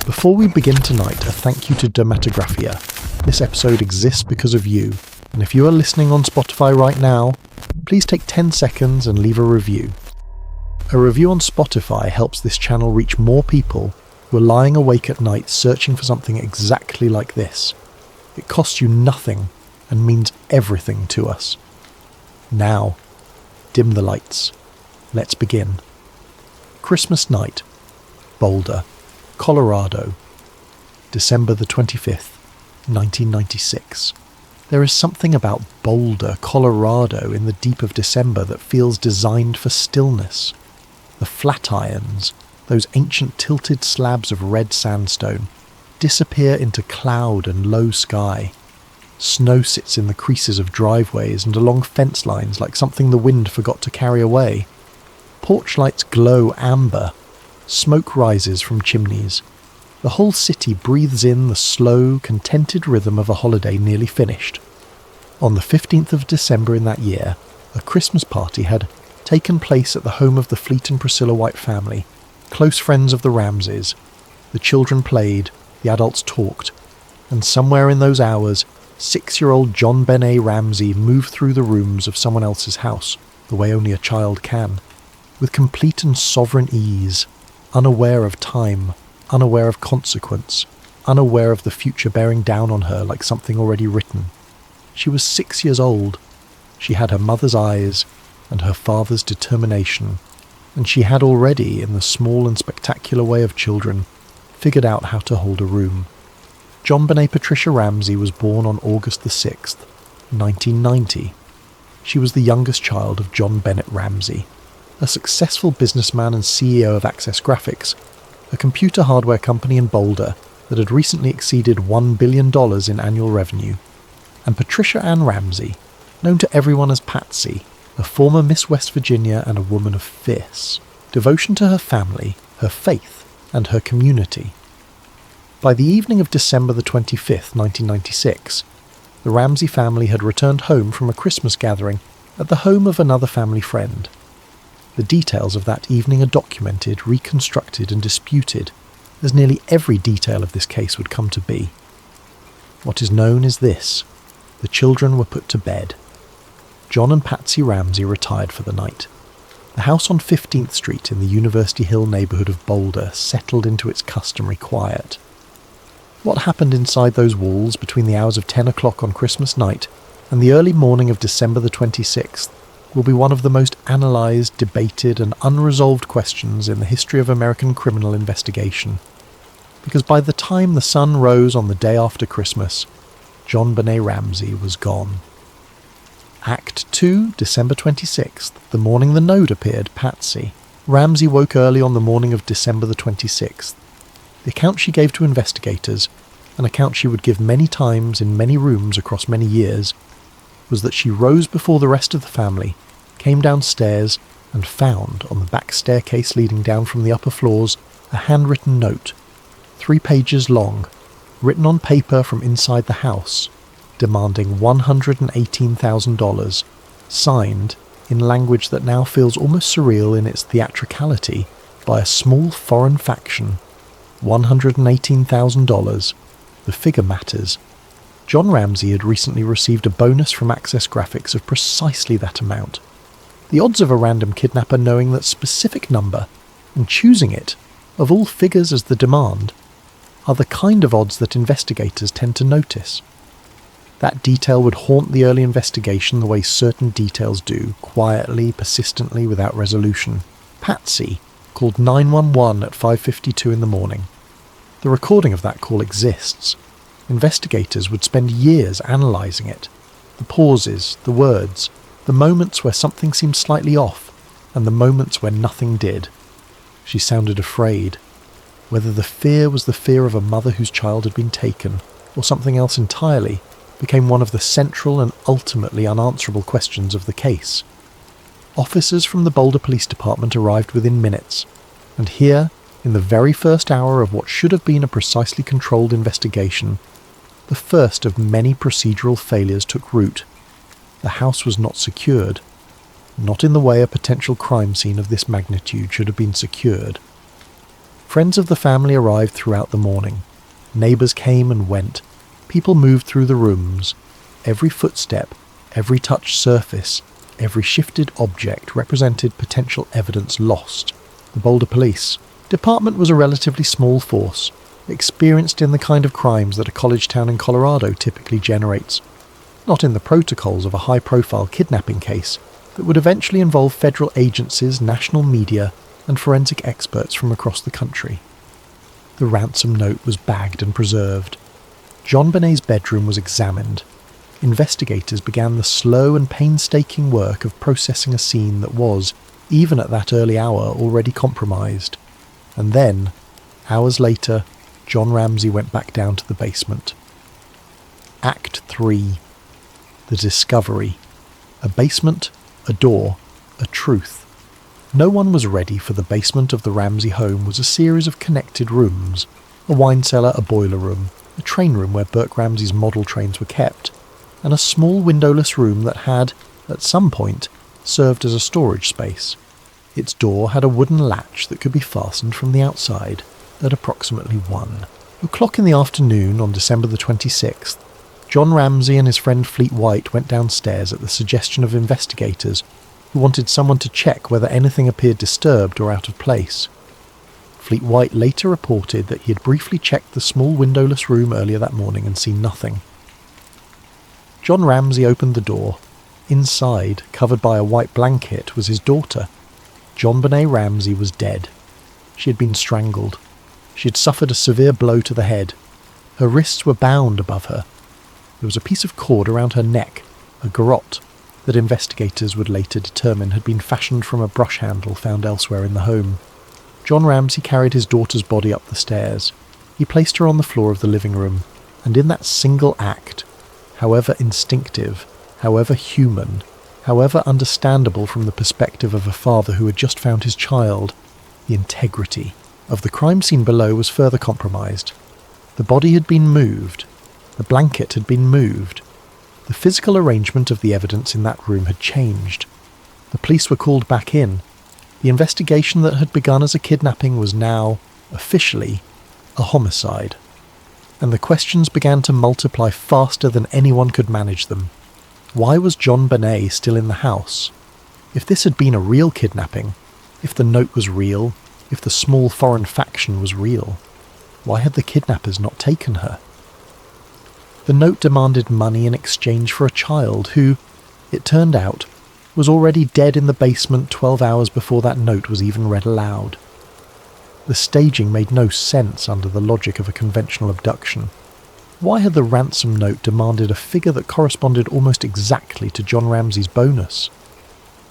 Before we begin tonight, a thank you to Dermatographia. This episode exists because of you, and if you are listening on Spotify right now, please take 10 seconds and leave a review. A review on Spotify helps this channel reach more people who are lying awake at night searching for something exactly like this. It costs you nothing and means everything to us. Now, dim the lights. Let's begin. Christmas night, Boulder, Colorado, December the 25th, 1996. There is something about Boulder, Colorado in the deep of December that feels designed for stillness. The flatirons, those ancient tilted slabs of red sandstone, disappear into cloud and low sky. Snow sits in the creases of driveways and along fence lines like something the wind forgot to carry away. Porch lights glow amber. Smoke rises from chimneys. The whole city breathes in the slow, contented rhythm of a holiday nearly finished. On the 15th of December in that year, a Christmas party had taken place at the home of the Fleet and Priscilla White family, close friends of the Ramseys. The children played, the adults talked, and somewhere in those hours, 6-year-old JonBenet Ramsey moved through the rooms of someone else's house, the way only a child can, with complete and sovereign ease, unaware of time, unaware of consequence, unaware of the future bearing down on her like something already written. She was 6 years old. She had her mother's eyes and her father's determination, and she had already, in the small and spectacular way of children, figured out how to hold a room. JonBenet Patricia Ramsey was born on August the 6th, 1990. She was the youngest child of JonBenet Ramsey, a successful businessman and CEO of Access Graphics, a computer hardware company in Boulder that had recently exceeded $1 billion in annual revenue, and Patricia Ann Ramsey, known to everyone as Patsy, a former Miss West Virginia and a woman of fierce devotion to her family, her faith, and her community. By the evening of December the 25th, 1996, the Ramsey family had returned home from a Christmas gathering at the home of another family friend. The details of that evening are documented, reconstructed and disputed, as nearly every detail of this case would come to be. What is known is this: the children were put to bed. John and Patsy Ramsey retired for the night. The house on 15th Street in the University Hill neighbourhood of Boulder settled into its customary quiet. What happened inside those walls between the hours of 10 o'clock on Christmas night and the early morning of December the 26th will be one of the most analysed, debated and unresolved questions in the history of American criminal investigation. Because by the time the sun rose on the day after Christmas, JonBenet Ramsey was gone. Act 2, December 26th, the morning the node appeared, Patsy. Ramsey woke early on the morning of December the 26th. The account she gave to investigators, an account she would give many times in many rooms across many years, was that she rose before the rest of the family, came downstairs, and found, on the back staircase leading down from the upper floors, a handwritten note, 3 pages long, written on paper from inside the house, demanding $118,000, signed, in language that now feels almost surreal in its theatricality, by a small foreign faction. $118,000. The figure matters. John Ramsey had recently received a bonus from Access Graphics of precisely that amount. The odds of a random kidnapper knowing that specific number, and choosing it, of all figures as the demand, are the kind of odds that investigators tend to notice. That detail would haunt the early investigation the way certain details do, quietly, persistently, without resolution. Patsy called 911 at 5:52 in the morning. The recording of that call exists. Investigators would spend years analysing it. The pauses, the words, the moments where something seemed slightly off, and the moments where nothing did. She sounded afraid. Whether the fear was the fear of a mother whose child had been taken, or something else entirely, became one of the central and ultimately unanswerable questions of the case. Officers from the Boulder Police Department arrived within minutes, and here, in the very first hour of what should have been a precisely controlled investigation, the first of many procedural failures took root. The house was not secured, not in the way a potential crime scene of this magnitude should have been secured. Friends of the family arrived throughout the morning. Neighbours came and went. People moved through the rooms. Every footstep, every touched surface, every shifted object represented potential evidence lost. The Boulder Police Department was a relatively small force, experienced in the kind of crimes that a college town in Colorado typically generates. Not in the protocols of a high-profile kidnapping case that would eventually involve federal agencies, national media, and forensic experts from across the country. The ransom note was bagged and preserved. JonBenet's bedroom was examined. Investigators began the slow and painstaking work of processing a scene that was, even at that early hour, already compromised. And then, hours later, John Ramsey went back down to the basement. Act 3. The Discovery. A basement, a door, a truth. No one was ready, for the basement of the Ramsey home was a series of connected rooms, a wine cellar, a boiler room, a train room where Burke Ramsey's model trains were kept, and a small windowless room that had, at some point, served as a storage space. Its door had a wooden latch that could be fastened from the outside at approximately 1 o'clock in the afternoon on December the 26th. John Ramsey and his friend Fleet White went downstairs at the suggestion of investigators who wanted someone to check whether anything appeared disturbed or out of place. Fleet White later reported that he had briefly checked the small windowless room earlier that morning and seen nothing. John Ramsey opened the door. Inside, covered by a white blanket, was his daughter. JonBenet Ramsey was dead. She had been strangled. She had suffered a severe blow to the head. Her wrists were bound above her. There was a piece of cord around her neck, a garrote, that investigators would later determine had been fashioned from a brush handle found elsewhere in the home. John Ramsey carried his daughter's body up the stairs. He placed her on the floor of the living room, and in that single act, however instinctive, however human, however understandable from the perspective of a father who had just found his child, the integrity of the crime scene below was further compromised. The body had been moved. The blanket had been moved. The physical arrangement of the evidence in that room had changed. The police were called back in. The investigation that had begun as a kidnapping was now, officially, a homicide. And the questions began to multiply faster than anyone could manage them. Why was JonBenet still in the house? If this had been a real kidnapping, if the note was real, if the small foreign faction was real, why had the kidnappers not taken her? The note demanded money in exchange for a child who, it turned out, was already dead in the basement 12 hours before that note was even read aloud. The staging made no sense under the logic of a conventional abduction. Why had the ransom note demanded a figure that corresponded almost exactly to John Ramsey's bonus?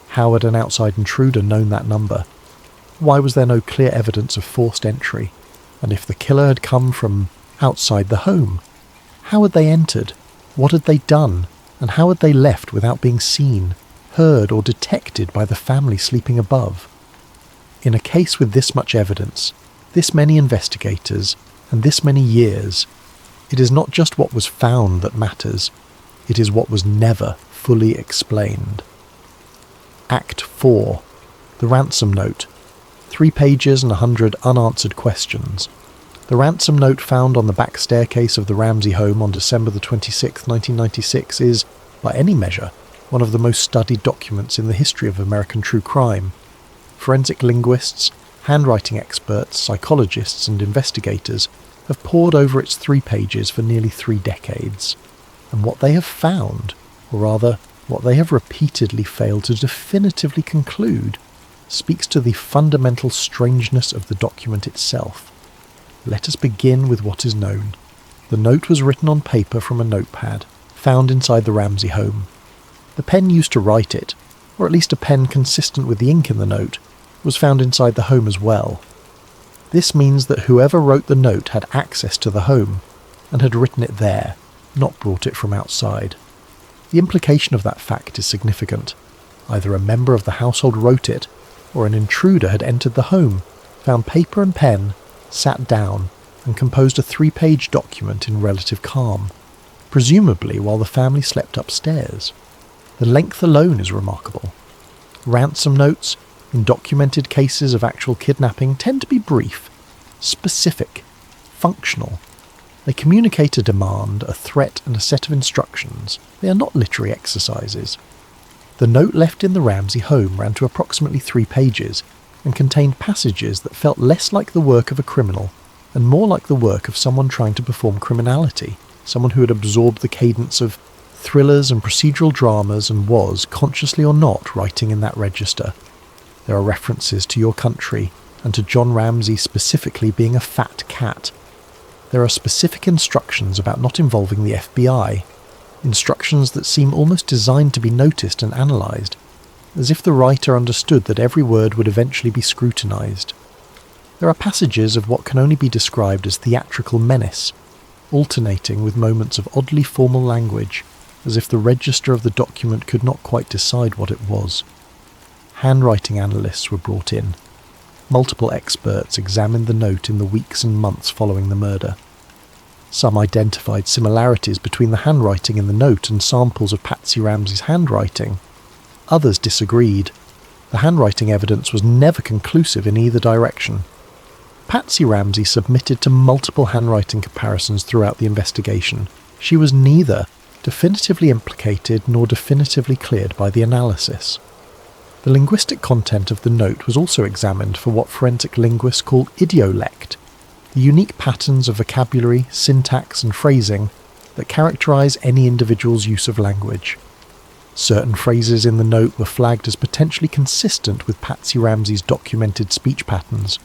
How had an outside intruder known that number? Why was there no clear evidence of forced entry? And if the killer had come from outside the home, how had they entered? What had they done? And how had they left without being seen, heard, or detected by the family sleeping above? In a case with this much evidence, this many investigators, and this many years, it is not just what was found that matters, it is what was never fully explained. Act 4. The Ransom Note. 3 pages and 100 unanswered questions. The ransom note found on the back staircase of the Ramsey home on December the 26th, 1996 is, by any measure, one of the most studied documents in the history of American true crime. Forensic linguists, handwriting experts, psychologists and investigators have pored over its 3 pages for nearly 3 decades. And what they have found, or rather, what they have repeatedly failed to definitively conclude, speaks to the fundamental strangeness of the document itself. Let us begin with what is known. The note was written on paper from a notepad, found inside the Ramsey home. The pen used to write it, or at least a pen consistent with the ink in the note, was found inside the home as well. This means that whoever wrote the note had access to the home, and had written it there, not brought it from outside. The implication of that fact is significant. Either a member of the household wrote it, or an intruder had entered the home, found paper and pen, sat down, and composed a 3-page document in relative calm, presumably while the family slept upstairs. The length alone is remarkable. Ransom notes, in documented cases of actual kidnapping, tend to be brief, specific, functional. They communicate a demand, a threat, and a set of instructions. They are not literary exercises. The note left in the Ramsey home ran to approximately 3 pages and contained passages that felt less like the work of a criminal and more like the work of someone trying to perform criminality, someone who had absorbed the cadence of thrillers and procedural dramas and was, consciously or not, writing in that register. There are references to Your Country and to John Ramsey specifically being a fat cat. There are specific instructions about not involving the FBI, instructions that seem almost designed to be noticed and analysed, as if the writer understood that every word would eventually be scrutinised. There are passages of what can only be described as theatrical menace, alternating with moments of oddly formal language, as if the register of the document could not quite decide what it was. Handwriting analysts were brought in. Multiple experts examined the note in the weeks and months following the murder. Some identified similarities between the handwriting in the note and samples of Patsy Ramsey's handwriting. Others disagreed. The handwriting evidence was never conclusive in either direction. Patsy Ramsey submitted to multiple handwriting comparisons throughout the investigation. She was neither definitively implicated nor definitively cleared by the analysis. The linguistic content of the note was also examined for what forensic linguists call idiolect, the unique patterns of vocabulary, syntax, and phrasing that characterize any individual's use of language. Certain phrases in the note were flagged as potentially consistent with Patsy Ramsey's documented speech patterns.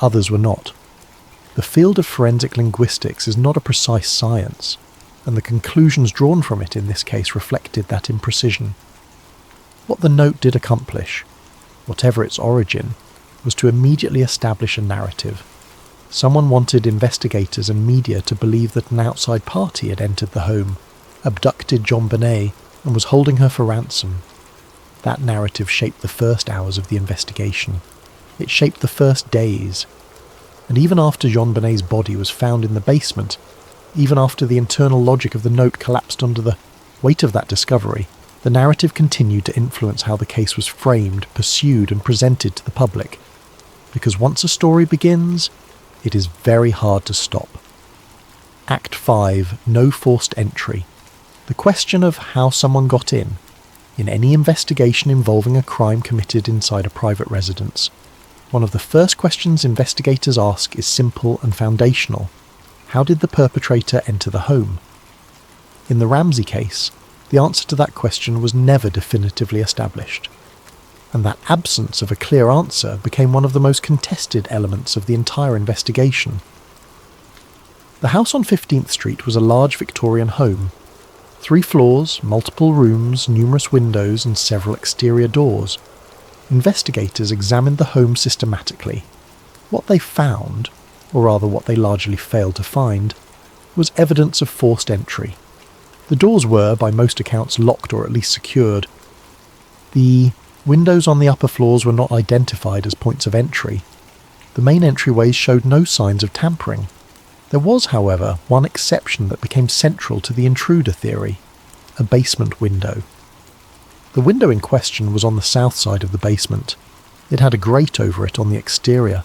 Others were not. The field of forensic linguistics is not a precise science, and the conclusions drawn from it in this case reflected that imprecision. What the note did accomplish, whatever its origin, was to immediately establish a narrative. Someone wanted investigators and media to believe that an outside party had entered the home, abducted JonBenet, and was holding her for ransom. That narrative shaped the first hours of the investigation. It shaped the first days. And even after JonBenet's body was found in the basement, even after the internal logic of the note collapsed under the weight of that discovery, the narrative continued to influence how the case was framed, pursued, and presented to the public. Because once a story begins, it is very hard to stop. Act 5, No Forced Entry. The question of how someone got in any investigation involving a crime committed inside a private residence. One of the first questions investigators ask is simple and foundational. How did the perpetrator enter the home? In the Ramsey case, the answer to that question was never definitively established, and that absence of a clear answer became one of the most contested elements of the entire investigation. The house on 15th Street was a large Victorian home. 3 floors, multiple rooms, numerous windows, and several exterior doors. Investigators examined the home systematically. What they found, or rather what they largely failed to find, was evidence of forced entry. The doors were, by most accounts, locked or at least secured. The windows on the upper floors were not identified as points of entry. The main entryways showed no signs of tampering. There was, however, one exception that became central to the intruder theory: a basement window. The window in question was on the south side of the basement. It had a grate over it on the exterior.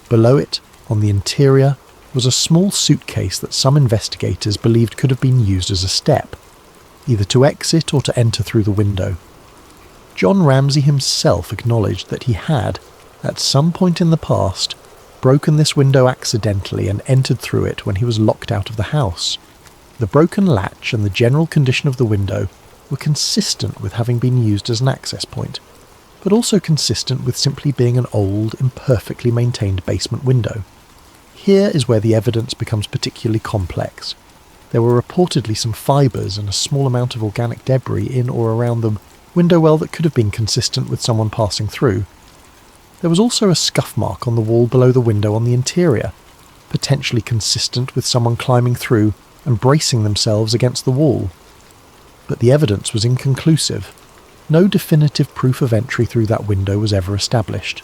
Below it, on the interior, was a small suitcase that some investigators believed could have been used as a step, either to exit or to enter through the window. John Ramsey himself acknowledged that he had, at some point in the past, broken this window accidentally and entered through it when he was locked out of the house. The broken latch and the general condition of the window were consistent with having been used as an access point, but also consistent with simply being an old, imperfectly maintained basement window. Here is where the evidence becomes particularly complex. There were reportedly some fibres and a small amount of organic debris in or around the window well that could have been consistent with someone passing through. There was also a scuff mark on the wall below the window on the interior, potentially consistent with someone climbing through and bracing themselves against the wall. But the evidence was inconclusive. No definitive proof of entry through that window was ever established.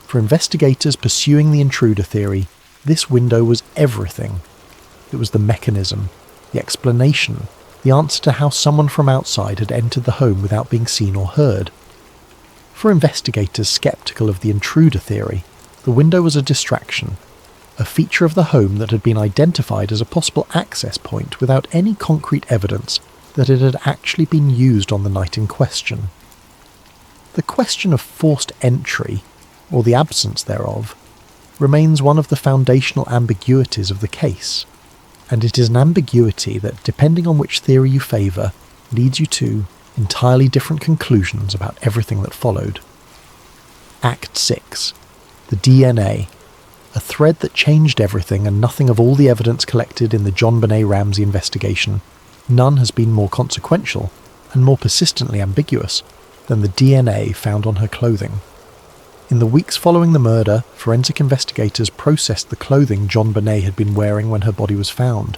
For investigators pursuing the intruder theory, this window was everything. It was the mechanism, the explanation, the answer to how someone from outside had entered the home without being seen or heard. For investigators skeptical of the intruder theory, the window was a distraction, a feature of the home that had been identified as a possible access point without any concrete evidence that it had actually been used on the night in question. The question of forced entry, or the absence thereof, remains one of the foundational ambiguities of the case, and it is an ambiguity that, depending on which theory you favour, leads you to entirely different conclusions about everything that followed. Act 6. The DNA. A thread that changed everything, and nothing of all the evidence collected in the JonBenet Ramsey investigation, none has been more consequential and more persistently ambiguous than the DNA found on her clothing. In the weeks following the murder, forensic investigators processed the clothing JonBenet had been wearing when her body was found.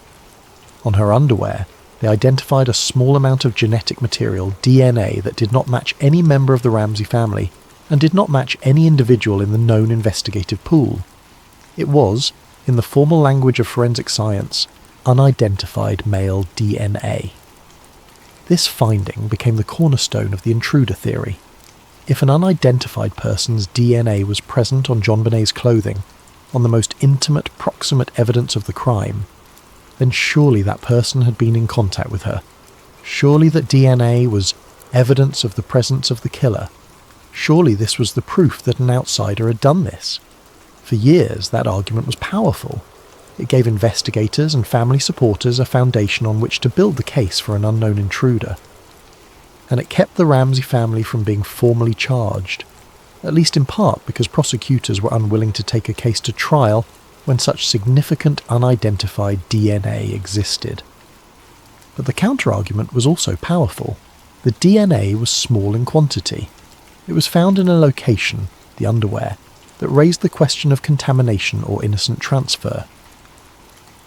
On her underwear, they identified a small amount of genetic material, DNA, that did not match any member of the Ramsey family and did not match any individual in the known investigative pool. It was, in the formal language of forensic science, unidentified male DNA. This finding became the cornerstone of the intruder theory. If an unidentified person's DNA was present on JonBenet's clothing, on the most intimate, proximate evidence of the crime, then surely that person had been in contact with her. Surely that DNA was evidence of the presence of the killer. Surely this was the proof that an outsider had done this. For years, that argument was powerful. It gave investigators and family supporters a foundation on which to build the case for an unknown intruder. And it kept the Ramsey family from being formally charged, at least in part because prosecutors were unwilling to take a case to trial when such significant unidentified DNA existed. But the counter-argument was also powerful. The DNA was small in quantity. It was found in a location, the underwear, that raised the question of contamination or innocent transfer.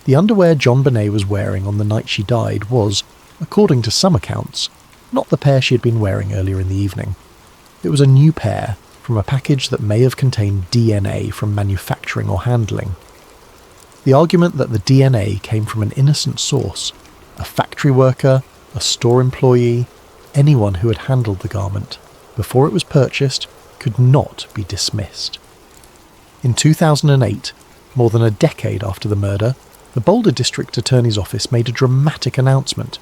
The underwear JonBenet was wearing on the night she died was, according to some accounts, not the pair she had been wearing earlier in the evening. It was a new pair from a package that may have contained DNA from manufacturing or handling. The argument that the DNA came from an innocent source, a factory worker, a store employee, anyone who had handled the garment before it was purchased, could not be dismissed. In 2008, more than a decade after the murder, the Boulder District Attorney's Office made a dramatic announcement.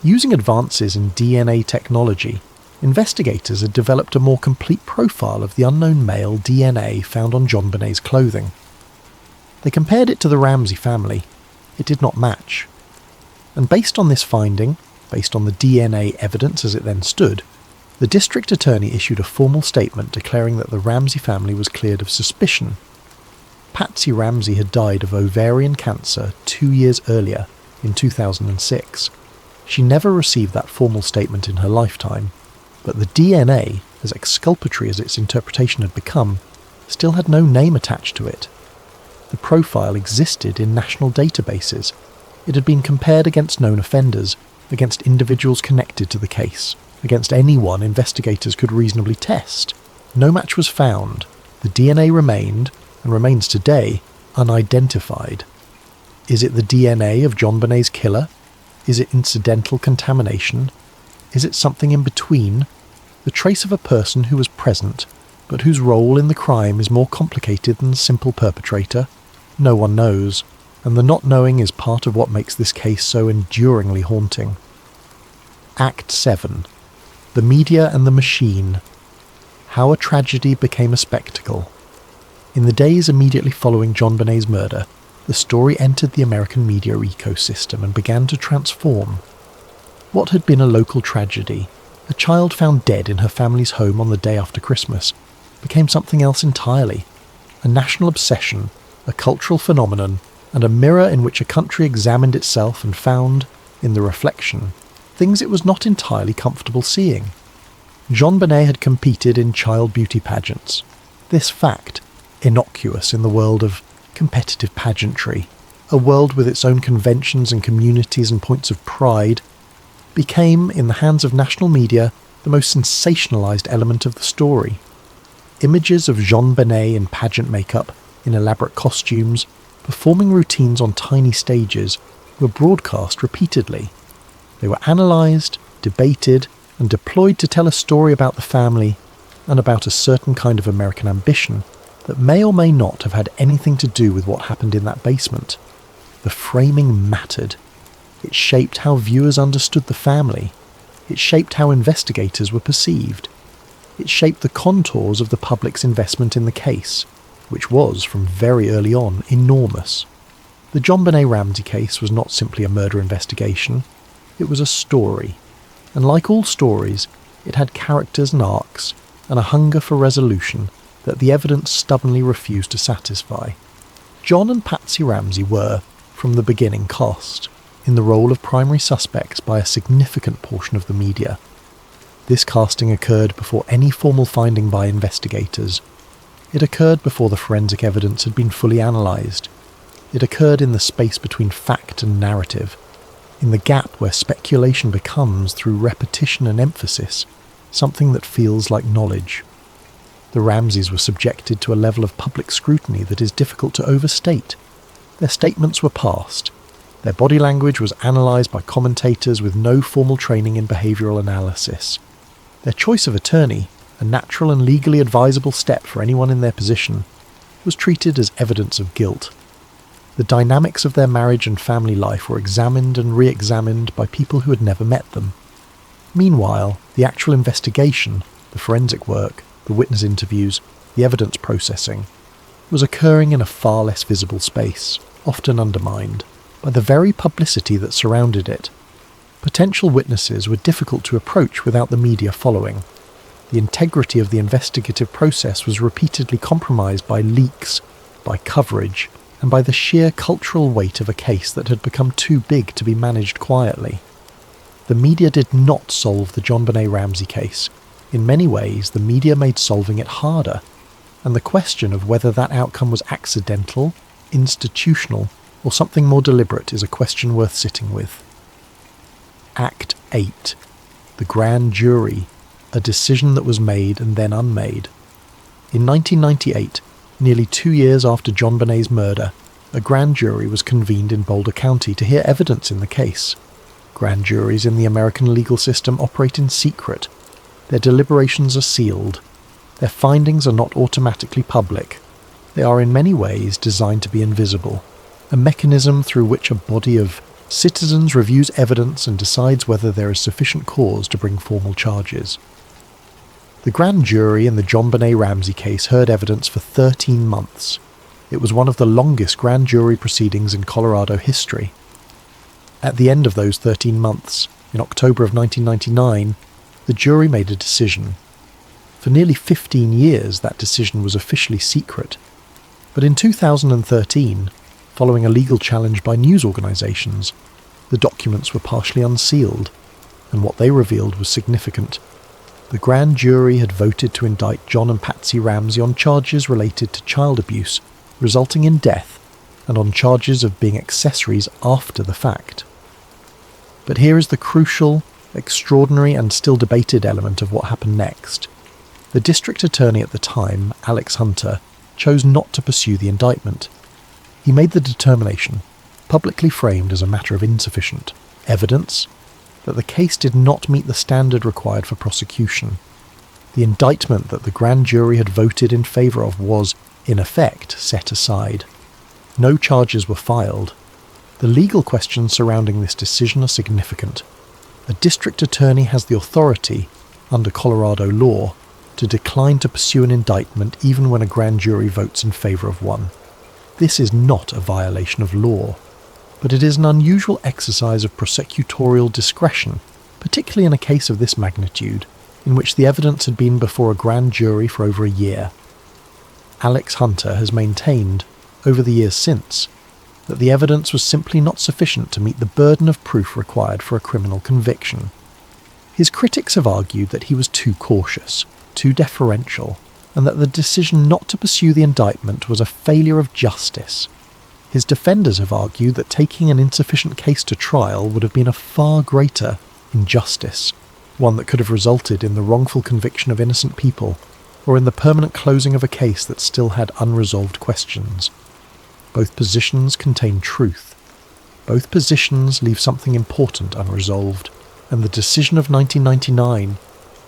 Using advances in DNA technology, investigators had developed a more complete profile of the unknown male DNA found on JonBenet's clothing. They compared it to the Ramsey family. It did not match. And based on this finding, based on the DNA evidence as it then stood, the district attorney issued a formal statement declaring that the Ramsey family was cleared of suspicion. Patsy Ramsey had died of ovarian cancer 2 years earlier, in 2006. She never received that formal statement in her lifetime, but the DNA, as exculpatory as its interpretation had become, still had no name attached to it. The profile existed in national databases. It had been compared against known offenders, against individuals connected to the case, against anyone investigators could reasonably test. No match was found. The DNA remained, and remains today, unidentified. Is it the DNA of JonBenet's killer? Is it incidental contamination? Is it something in between? The trace of a person who was present, but whose role in the crime is more complicated than the simple perpetrator? No one knows, and the not knowing is part of what makes this case so enduringly haunting. Act 7. The Media and the Machine. How a tragedy became a spectacle. In the days immediately following JonBenet's murder, the story entered the American media ecosystem and began to transform. What had been a local tragedy, a child found dead in her family's home on the day after Christmas, became something else entirely. A national obsession, a cultural phenomenon, and a mirror in which a country examined itself and found, in the reflection, things it was not entirely comfortable seeing. JonBenet had competed in child beauty pageants. This fact, innocuous in the world of competitive pageantry, a world with its own conventions and communities and points of pride, became, in the hands of national media, the most sensationalized element of the story. Images of JonBenet in pageant makeup, in elaborate costumes, performing routines on tiny stages, were broadcast repeatedly. They were analysed, debated, and deployed to tell a story about the family and about a certain kind of American ambition that may or may not have had anything to do with what happened in that basement. The framing mattered. It shaped how viewers understood the family. It shaped how investigators were perceived. It shaped the contours of the public's investment in the case, which was, from very early on, enormous. The JonBenet Ramsey case was not simply a murder investigation, it was a story. And like all stories, it had characters and arcs, and a hunger for resolution that the evidence stubbornly refused to satisfy. John and Patsy Ramsey were, from the beginning, cast in the role of primary suspects by a significant portion of the media. This casting occurred before any formal finding by investigators. It occurred before the forensic evidence had been fully analysed. It occurred in the space between fact and narrative, in the gap where speculation becomes, through repetition and emphasis, something that feels like knowledge. The Ramseys were subjected to a level of public scrutiny that is difficult to overstate. Their statements were passed. Their body language was analysed by commentators with no formal training in behavioural analysis. Their choice of attorney, a natural and legally advisable step for anyone in their position, was treated as evidence of guilt. The dynamics of their marriage and family life were examined and re-examined by people who had never met them. Meanwhile, the actual investigation, the forensic work, the witness interviews, the evidence processing, was occurring in a far less visible space, often undermined by the very publicity that surrounded it. Potential witnesses were difficult to approach without the media following. The integrity of the investigative process was repeatedly compromised by leaks, by coverage, and by the sheer cultural weight of a case that had become too big to be managed quietly. The media did not solve the JonBenet Ramsey case. In many ways, the media made solving it harder, and the question of whether that outcome was accidental, institutional, or something more deliberate is a question worth sitting with. Act 8. The Grand Jury, a decision that was made and then unmade. In 1998, nearly 2 years after JonBenet's murder, a grand jury was convened in Boulder County to hear evidence in the case. Grand juries in the American legal system operate in secret. Their deliberations are sealed. Their findings are not automatically public. They are in many ways designed to be invisible, a mechanism through which a body of citizens reviews evidence and decides whether there is sufficient cause to bring formal charges. The grand jury in the JonBenet Ramsey case heard evidence for 13 months. It was one of the longest grand jury proceedings in Colorado history. At the end of those 13 months, in October of 1999, the jury made a decision. For nearly 15 years, that decision was officially secret. But in 2013, following a legal challenge by news organisations, the documents were partially unsealed, and what they revealed was significant. The grand jury had voted to indict John and Patsy Ramsey on charges related to child abuse, resulting in death, and on charges of being accessories after the fact. But here is the crucial, extraordinary and still debated element of what happened next. The district attorney at the time, Alex Hunter, chose not to pursue the indictment. He made the determination, publicly framed as a matter of insufficient evidence, that the case did not meet the standard required for prosecution. The indictment that the grand jury had voted in favour of was, in effect, set aside. No charges were filed. The legal questions surrounding this decision are significant. A district attorney has the authority, under Colorado law, to decline to pursue an indictment even when a grand jury votes in favour of one. This is not a violation of law, but it is an unusual exercise of prosecutorial discretion, particularly in a case of this magnitude, in which the evidence had been before a grand jury for over a year. Alex Hunter has maintained, over the years since, that the evidence was simply not sufficient to meet the burden of proof required for a criminal conviction. His critics have argued that he was too cautious, too deferential, and that the decision not to pursue the indictment was a failure of justice. His defenders have argued that taking an insufficient case to trial would have been a far greater injustice, one that could have resulted in the wrongful conviction of innocent people, or in the permanent closing of a case that still had unresolved questions. Both positions contain truth. Both positions leave something important unresolved, and the decision of 1999,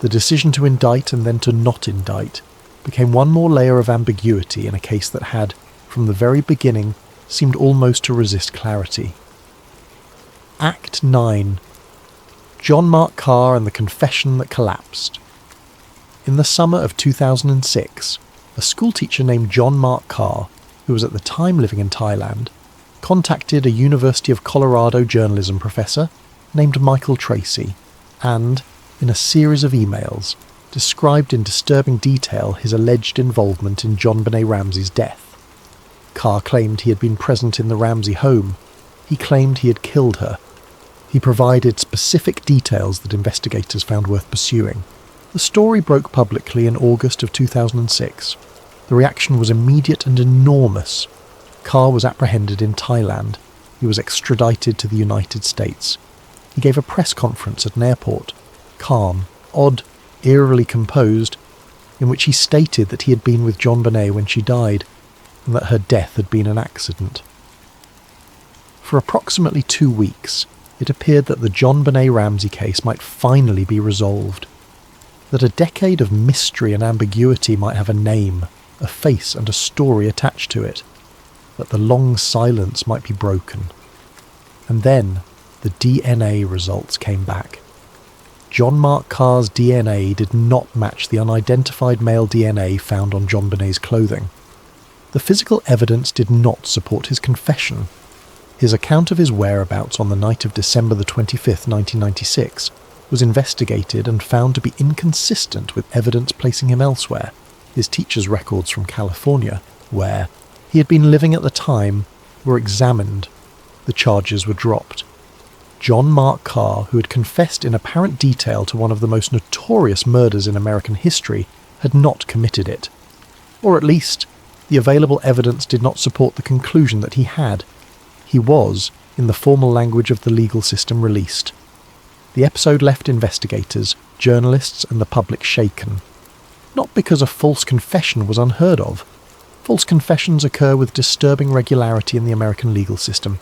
the decision to indict and then to not indict, became one more layer of ambiguity in a case that had, from the very beginning, seemed almost to resist clarity. Act 9. John Mark Carr and the Confession That Collapsed. In the summer of 2006, a schoolteacher named John Mark Carr, who was at the time living in Thailand, contacted a University of Colorado journalism professor named Michael Tracy and, in a series of emails, described in disturbing detail his alleged involvement in JonBenet Ramsey's death. Carr claimed he had been present in the Ramsey home. He claimed he had killed her. He provided specific details that investigators found worth pursuing. The story broke publicly in August of 2006. The reaction was immediate and enormous. Carr was apprehended in Thailand. He was extradited to the United States. He gave a press conference at an airport, calm, odd, eerily composed, in which he stated that he had been with JonBenet when she died, and that her death had been an accident. For approximately 2 weeks, it appeared that the JonBenet Ramsey case might finally be resolved, that a decade of mystery and ambiguity might have a name, a face and a story attached to it, that the long silence might be broken. And then the DNA results came back. John Mark Carr's DNA did not match the unidentified male DNA found on JonBenet's clothing. The physical evidence did not support his confession. His account of his whereabouts on the night of December the 25th, 1996, was investigated and found to be inconsistent with evidence placing him elsewhere, his teacher's records from California, where he had been living at the time, were examined. The charges were dropped. John Mark Carr, who had confessed in apparent detail to one of the most notorious murders in American history, had not committed it. Or at least, the available evidence did not support the conclusion that he had. He was, in the formal language of the legal system, released. The episode left investigators, journalists and the public shaken. Not because a false confession was unheard of. False confessions occur with disturbing regularity in the American legal system.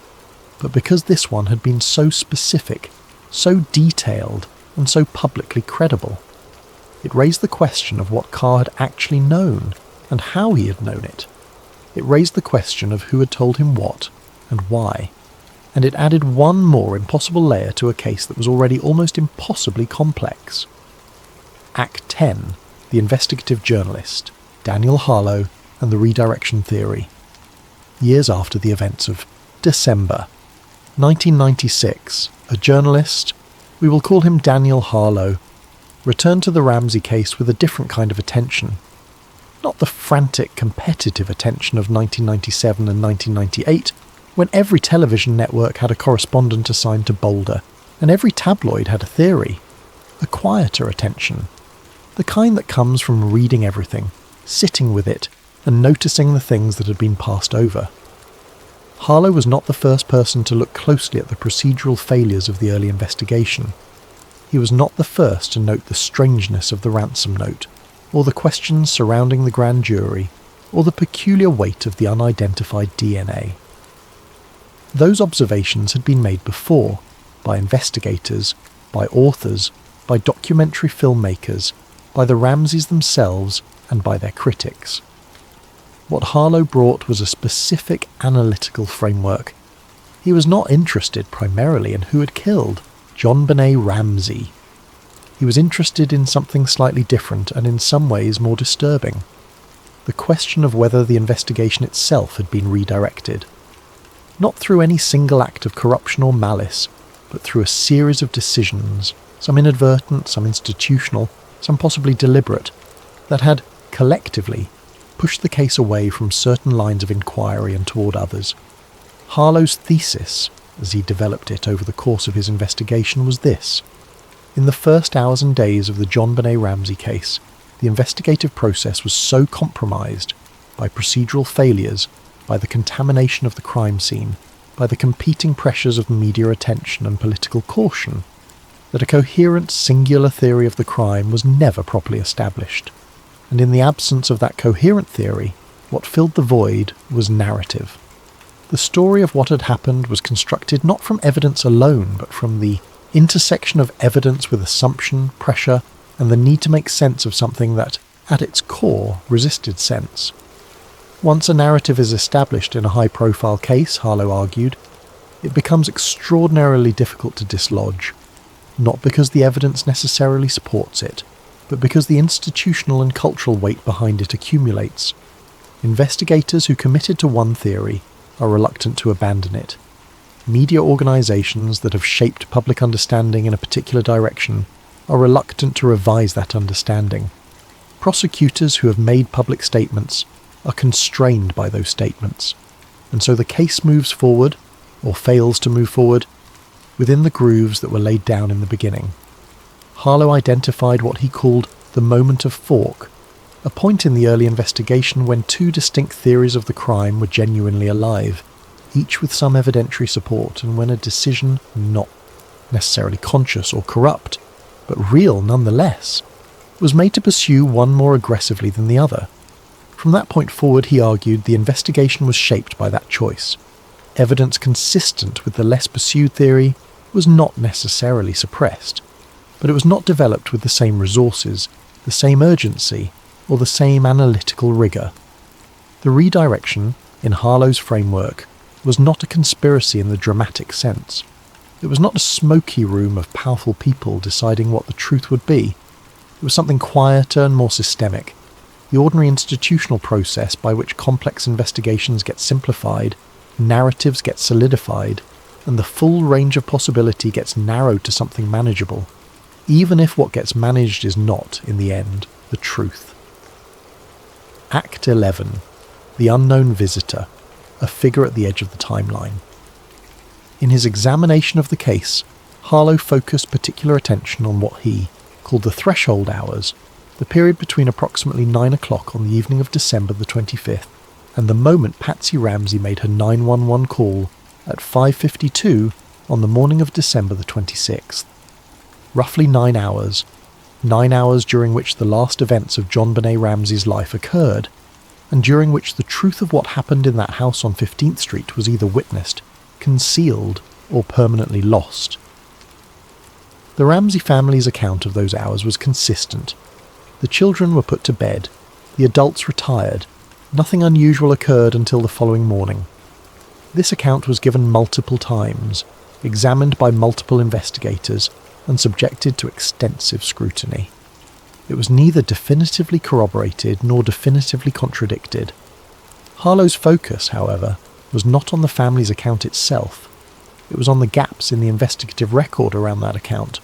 But because this one had been so specific, so detailed, and so publicly credible. It raised the question of what Carr had actually known, and how he had known it. It raised the question of who had told him what, and why. And it added one more impossible layer to a case that was already almost impossibly complex. Act 10, The Investigative Journalist, Daniel Harlow and the Redirection Theory. Years after the events of December 1996, a journalist, we will call him Daniel Harlow, returned to the Ramsey case with a different kind of attention. Not the frantic, competitive attention of 1997 and 1998, when every television network had a correspondent assigned to Boulder, and every tabloid had a theory. A quieter attention. The kind that comes from reading everything, sitting with it, and noticing the things that had been passed over. Harlow was not the first person to look closely at the procedural failures of the early investigation. He was not the first to note the strangeness of the ransom note, or the questions surrounding the grand jury, or the peculiar weight of the unidentified DNA. Those observations had been made before, by investigators, by authors, by documentary filmmakers, by the Ramseys themselves, and by their critics. What Harlow brought was a specific analytical framework. He was not interested primarily in who had killed JonBenet Ramsey. He was interested in something slightly different and in some ways more disturbing. The question of whether the investigation itself had been redirected. Not through any single act of corruption or malice, but through a series of decisions, some inadvertent, some institutional, some possibly deliberate, that had, collectively, pushed the case away from certain lines of inquiry and toward others. Harlow's thesis, as he developed it over the course of his investigation, was this. In the first hours and days of the JonBenet Ramsey case, the investigative process was so compromised by procedural failures, by the contamination of the crime scene, by the competing pressures of media attention and political caution, that a coherent singular theory of the crime was never properly established. And in the absence of that coherent theory, what filled the void was narrative. The story of what had happened was constructed not from evidence alone, but from the intersection of evidence with assumption, pressure, and the need to make sense of something that, at its core, resisted sense. Once a narrative is established in a high-profile case, Harlow argued, it becomes extraordinarily difficult to dislodge, not because the evidence necessarily supports it, but because the institutional and cultural weight behind it accumulates. Investigators who committed to one theory are reluctant to abandon it. Media organisations that have shaped public understanding in a particular direction are reluctant to revise that understanding. Prosecutors who have made public statements are constrained by those statements, and so the case moves forward, or fails to move forward, within the grooves that were laid down in the beginning. Harlow identified what he called the moment of fork, a point in the early investigation when two distinct theories of the crime were genuinely alive, each with some evidentiary support, and when a decision, not necessarily conscious or corrupt, but real nonetheless, was made to pursue one more aggressively than the other. From that point forward, he argued, the investigation was shaped by that choice. Evidence consistent with the less pursued theory was not necessarily suppressed, but it was not developed with the same resources, the same urgency, or the same analytical rigour. The redirection, in Harlow's framework, was not a conspiracy in the dramatic sense. It was not a smoky room of powerful people deciding what the truth would be. It was something quieter and more systemic, the ordinary institutional process by which complex investigations get simplified, narratives get solidified, and the full range of possibility gets narrowed to something manageable, even if what gets managed is not, in the end, the truth. Act 11. The Unknown Visitor, a figure at the edge of the timeline. In his examination of the case, Harlow focused particular attention on what he called the threshold hours, the period between approximately 9 o'clock on the evening of December the 25th and the moment Patsy Ramsey made her 911 call at 5:52 on the morning of December the 26th. Roughly 9 hours. 9 hours during which the last events of JonBenet Ramsey's life occurred, and during which the truth of what happened in that house on 15th Street was either witnessed, concealed, or permanently lost. The Ramsey family's account of those hours was consistent. The children were put to bed, the adults retired, nothing unusual occurred until the following morning. This account was given multiple times, examined by multiple investigators, and subjected to extensive scrutiny. It was neither definitively corroborated nor definitively contradicted. Harlow's focus, however, was not on the family's account itself. It was on the gaps in the investigative record around that account.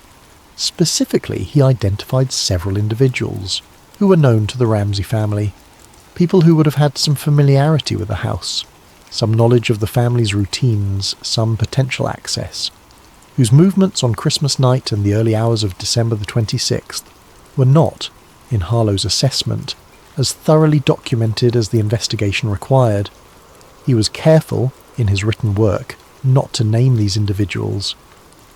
Specifically, he identified several individuals who were known to the Ramsey family, people who would have had some familiarity with the house, some knowledge of the family's routines, some potential access, whose movements on Christmas night and the early hours of December the 26th were not, in Harlow's assessment, as thoroughly documented as the investigation required. He was careful, in his written work, not to name these individuals.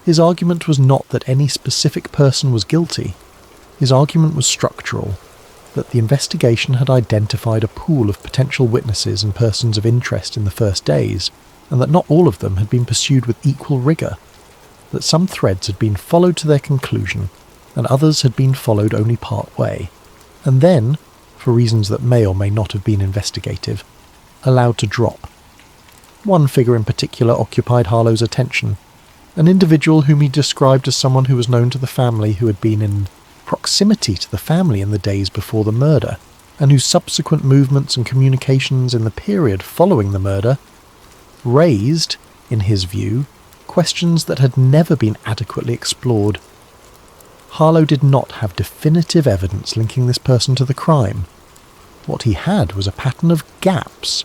His argument was not that any specific person was guilty. His argument was structural, that the investigation had identified a pool of potential witnesses and persons of interest in the first days, and that not all of them had been pursued with equal rigour, that some threads had been followed to their conclusion, and others had been followed only part way, and then, for reasons that may or may not have been investigative, allowed to drop. One figure in particular occupied Harlow's attention, an individual whom he described as someone who was known to the family, who had been in proximity to the family in the days before the murder, and whose subsequent movements and communications in the period following the murder raised, in his view, questions that had never been adequately explored. Harlow did not have definitive evidence linking this person to the crime. What he had was a pattern of gaps,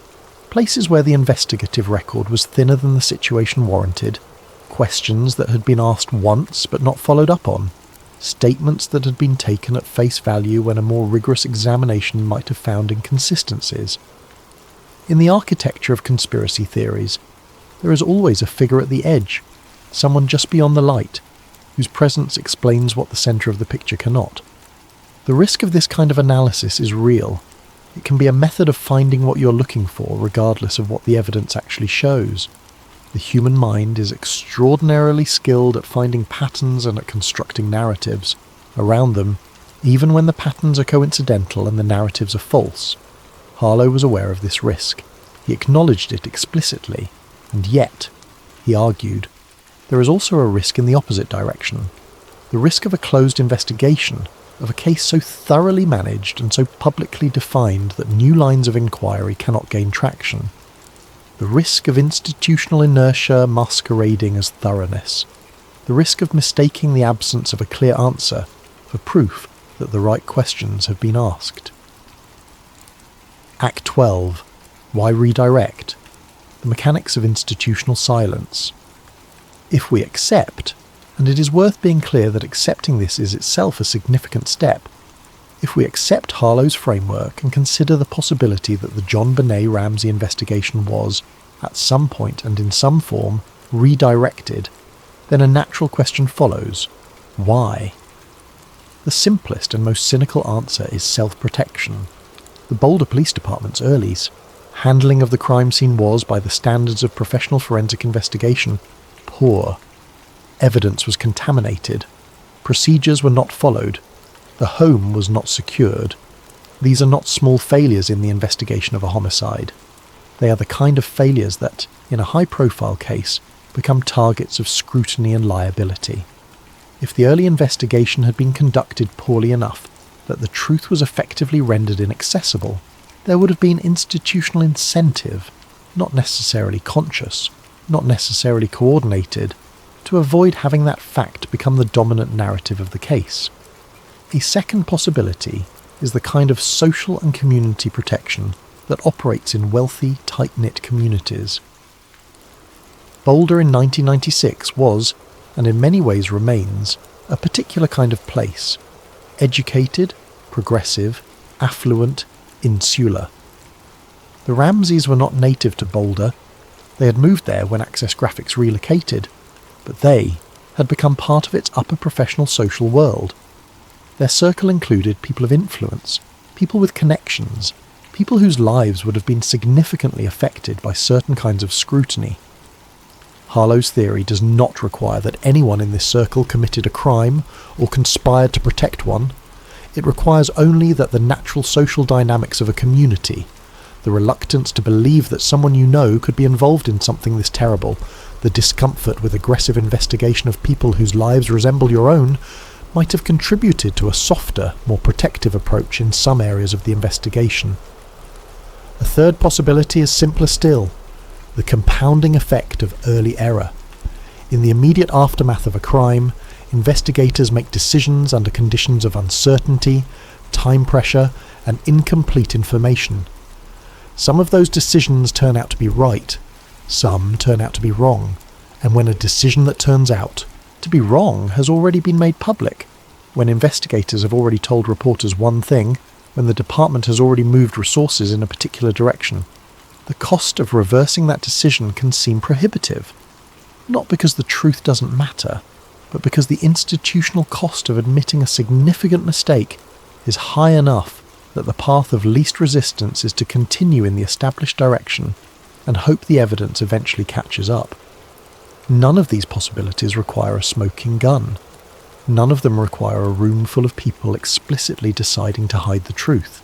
places where the investigative record was thinner than the situation warranted, questions that had been asked once but not followed up on, statements that had been taken at face value when a more rigorous examination might have found inconsistencies. In the architecture of conspiracy theories, there is always a figure at the edge, someone just beyond the light, whose presence explains what the centre of the picture cannot. The risk of this kind of analysis is real. It can be a method of finding what you're looking for, regardless of what the evidence actually shows. The human mind is extraordinarily skilled at finding patterns and at constructing narratives around them, Even when the patterns are coincidental and the narratives are false, Harlow was aware of this risk. He acknowledged it explicitly, and yet, he argued, there is also a risk in the opposite direction. The risk of a closed investigation, of a case so thoroughly managed and so publicly defined that new lines of inquiry cannot gain traction. The risk of institutional inertia masquerading as thoroughness. The risk of mistaking the absence of a clear answer for proof that the right questions have been asked. Act 12. Why redirect? The mechanics of institutional silence. If we accept, and it is worth being clear that accepting this is itself a significant step, if we accept Harlow's framework and consider the possibility that the JonBenet Ramsey investigation was, at some point and in some form, redirected, then a natural question follows. Why? The simplest and most cynical answer is self-protection. The Boulder Police Department's earlies. Handling of the crime scene was, by the standards of professional forensic investigation, poor. Evidence was contaminated. Procedures were not followed. The home was not secured. These are not small failures in the investigation of a homicide. They are the kind of failures that, in a high-profile case, become targets of scrutiny and liability. If the early investigation had been conducted poorly enough that the truth was effectively rendered inaccessible, there would have been institutional incentive, not necessarily conscious, not necessarily coordinated, to avoid having that fact become the dominant narrative of the case. A second possibility is the kind of social and community protection that operates in wealthy, tight-knit communities. Boulder in 1996 was, and in many ways remains, a particular kind of place. Educated, progressive, affluent, insular. The Ramseys were not native to Boulder. They had moved there when Access Graphics relocated, but they had become part of its upper professional social world. Their circle included people of influence, people with connections, people whose lives would have been significantly affected by certain kinds of scrutiny. Harlow's theory does not require that anyone in this circle committed a crime or conspired to protect one. It requires only that the natural social dynamics of a community, the reluctance to believe that someone you know could be involved in something this terrible, the discomfort with aggressive investigation of people whose lives resemble your own, might have contributed to a softer, more protective approach in some areas of the investigation. A third possibility is simpler still, the compounding effect of early error. In the immediate aftermath of a crime, investigators make decisions under conditions of uncertainty, time pressure, and incomplete information. Some of those decisions turn out to be right, some turn out to be wrong, and when a decision that turns out to be wrong has already been made public, when investigators have already told reporters one thing, when the department has already moved resources in a particular direction, the cost of reversing that decision can seem prohibitive. Not because the truth doesn't matter, but because the institutional cost of admitting a significant mistake is high enough that the path of least resistance is to continue in the established direction and hope the evidence eventually catches up. None of these possibilities require a smoking gun. None of them require a room full of people explicitly deciding to hide the truth.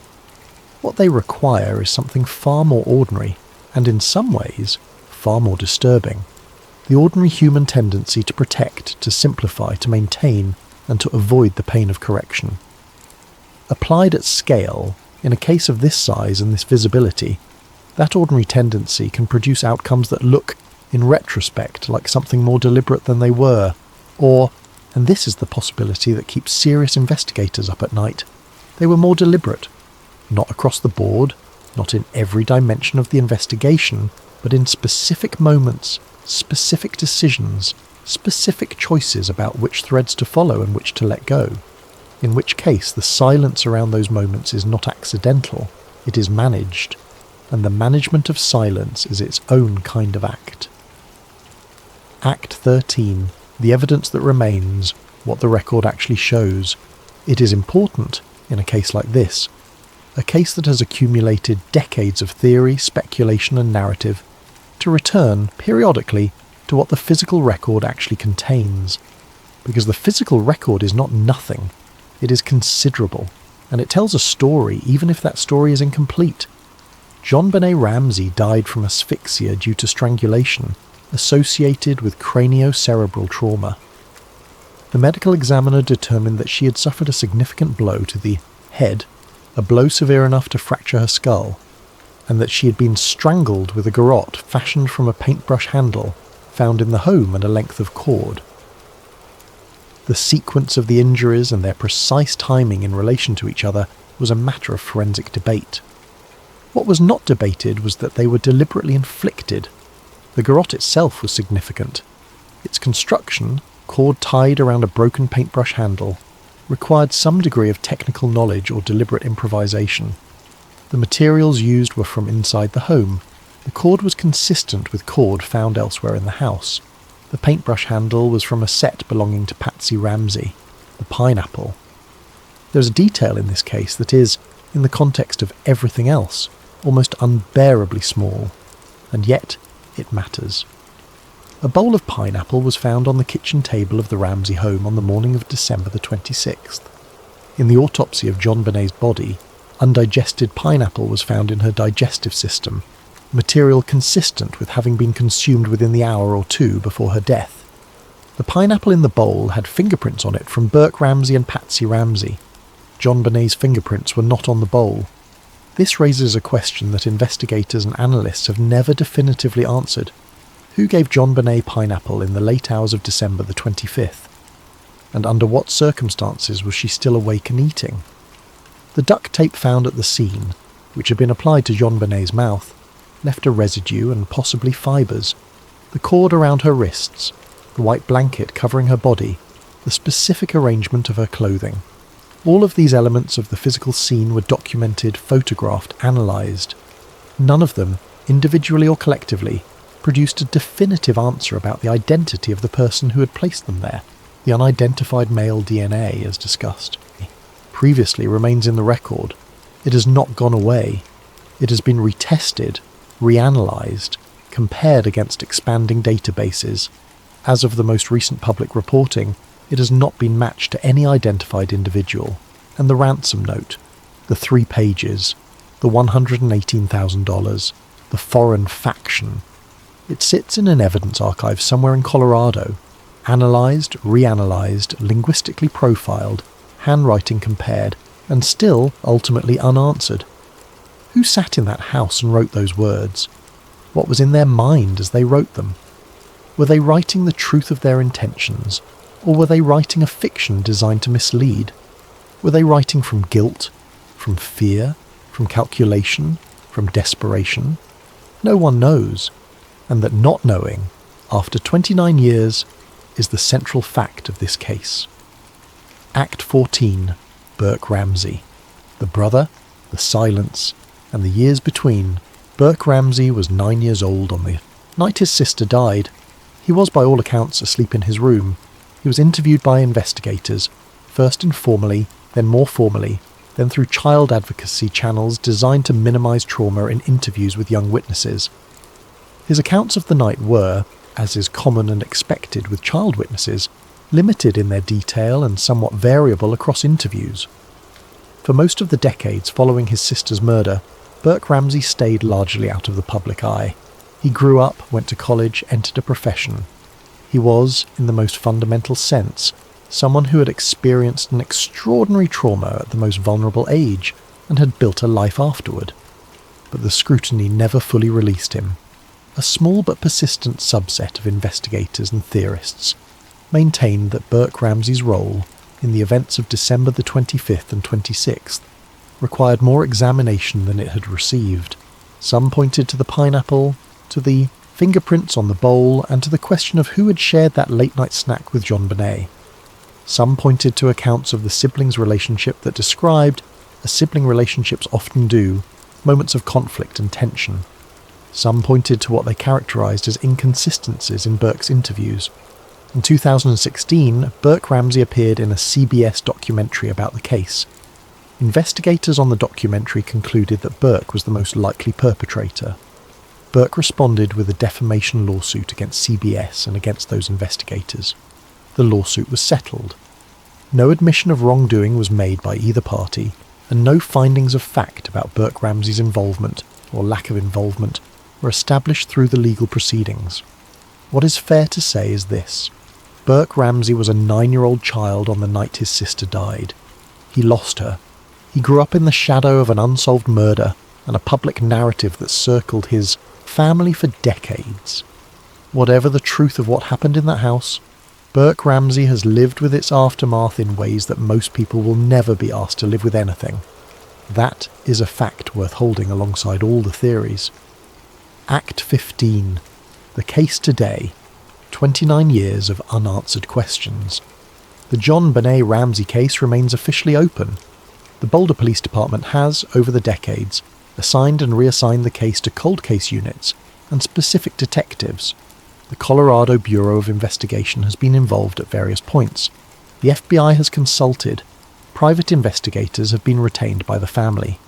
What they require is something far more ordinary, and in some ways, far more disturbing. The ordinary human tendency to protect, to simplify, to maintain, and to avoid the pain of correction. Applied at scale, in a case of this size and this visibility, that ordinary tendency can produce outcomes that look, in retrospect, like something more deliberate than they were, or, and this is the possibility that keeps serious investigators up at night, they were more deliberate. Not across the board, not in every dimension of the investigation, but in specific moments, specific decisions, specific choices about which threads to follow and which to let go. In which case the silence around those moments is not accidental, it is managed, and the management of silence is its own kind of act. Act 13. The evidence that remains, what the record actually shows. It is important, in a case like this, a case that has accumulated decades of theory, speculation and narrative, to return, periodically, to what the physical record actually contains. Because the physical record is not nothing. It is considerable, and it tells a story even if that story is incomplete. JonBenet Ramsey died from asphyxia due to strangulation, associated with craniocerebral trauma. The medical examiner determined that she had suffered a significant blow to the head, a blow severe enough to fracture her skull, and that she had been strangled with a garrote fashioned from a paintbrush handle found in the home and a length of cord. The sequence of the injuries and their precise timing in relation to each other was a matter of forensic debate. What was not debated was that they were deliberately inflicted. The garrote itself was significant. Its construction, cord tied around a broken paintbrush handle, required some degree of technical knowledge or deliberate improvisation. The materials used were from inside the home. The cord was consistent with cord found elsewhere in the house. The paintbrush handle was from a set belonging to Patsy Ramsey, the pineapple. There is a detail in this case that is, in the context of everything else, almost unbearably small, and yet it matters. A bowl of pineapple was found on the kitchen table of the Ramsey home on the morning of December the 26th. In the autopsy of JonBenet's body, undigested pineapple was found in her digestive system, material consistent with having been consumed within the hour or two before her death. The pineapple in the bowl had fingerprints on it from Burke Ramsey and Patsy Ramsey. JonBenet's fingerprints were not on the bowl. This raises a question that investigators and analysts have never definitively answered. Who gave JonBenet pineapple in the late hours of December the 25th? And under what circumstances was she still awake and eating? The duct tape found at the scene, which had been applied to JonBenet's mouth, left a residue and possibly fibres. The cord around her wrists, the white blanket covering her body, the specific arrangement of her clothing. All of these elements of the physical scene were documented, photographed, analysed. None of them, individually or collectively, produced a definitive answer about the identity of the person who had placed them there. The unidentified male DNA, as discussed, previously remains in the record. It has not gone away. It has been retested, reanalysed, compared against expanding databases. As of the most recent public reporting, it has not been matched to any identified individual. And the ransom note, the 3 pages, the $118,000, the foreign faction. It sits in an evidence archive somewhere in Colorado, analysed, reanalysed, linguistically profiled, handwriting compared, and still ultimately unanswered. Who sat in that house and wrote those words? What was in their mind as they wrote them? Were they writing the truth of their intentions, or were they writing a fiction designed to mislead? Were they writing from guilt, from fear, from calculation, from desperation? No one knows, and that not knowing, after 29 years, is the central fact of this case. Act 14, Burke Ramsey. The brother, the silence, and the years between. Burke Ramsey was 9 years old on the night his sister died. He was by all accounts asleep in his room. He was interviewed by investigators, first informally, then more formally, then through child advocacy channels designed to minimise trauma in interviews with young witnesses. His accounts of the night were, as is common and expected with child witnesses, limited in their detail and somewhat variable across interviews. For most of the decades following his sister's murder, Burke Ramsey stayed largely out of the public eye. He grew up, went to college, entered a profession. He was, in the most fundamental sense, someone who had experienced an extraordinary trauma at the most vulnerable age and had built a life afterward. But the scrutiny never fully released him. A small but persistent subset of investigators and theorists maintained that Burke Ramsey's role in the events of December the 25th and 26th required more examination than it had received. Some pointed to the pineapple, to the fingerprints on the bowl, and to the question of who had shared that late-night snack with JonBenet. Some pointed to accounts of the siblings' relationship that described, as sibling relationships often do, moments of conflict and tension. Some pointed to what they characterised as inconsistencies in Burke's interviews. In 2016, Burke Ramsey appeared in a CBS documentary about the case. Investigators on the documentary concluded that Burke was the most likely perpetrator. Burke responded with a defamation lawsuit against CBS and against those investigators. The lawsuit was settled. No admission of wrongdoing was made by either party, and no findings of fact about Burke Ramsey's involvement, or lack of involvement, were established through the legal proceedings. What is fair to say is this: Burke Ramsey was a 9-year-old child on the night his sister died. He lost her. He grew up in the shadow of an unsolved murder and a public narrative that circled his family for decades. Whatever the truth of what happened in that house, Burke Ramsey has lived with its aftermath in ways that most people will never be asked to live with anything. That is a fact worth holding alongside all the theories. Act 15. The case today. 29 years of unanswered questions. The JonBenet Ramsey case remains officially open. The Boulder Police Department has, over the decades, assigned and reassigned the case to cold case units and specific detectives. The Colorado Bureau of Investigation has been involved at various points. The FBI has consulted. Private investigators have been retained by the family.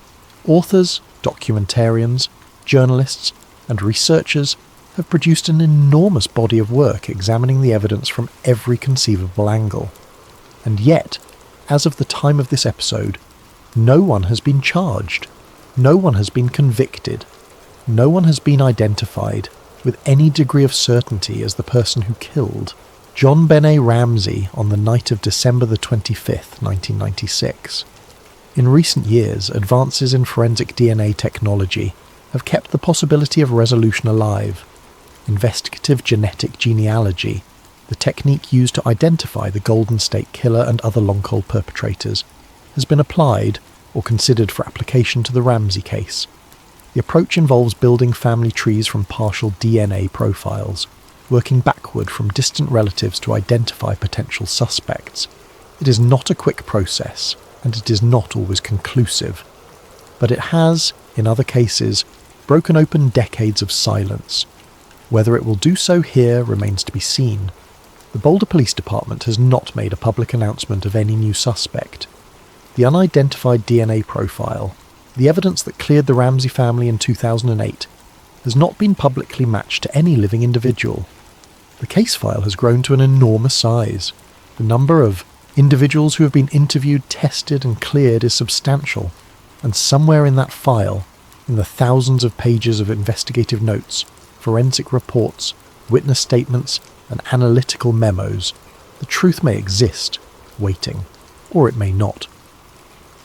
Authors, documentarians, journalists, and researchers have produced an enormous body of work examining the evidence from every conceivable angle. And yet, as of the time of this episode, no one has been charged. No one has been convicted. No one has been identified with any degree of certainty as the person who killed JonBenet Ramsey on the night of December the 25th, 1996. In recent years, advances in forensic DNA technology have kept the possibility of resolution alive. Investigative genetic genealogy, the technique used to identify the Golden State Killer and other long cold perpetrators, has been applied or considered for application to the Ramsey case. The approach involves building family trees from partial DNA profiles, working backward from distant relatives to identify potential suspects. It is not a quick process, and it is not always conclusive. But it has, in other cases, broken open decades of silence. Whether it will do so here remains to be seen. The Boulder Police Department has not made a public announcement of any new suspect. The unidentified DNA profile, the evidence that cleared the Ramsey family in 2008, has not been publicly matched to any living individual. The case file has grown to an enormous size. The number of individuals who have been interviewed, tested and cleared is substantial, and somewhere in that file, in the thousands of pages of investigative notes, forensic reports, witness statements and analytical memos, the truth may exist, waiting, or it may not.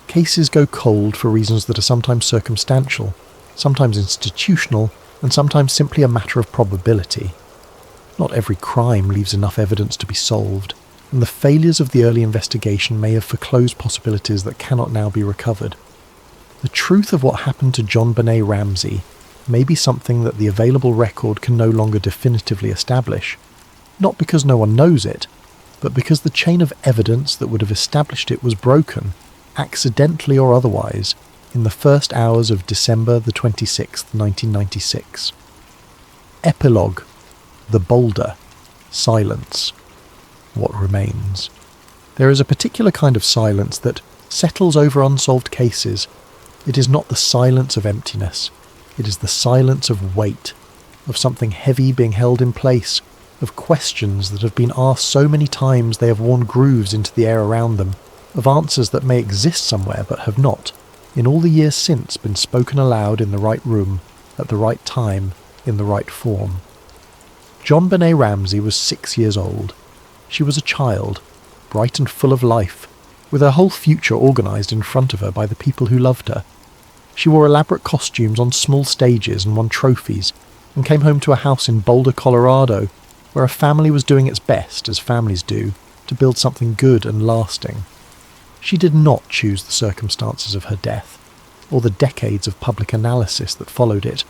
Cases go cold for reasons that are sometimes circumstantial, sometimes institutional, and sometimes simply a matter of probability. Not every crime leaves enough evidence to be solved, and the failures of the early investigation may have foreclosed possibilities that cannot now be recovered. The truth of what happened to JonBenet Ramsey may be something that the available record can no longer definitively establish, not because no one knows it, but because the chain of evidence that would have established it was broken, accidentally or otherwise, in the first hours of December the 26th, 1996. Epilogue. The Boulder. Silence. What remains? There is a particular kind of silence that settles over unsolved cases. It is not the silence of emptiness. It is the silence of weight, of something heavy being held in place, of questions that have been asked so many times they have worn grooves into the air around them, of answers that may exist somewhere but have not, in all the years since, been spoken aloud in the right room, at the right time, in the right form. JonBenet Ramsey was 6 years old. She was a child, bright and full of life, with her whole future organised in front of her by the people who loved her. She wore elaborate costumes on small stages and won trophies, and came home to a house in Boulder, Colorado, where a family was doing its best, as families do, to build something good and lasting. She did not choose the circumstances of her death, or the decades of public analysis that followed it,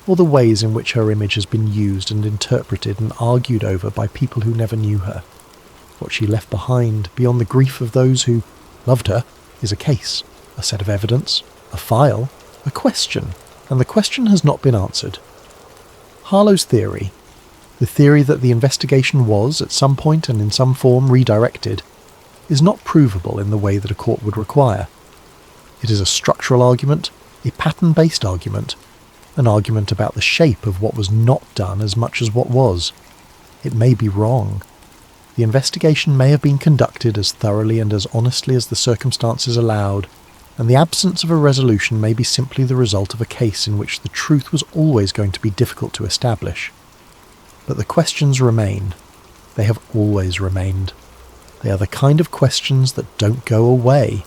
or the ways in which her image has been used and interpreted and argued over by people who never knew her. What she left behind, beyond the grief of those who loved her, is a case, a set of evidence, a file, a question, and the question has not been answered. Harlow's theory, the theory that the investigation was, at some point and in some form, redirected, is not provable in the way that a court would require. It is a structural argument, a pattern-based argument, an argument about the shape of what was not done as much as what was. It may be wrong. The investigation may have been conducted as thoroughly and as honestly as the circumstances allowed, and the absence of a resolution may be simply the result of a case in which the truth was always going to be difficult to establish. But the questions remain. They have always remained. They are the kind of questions that don't go away,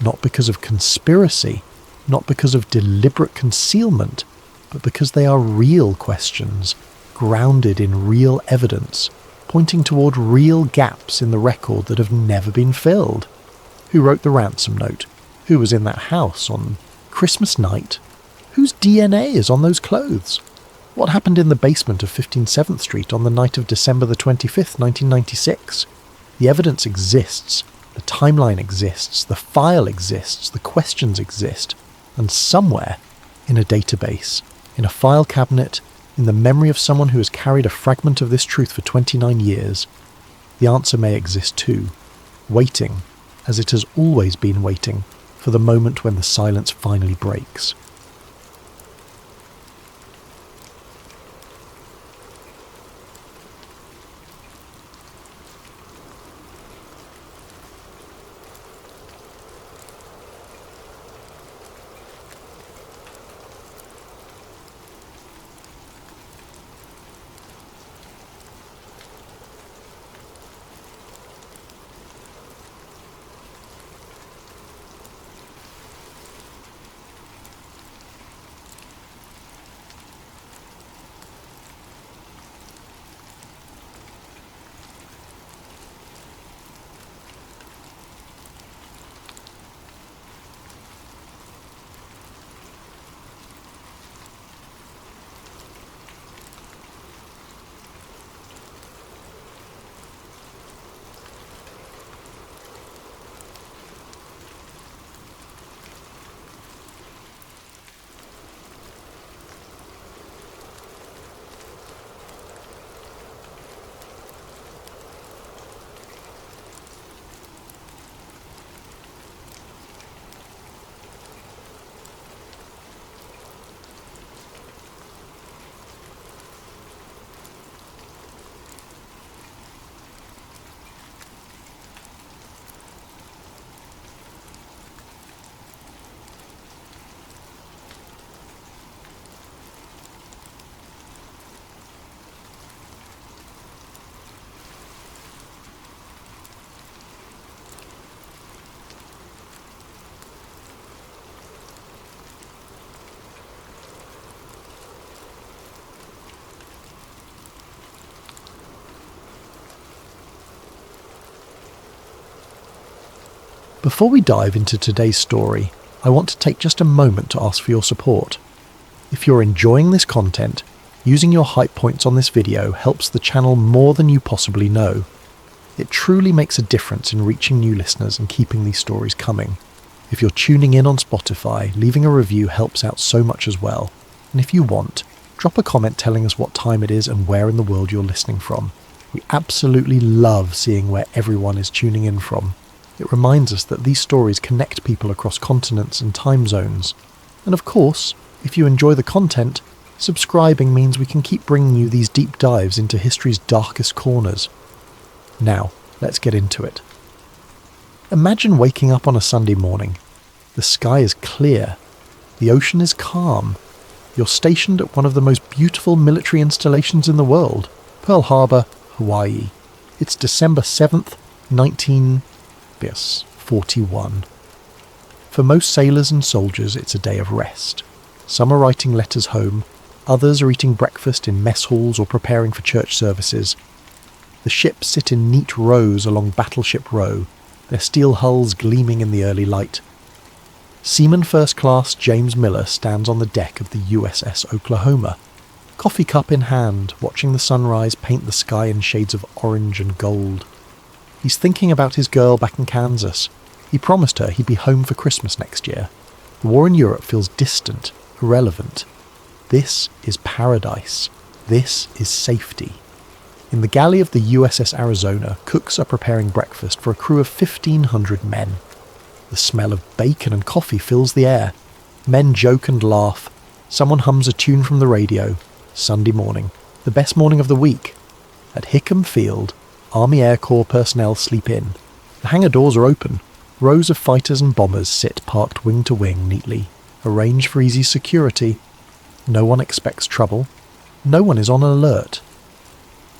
not because of conspiracy, not because of deliberate concealment, but because they are real questions, grounded in real evidence, pointing toward real gaps in the record that have never been filled. Who wrote the ransom note? Who was in that house on Christmas night? Whose DNA is on those clothes? What happened in the basement of 15 7th Street on the night of December the 25th, 1996? The evidence exists, the timeline exists, the file exists, the questions exist, and somewhere, in a database, in a file cabinet, in the memory of someone who has carried a fragment of this truth for 29 years, the answer may exist too, waiting, as it has always been waiting, for the moment when the silence finally breaks. Before we dive into today's story, I want to take just a moment to ask for your support. If you're enjoying this content, using your hype points on this video helps the channel more than you possibly know. It truly makes a difference in reaching new listeners and keeping these stories coming. If you're tuning in on Spotify, leaving a review helps out so much as well. And if you want, drop a comment telling us what time it is and where in the world you're listening from. We absolutely love seeing where everyone is tuning in from. It reminds us that these stories connect people across continents and time zones. And of course, if you enjoy the content, subscribing means we can keep bringing you these deep dives into history's darkest corners. Now, let's get into it. Imagine waking up on a Sunday morning. The sky is clear. The ocean is calm. You're stationed at one of the most beautiful military installations in the world, Pearl Harbor, Hawaii. It's December 7th, 1941. For most sailors and soldiers, it's a day of rest. Some are writing letters home, others are eating breakfast in mess halls or preparing for church services. The ships sit in neat rows along Battleship Row, their steel hulls gleaming in the early light. Seaman First Class James Miller stands on the deck of the USS Oklahoma, coffee cup in hand, watching the sunrise paint the sky in shades of orange and gold. He's thinking about his girl back in Kansas. He promised her he'd be home for Christmas next year. The war in Europe feels distant, irrelevant. This is paradise. This is safety. In the galley of the USS Arizona, cooks are preparing breakfast for a crew of 1,500 men. The smell of bacon and coffee fills the air. Men joke and laugh. Someone hums a tune from the radio. Sunday morning, the best morning of the week. At Hickam Field, Army Air Corps personnel sleep in. The hangar doors are open. Rows of fighters and bombers sit parked wing to wing neatly, arranged for easy security. No one expects trouble. No one is on alert.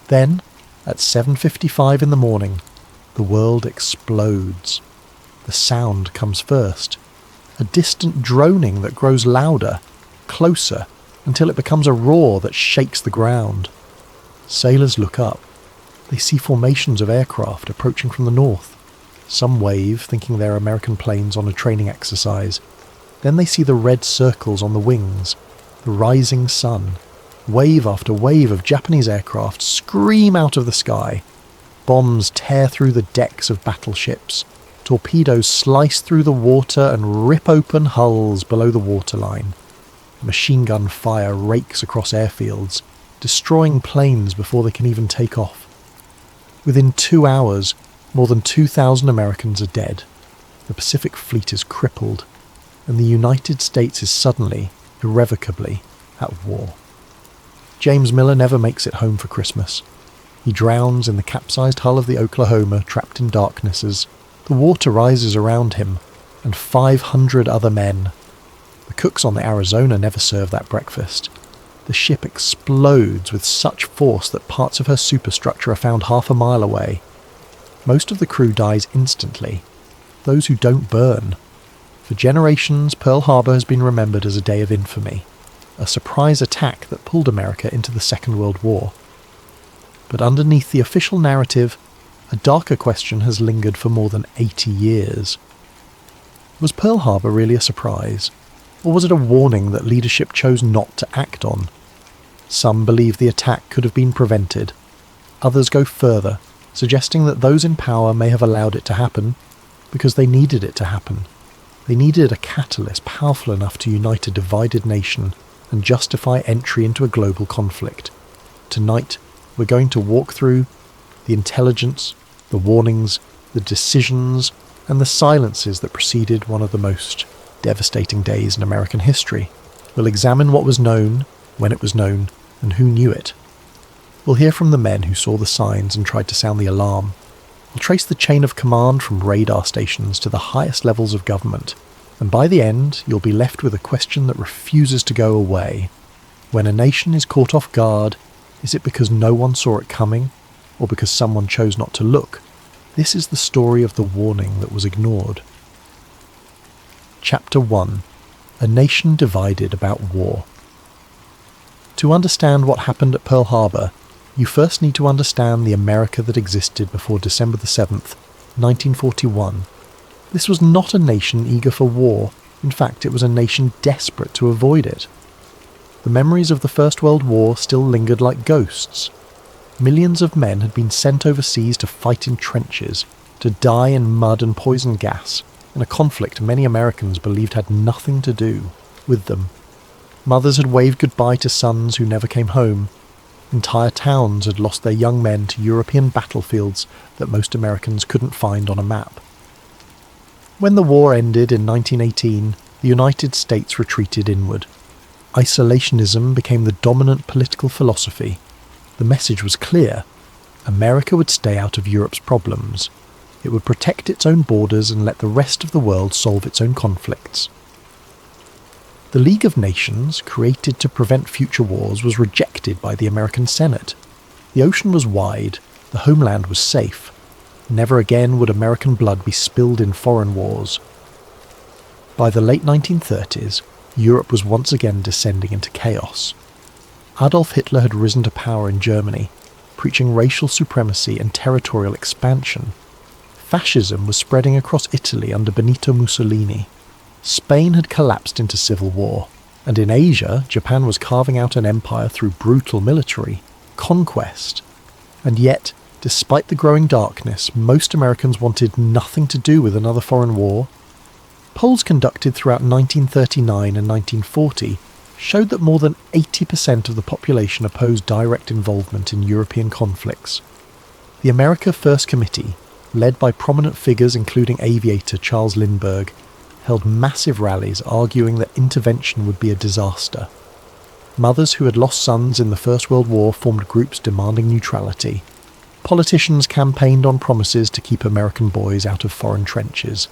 Then, at 7:55 in the morning, the world explodes. The sound comes first. A distant droning that grows louder, closer, until it becomes a roar that shakes the ground. Sailors look up. They see formations of aircraft approaching from the north. Some wave, thinking they're American planes on a training exercise. Then they see the red circles on the wings, the rising sun. Wave after wave of Japanese aircraft scream out of the sky. Bombs tear through the decks of battleships. Torpedoes slice through the water and rip open hulls below the waterline. Machine gun fire rakes across airfields, destroying planes before they can even take off. Within 2 hours, more than 2,000 Americans are dead. The Pacific Fleet is crippled, and the United States is suddenly, irrevocably, at war. James Miller never makes it home for Christmas. He drowns in the capsized hull of the Oklahoma, trapped in darkness as the water rises around him, and 500 other men. The cooks on the Arizona never serve that breakfast. The ship explodes with such force that parts of her superstructure are found half a mile away. Most of the crew dies instantly. Those who don't burn. For generations, Pearl Harbor has been remembered as a day of infamy, a surprise attack that pulled America into the Second World War. But underneath the official narrative, a darker question has lingered for more than 80 years. Was Pearl Harbor really a surprise? Or was it a warning that leadership chose not to act on? Some believe the attack could have been prevented. Others go further, suggesting that those in power may have allowed it to happen because they needed it to happen. They needed a catalyst powerful enough to unite a divided nation and justify entry into a global conflict. Tonight, we're going to walk through the intelligence, the warnings, the decisions, and the silences that preceded one of the most devastating days in American history. We'll examine what was known, when it was known, and who knew it. We'll hear from the men who saw the signs and tried to sound the alarm. We'll trace the chain of command from radar stations to the highest levels of government. And by the end, you'll be left with a question that refuses to go away. When a nation is caught off guard, is it because no one saw it coming, or because someone chose not to look? This is the story of the warning that was ignored. Chapter 1. A Nation Divided About War. To understand what happened at Pearl Harbor, you first need to understand the America that existed before December the 7th, 1941. This was not a nation eager for war. In fact, it was a nation desperate to avoid it. The memories of the First World War still lingered like ghosts. Millions of men had been sent overseas to fight in trenches, to die in mud and poison gas, in a conflict many Americans believed had nothing to do with them. Mothers had waved goodbye to sons who never came home. Entire towns had lost their young men to European battlefields that most Americans couldn't find on a map. When the war ended in 1918, the United States retreated inward. Isolationism became the dominant political philosophy. The message was clear. America would stay out of Europe's problems. It would protect its own borders and let the rest of the world solve its own conflicts. The League of Nations, created to prevent future wars, was rejected by the American Senate. The ocean was wide, the homeland was safe. Never again would American blood be spilled in foreign wars. By the late 1930s, Europe was once again descending into chaos. Adolf Hitler had risen to power in Germany, preaching racial supremacy and territorial expansion. Fascism was spreading across Italy under Benito Mussolini. Spain had collapsed into civil war, and in Asia, Japan was carving out an empire through brutal military conquest. And yet, despite the growing darkness, most Americans wanted nothing to do with another foreign war. Polls conducted throughout 1939 and 1940 showed that more than 80% of the population opposed direct involvement in European conflicts. The America First Committee, led by prominent figures including aviator Charles Lindbergh, held massive rallies arguing that intervention would be a disaster. Mothers who had lost sons in the First World War formed groups demanding neutrality. Politicians campaigned on promises to keep American boys out of foreign trenches.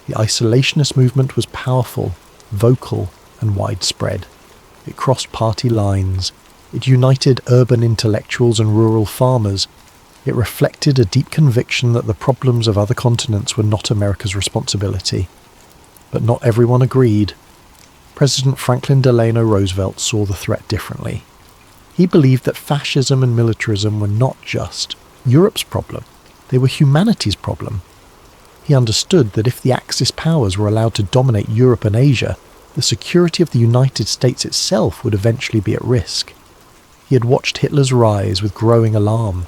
The isolationist movement was powerful, vocal, and widespread. It crossed party lines. It united urban intellectuals and rural farmers. It reflected a deep conviction that the problems of other continents were not America's responsibility. But not everyone agreed. President Franklin Delano Roosevelt saw the threat differently. He believed that fascism and militarism were not just Europe's problem, they were humanity's problem. He understood that if the Axis powers were allowed to dominate Europe and Asia, the security of the United States itself would eventually be at risk. He had watched Hitler's rise with growing alarm.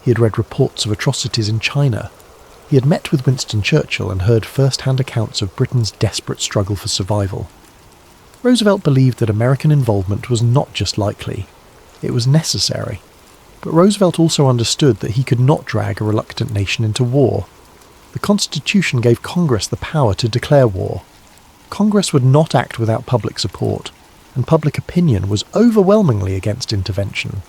He had read reports of atrocities in China. He had met with Winston Churchill and heard first-hand accounts of Britain's desperate struggle for survival. Roosevelt believed that American involvement was not just likely, it was necessary. But Roosevelt also understood that he could not drag a reluctant nation into war. The Constitution gave Congress the power to declare war. Congress would not act without public support, and public opinion was overwhelmingly against intervention.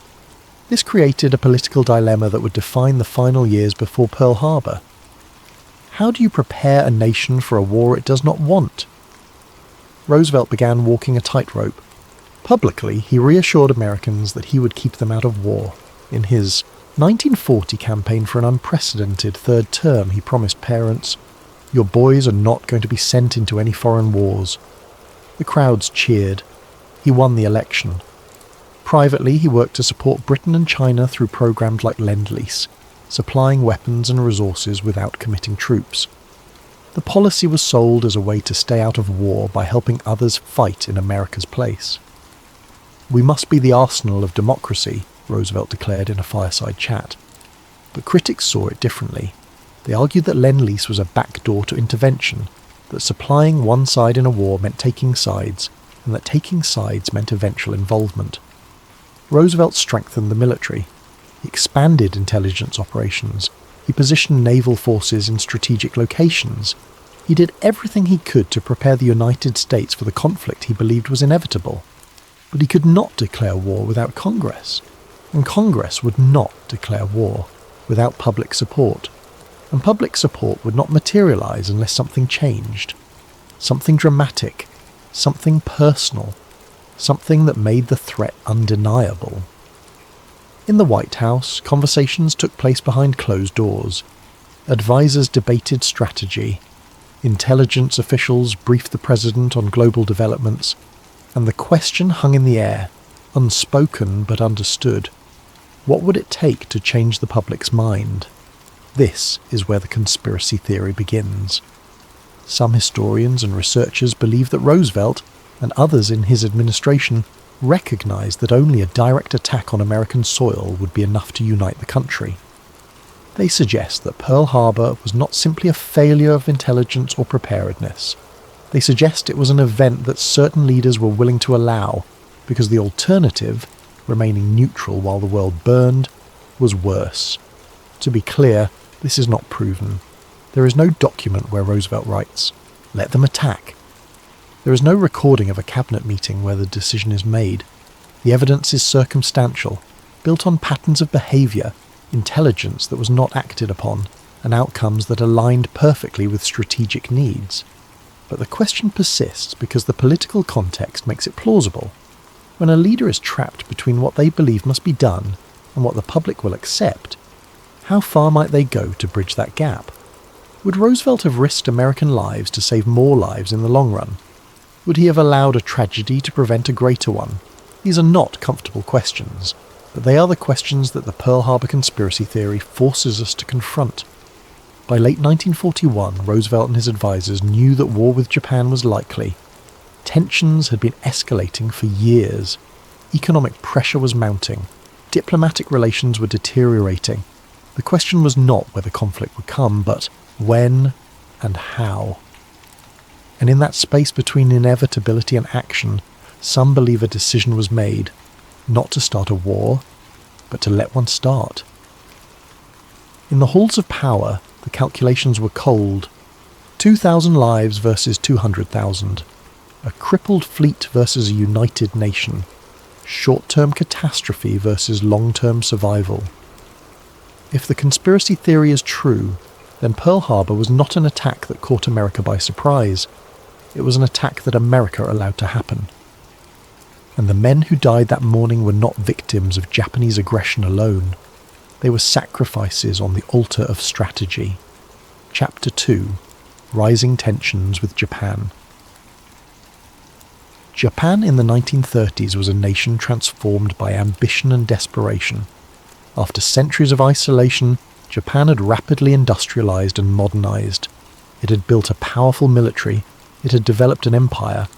This created a political dilemma that would define the final years before Pearl Harbor. How do you prepare a nation for a war it does not want? Roosevelt began walking a tightrope. Publicly, he reassured Americans that he would keep them out of war. In his 1940 campaign for an unprecedented third term, he promised parents, "Your boys are not going to be sent into any foreign wars." The crowds cheered. He won the election. Privately, he worked to support Britain and China through programs like Lend-Lease, supplying weapons and resources without committing troops. The policy was sold as a way to stay out of war by helping others fight in America's place. "We must be the arsenal of democracy," Roosevelt declared in a fireside chat. But critics saw it differently. They argued that Lend-Lease was a backdoor to intervention, that supplying one side in a war meant taking sides, and that taking sides meant eventual involvement. Roosevelt strengthened the military. He expanded intelligence operations. He positioned naval forces in strategic locations. He did everything he could to prepare the United States for the conflict he believed was inevitable. But he could not declare war without Congress. And Congress would not declare war without public support. And public support would not materialize unless something changed. Something dramatic. Something personal. Something that made the threat undeniable. In the White House, conversations took place behind closed doors. Advisors debated strategy. Intelligence officials briefed the president on global developments. And the question hung in the air, unspoken but understood. What would it take to change the public's mind? This is where the conspiracy theory begins. Some historians and researchers believe that Roosevelt, and others in his administration, recognized that only a direct attack on American soil would be enough to unite the country. They suggest that Pearl Harbor was not simply a failure of intelligence or preparedness. They suggest it was an event that certain leaders were willing to allow, because the alternative, remaining neutral while the world burned, was worse. To be clear, this is not proven. There is no document where Roosevelt writes, "Let them attack." There is no recording of a cabinet meeting where the decision is made. The evidence is circumstantial, built on patterns of behaviour, intelligence that was not acted upon, and outcomes that aligned perfectly with strategic needs. But the question persists because the political context makes it plausible. When a leader is trapped between what they believe must be done and what the public will accept, how far might they go to bridge that gap? Would Roosevelt have risked American lives to save more lives in the long run? Would he have allowed a tragedy to prevent a greater one? These are not comfortable questions, but they are the questions that the Pearl Harbor conspiracy theory forces us to confront. By late 1941, Roosevelt and his advisors knew that war with Japan was likely. Tensions had been escalating for years. Economic pressure was mounting. Diplomatic relations were deteriorating. The question was not whether conflict would come, but when and how. And in that space between inevitability and action, some believe a decision was made, not to start a war, but to let one start. In the halls of power, the calculations were cold. 2,000 lives versus 200,000. A crippled fleet versus a united nation. Short-term catastrophe versus long-term survival. If the conspiracy theory is true, then Pearl Harbor was not an attack that caught America by surprise. It was an attack that America allowed to happen. And the men who died that morning were not victims of Japanese aggression alone. They were sacrifices on the altar of strategy. Chapter 2: Rising Tensions with Japan. Japan in the 1930s was a nation transformed by ambition and desperation. After centuries of isolation, Japan had rapidly industrialized and modernized. It had built a powerful military, it had developed an empire,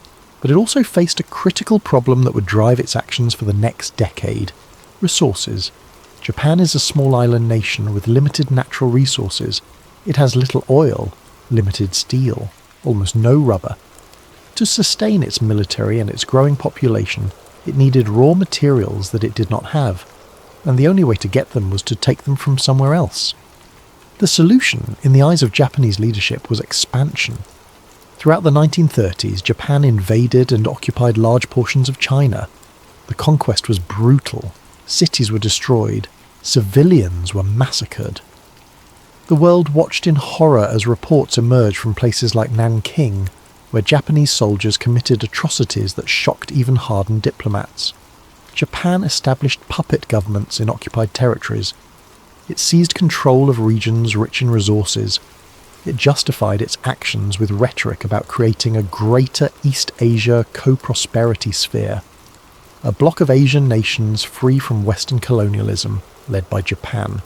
but it also faced a critical problem that would drive its actions for the next decade: resources. Japan is a small island nation with limited natural resources. It has little oil, limited steel, almost no rubber. To sustain its military and its growing population, it needed raw materials that it did not have, and the only way to get them was to take them from somewhere else. The solution, in the eyes of Japanese leadership, was expansion. Throughout the 1930s, Japan invaded and occupied large portions of China. The conquest was brutal. Cities were destroyed. Civilians were massacred. The world watched in horror as reports emerged from places like Nanking, where Japanese soldiers committed atrocities that shocked even hardened diplomats. Japan established puppet governments in occupied territories. It seized control of regions rich in resources. It justified its actions with rhetoric about creating a greater East Asia co-prosperity sphere, a bloc of Asian nations free from Western colonialism, led by Japan.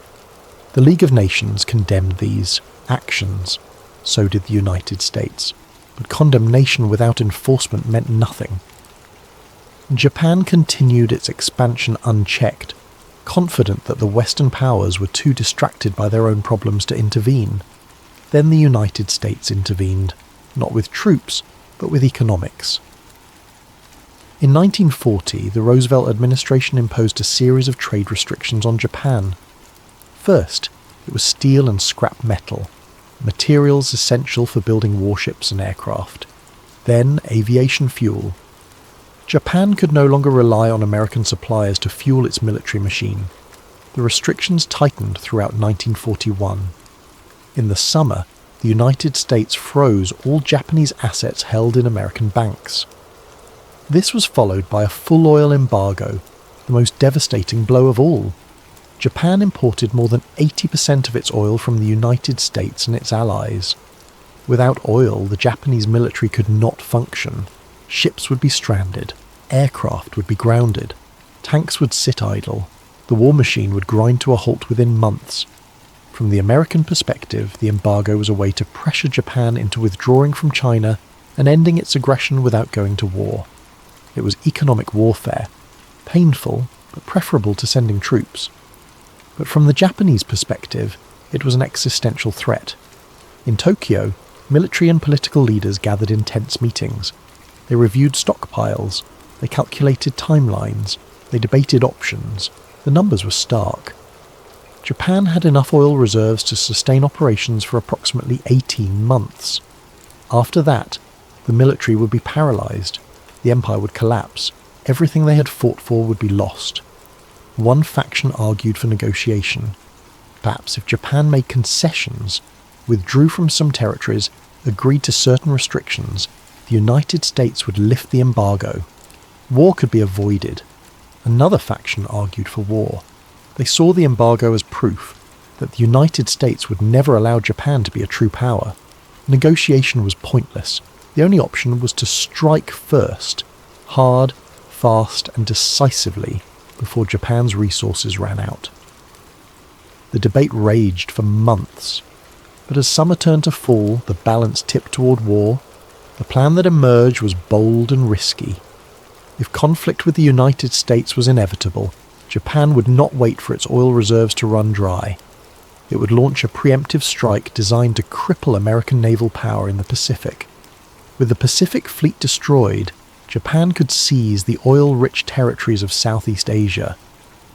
The League of Nations condemned these actions. So did the United States. But condemnation without enforcement meant nothing. Japan continued its expansion unchecked, confident that the Western powers were too distracted by their own problems to intervene. Then the United States intervened, not with troops, but with economics. In 1940, the Roosevelt administration imposed a series of trade restrictions on Japan. First, it was steel and scrap metal, materials essential for building warships and aircraft. Then aviation fuel. Japan could no longer rely on American suppliers to fuel its military machine. The restrictions tightened throughout 1941. In the summer, the United States froze all Japanese assets held in American banks. This was followed by a full oil embargo, the most devastating blow of all. Japan imported more than 80% of its oil from the United States and its allies. Without oil, the Japanese military could not function. Ships would be stranded, aircraft would be grounded, tanks would sit idle, the war machine would grind to a halt within months. From the American perspective, the embargo was a way to pressure Japan into withdrawing from China and ending its aggression without going to war. It was economic warfare, painful, but preferable to sending troops. But from the Japanese perspective, it was an existential threat. In Tokyo, military and political leaders gathered in tense meetings. They reviewed stockpiles, they calculated timelines, they debated options. The numbers were stark. Japan had enough oil reserves to sustain operations for approximately 18 months. After that, the military would be paralysed, the empire would collapse, everything they had fought for would be lost. One faction argued for negotiation. Perhaps if Japan made concessions, withdrew from some territories, agreed to certain restrictions, the United States would lift the embargo. War could be avoided. Another faction argued for war. They saw the embargo as proof that the United States would never allow Japan to be a true power. Negotiation was pointless. The only option was to strike first, hard, fast and decisively, before Japan's resources ran out. The debate raged for months, but as summer turned to fall, the balance tipped toward war. The plan that emerged was bold and risky. If conflict with the United States was inevitable, Japan would not wait for its oil reserves to run dry. It would launch a preemptive strike designed to cripple American naval power in the Pacific. With the Pacific Fleet destroyed, Japan could seize the oil-rich territories of Southeast Asia,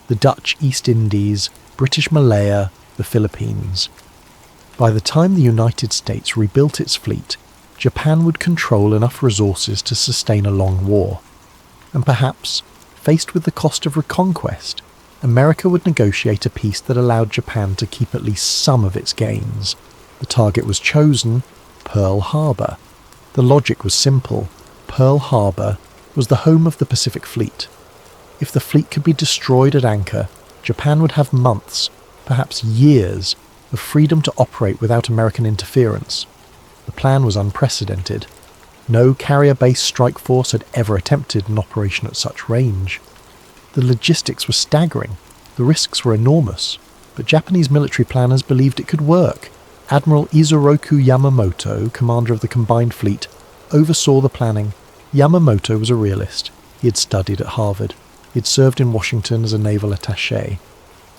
the Dutch East Indies, British Malaya, the Philippines. By the time the United States rebuilt its fleet, Japan would control enough resources to sustain a long war. And perhaps, faced with the cost of reconquest, America would negotiate a peace that allowed Japan to keep at least some of its gains. The target was chosen, Pearl Harbor. The logic was simple. Pearl Harbor was the home of the Pacific Fleet. If the fleet could be destroyed at anchor, Japan would have months, perhaps years, of freedom to operate without American interference. The plan was unprecedented. No carrier-based strike force had ever attempted an operation at such range. The logistics were staggering. The risks were enormous. But Japanese military planners believed it could work. Admiral Isoroku Yamamoto, commander of the combined fleet, oversaw the planning. Yamamoto was a realist. He had studied at Harvard. He had served in Washington as a naval attaché.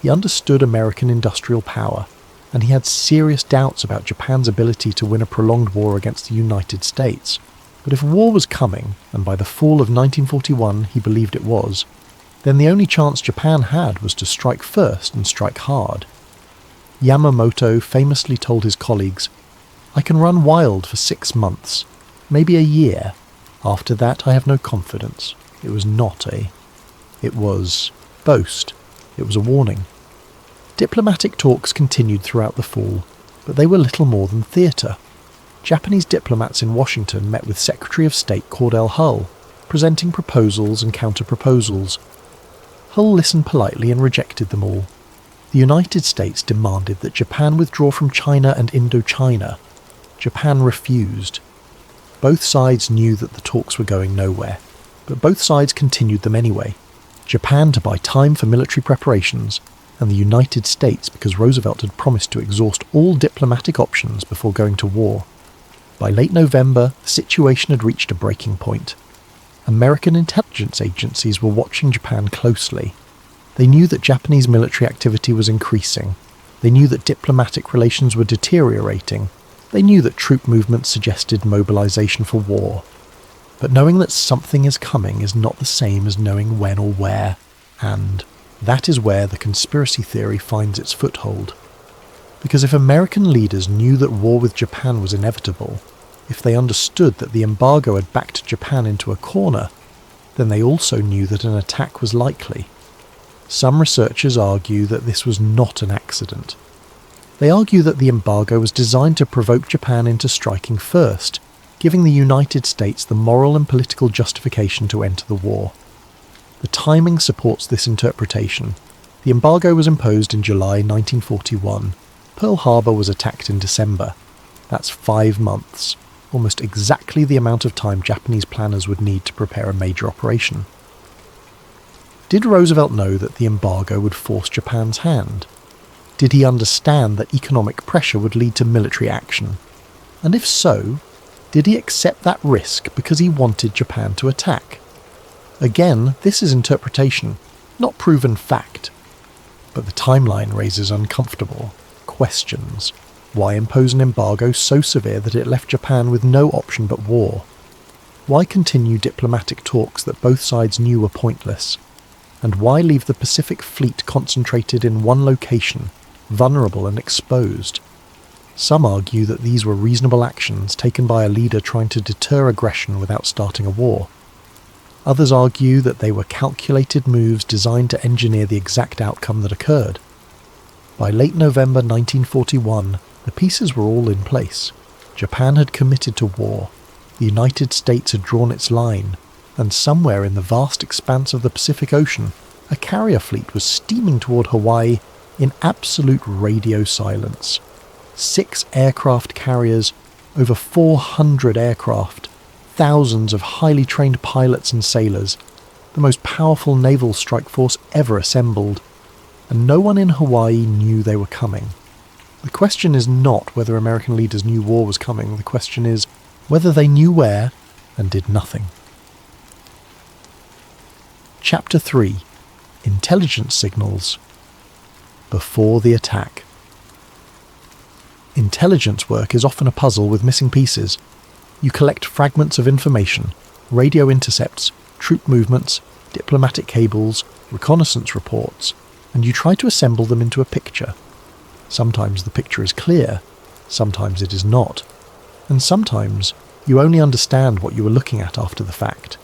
He understood American industrial power, and he had serious doubts about Japan's ability to win a prolonged war against the United States. But if war was coming, and by the fall of 1941 he believed it was, then the only chance Japan had was to strike first and strike hard. Yamamoto famously told his colleagues, "I can run wild for 6 months, maybe a year. After that I have no confidence." It was not it was boast. It was a warning. Diplomatic talks continued throughout the fall, but they were little more than theatre. Japanese diplomats in Washington met with Secretary of State Cordell Hull, presenting proposals and counter-proposals. Hull listened politely and rejected them all. The United States demanded that Japan withdraw from China and Indochina. Japan refused. Both sides knew that the talks were going nowhere, but both sides continued them anyway. Japan to buy time for military preparations, and the United States because Roosevelt had promised to exhaust all diplomatic options before going to war. By late November, the situation had reached a breaking point. American intelligence agencies were watching Japan closely. They knew that Japanese military activity was increasing. They knew that diplomatic relations were deteriorating. They knew that troop movements suggested mobilization for war. But knowing that something is coming is not the same as knowing when or where, and that is where the conspiracy theory finds its foothold. Because if American leaders knew that war with Japan was inevitable, if they understood that the embargo had backed Japan into a corner, then they also knew that an attack was likely. Some researchers argue that this was not an accident. They argue that the embargo was designed to provoke Japan into striking first, giving the United States the moral and political justification to enter the war. The timing supports this interpretation. The embargo was imposed in July 1941. Pearl Harbor was attacked in December. That's 5 months, almost exactly the amount of time Japanese planners would need to prepare a major operation. Did Roosevelt know that the embargo would force Japan's hand? Did he understand that economic pressure would lead to military action? And if so, did he accept that risk because he wanted Japan to attack? Again, this is interpretation, not proven fact. But the timeline raises uncomfortable questions. Why impose an embargo so severe that it left Japan with no option but war? Why continue diplomatic talks that both sides knew were pointless? And why leave the Pacific Fleet concentrated in one location, vulnerable and exposed? Some argue that these were reasonable actions taken by a leader trying to deter aggression without starting a war. Others argue that they were calculated moves designed to engineer the exact outcome that occurred. By late November 1941, the pieces were all in place. Japan had committed to war, the United States had drawn its line, and somewhere in the vast expanse of the Pacific Ocean, a carrier fleet was steaming toward Hawaii in absolute radio silence. 6 aircraft carriers, over 400 aircraft, thousands of highly trained pilots and sailors, the most powerful naval strike force ever assembled, and no one in Hawaii knew they were coming. The question is not whether American leaders knew war was coming, the question is whether they knew where and did nothing. Chapter 3. Intelligence Signals. Before the attack. Intelligence work is often a puzzle with missing pieces. You collect fragments of information, radio intercepts, troop movements, diplomatic cables, reconnaissance reports, and you try to assemble them into a picture. Sometimes the picture is clear, sometimes it is not, and sometimes you only understand what you were looking at after the fact.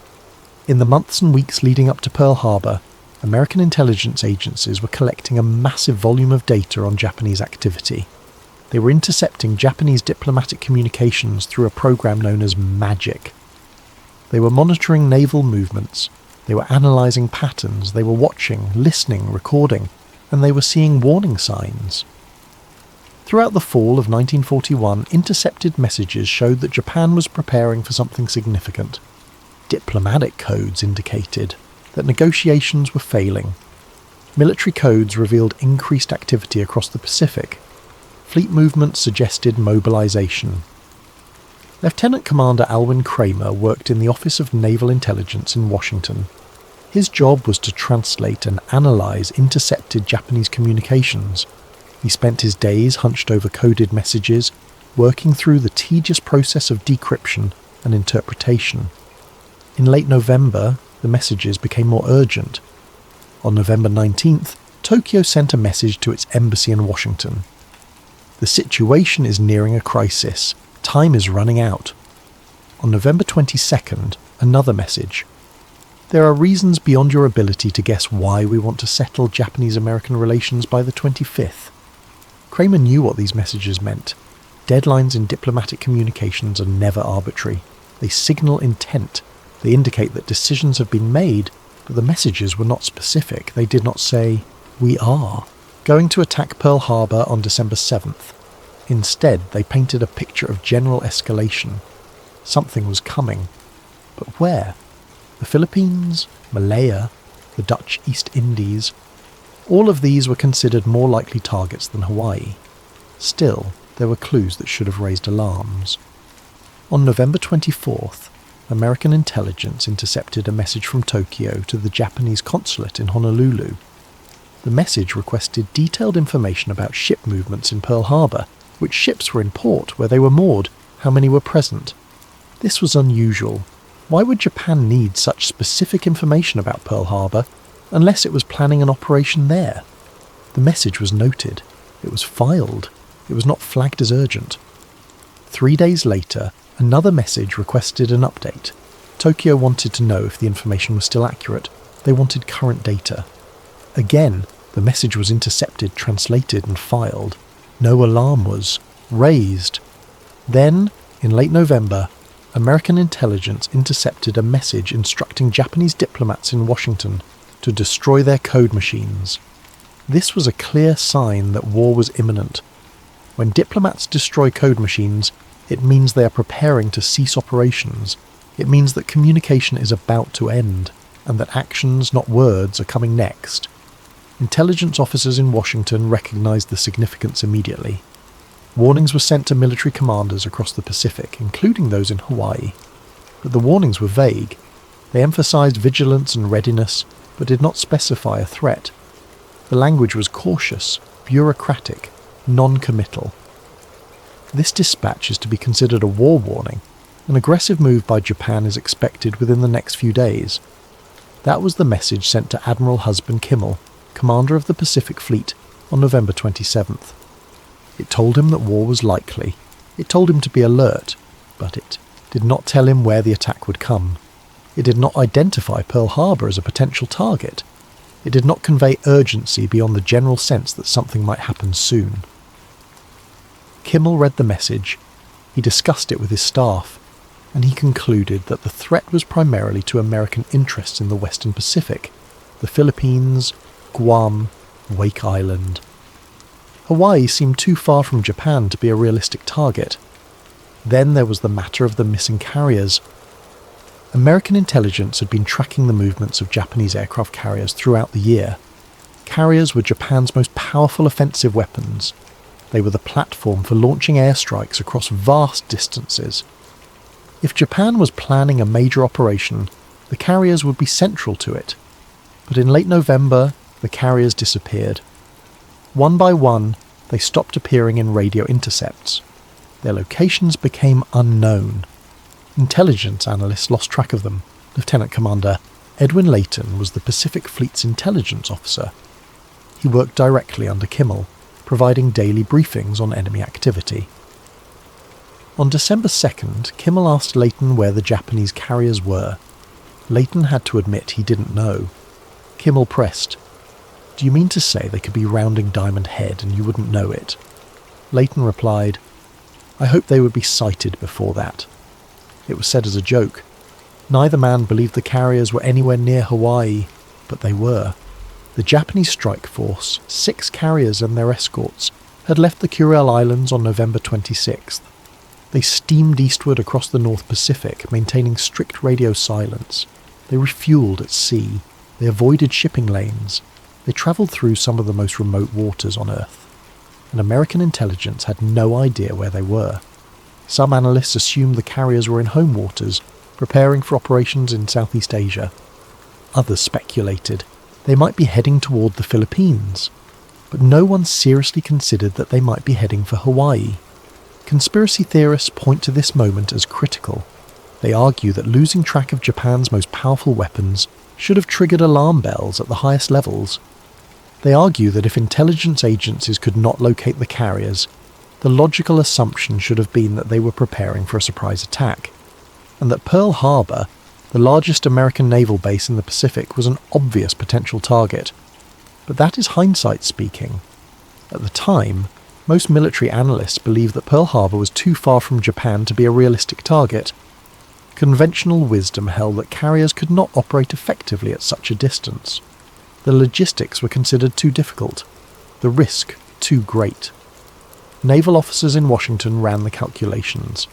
In the months and weeks leading up to Pearl Harbor, American intelligence agencies were collecting a massive volume of data on Japanese activity. They were intercepting Japanese diplomatic communications through a program known as MAGIC. They were monitoring naval movements, they were analysing patterns, they were watching, listening, recording, and they were seeing warning signs. Throughout the fall of 1941, intercepted messages showed that Japan was preparing for something significant. Diplomatic codes indicated that negotiations were failing. Military codes revealed increased activity across the Pacific. Fleet movements suggested mobilization. Lieutenant Commander Alwyn Kramer worked in the Office of Naval Intelligence in Washington. His job was to translate and analyze intercepted Japanese communications. He spent his days hunched over coded messages, working through the tedious process of decryption and interpretation. In late November, the messages became more urgent. On November 19th, Tokyo sent a message to its embassy in Washington. The situation is nearing a crisis. Time is running out. On November 22nd, another message. There are reasons beyond your ability to guess why we want to settle Japanese-American relations by the 25th. Kramer knew what these messages meant. Deadlines in diplomatic communications are never arbitrary. They signal intent. They indicate that decisions have been made, but the messages were not specific. They did not say, "We are going to attack Pearl Harbor on December 7th. Instead, they painted a picture of general escalation. Something was coming. But where? The Philippines? Malaya? The Dutch East Indies? All of these were considered more likely targets than Hawaii. Still, there were clues that should have raised alarms. On November 24th, American intelligence intercepted a message from Tokyo to the Japanese consulate in Honolulu. The message requested detailed information about ship movements in Pearl Harbor, which ships were in port, where they were moored, how many were present. This was unusual. Why would Japan need such specific information about Pearl Harbor unless it was planning an operation there? The message was noted. It was filed. It was not flagged as urgent. 3 days later, another message requested an update. Tokyo wanted to know if the information was still accurate. They wanted current data. Again, the message was intercepted, translated, and filed. No alarm was raised. Then, in late November, American intelligence intercepted a message instructing Japanese diplomats in Washington to destroy their code machines. This was a clear sign that war was imminent. When diplomats destroy code machines, it means they are preparing to cease operations. It means that communication is about to end, and that actions, not words, are coming next. Intelligence officers in Washington recognized the significance immediately. Warnings were sent to military commanders across the Pacific, including those in Hawaii. But the warnings were vague. They emphasized vigilance and readiness, but did not specify a threat. The language was cautious, bureaucratic, non-committal. This dispatch is to be considered a war warning. An aggressive move by Japan is expected within the next few days. That was the message sent to Admiral Husband Kimmel, commander of the Pacific Fleet, on November 27th. It told him that war was likely. It told him to be alert, but it did not tell him where the attack would come. It did not identify Pearl Harbor as a potential target. It did not convey urgency beyond the general sense that something might happen soon. Kimmel read the message. He discussed it with his staff, and he concluded that the threat was primarily to American interests in the Western Pacific, the Philippines, Guam, Wake Island. Hawaii seemed too far from Japan to be a realistic target. Then there was the matter of the missing carriers. American intelligence had been tracking the movements of Japanese aircraft carriers throughout the year. Carriers were Japan's most powerful offensive weapons. They were the platform for launching airstrikes across vast distances. If Japan was planning a major operation, the carriers would be central to it. But in late November, the carriers disappeared. One by one, they stopped appearing in radio intercepts. Their locations became unknown. Intelligence analysts lost track of them. Lieutenant Commander Edwin Layton was the Pacific Fleet's intelligence officer. He worked directly under Kimmel, providing daily briefings on enemy activity. On December 2nd, Kimmel asked Layton where the Japanese carriers were. Layton had to admit he didn't know. Kimmel pressed, "Do you mean to say they could be rounding Diamond Head and you wouldn't know it?" Layton replied, "I hope they would be sighted before that." It was said as a joke. Neither man believed the carriers were anywhere near Hawaii, but they were. The Japanese strike force, 6 carriers and their escorts, had left the Kuril Islands on November 26th. They steamed eastward across the North Pacific, maintaining strict radio silence. They refueled at sea. They avoided shipping lanes. They travelled through some of the most remote waters on Earth. And American intelligence had no idea where they were. Some analysts assumed the carriers were in home waters, preparing for operations in Southeast Asia. Others speculated they might be heading toward the Philippines, but no one seriously considered that they might be heading for Hawaii. Conspiracy theorists point to this moment as critical. They argue that losing track of Japan's most powerful weapons should have triggered alarm bells at the highest levels. They argue that if intelligence agencies could not locate the carriers, the logical assumption should have been that they were preparing for a surprise attack, and that Pearl Harbor, the largest American naval base in the Pacific, was an obvious potential target. But that is hindsight speaking. At the time, most military analysts believed that Pearl Harbor was too far from Japan to be a realistic target. Conventional wisdom held that carriers could not operate effectively at such a distance. The logistics were considered too difficult, the risk too great. Naval officers in Washington ran the calculations.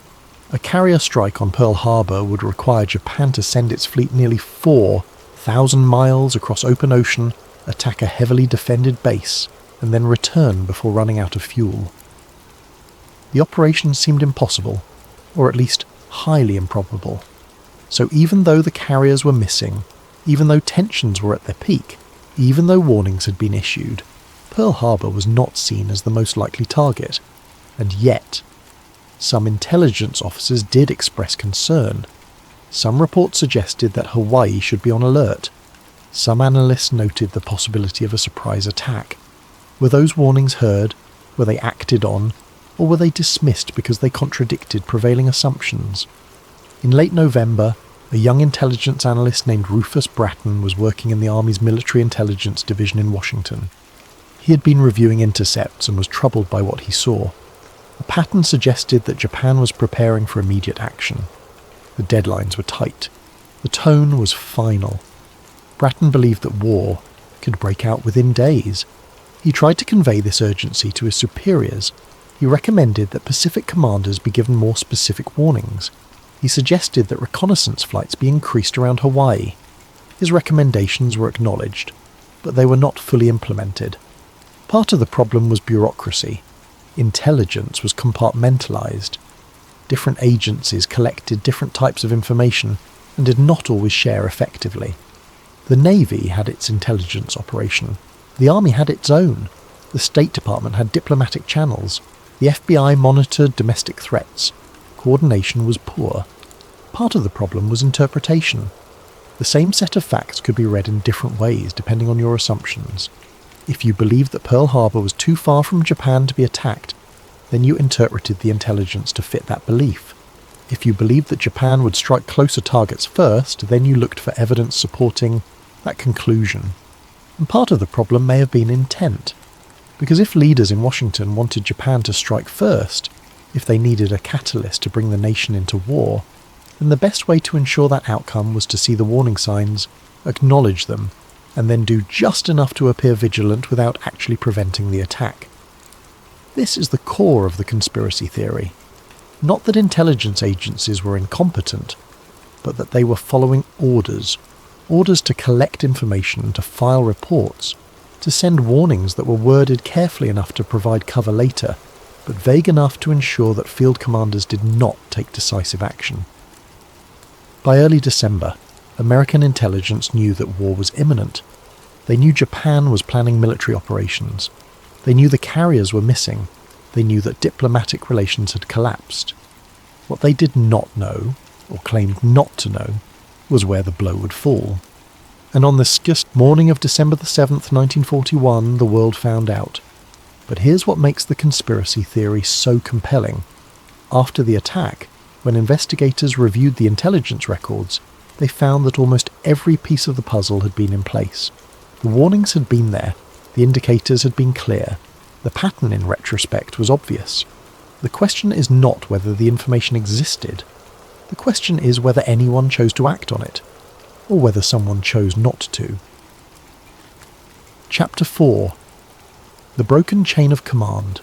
A carrier strike on Pearl Harbor would require Japan to send its fleet nearly 4,000 miles across open ocean, attack a heavily defended base, and then return before running out of fuel. The operation seemed impossible, or at least highly improbable. So even though the carriers were missing, even though tensions were at their peak, even though warnings had been issued, Pearl Harbor was not seen as the most likely target. And yet, some intelligence officers did express concern. Some reports suggested that Hawaii should be on alert. Some analysts noted the possibility of a surprise attack. Were those warnings heard? Were they acted on? Or were they dismissed because they contradicted prevailing assumptions? In late November, a young intelligence analyst named Rufus Bratton was working in the Army's Military Intelligence Division in Washington. He had been reviewing intercepts and was troubled by what he saw. A pattern suggested that Japan was preparing for immediate action. The deadlines were tight. The tone was final. Bratton believed that war could break out within days. He tried to convey this urgency to his superiors. He recommended that Pacific commanders be given more specific warnings. He suggested that reconnaissance flights be increased around Hawaii. His recommendations were acknowledged, but they were not fully implemented. Part of the problem was bureaucracy. Intelligence was compartmentalized. Different agencies collected different types of information and did not always share effectively. The Navy had its intelligence operation. The Army had its own. The State Department had diplomatic channels. The FBI monitored domestic threats. Coordination was poor. Part of the problem was interpretation. The same set of facts could be read in different ways depending on your assumptions. If you believed that Pearl Harbor was too far from Japan to be attacked, then you interpreted the intelligence to fit that belief. If you believed that Japan would strike closer targets first, then you looked for evidence supporting that conclusion. And part of the problem may have been intent. Because if leaders in Washington wanted Japan to strike first, if they needed a catalyst to bring the nation into war, then the best way to ensure that outcome was to see the warning signs, acknowledge them, and then do just enough to appear vigilant without actually preventing the attack. This is the core of the conspiracy theory. Not that intelligence agencies were incompetent, but that they were following orders to collect information, to file reports, to send warnings that were worded carefully enough to provide cover later, but vague enough to ensure that field commanders did not take decisive action. By early December, American intelligence knew that war was imminent. They knew Japan was planning military operations. They knew the carriers were missing. They knew that diplomatic relations had collapsed. What they did not know, or claimed not to know, was where the blow would fall. And on the scuffed morning of December the 7th, 1941, the world found out. But here's what makes the conspiracy theory so compelling. After the attack, when investigators reviewed the intelligence records, they found that almost every piece of the puzzle had been in place. The warnings had been there, the indicators had been clear, the pattern in retrospect was obvious. The question is not whether the information existed. The question is whether anyone chose to act on it, or whether someone chose not to. Chapter 4. The Broken Chain of Command.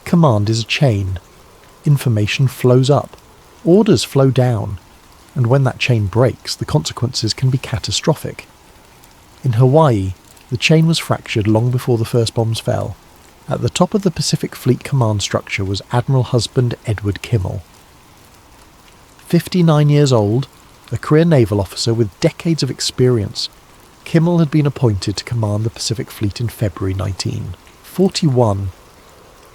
Command is a chain. Information flows up, orders flow down, and when that chain breaks, the consequences can be catastrophic. In Hawaii, the chain was fractured long before the first bombs fell. At the top of the Pacific Fleet command structure was Admiral Husband Edward Kimmel. 59 years old, a career naval officer with decades of experience, Kimmel had been appointed to command the Pacific Fleet in February 1941.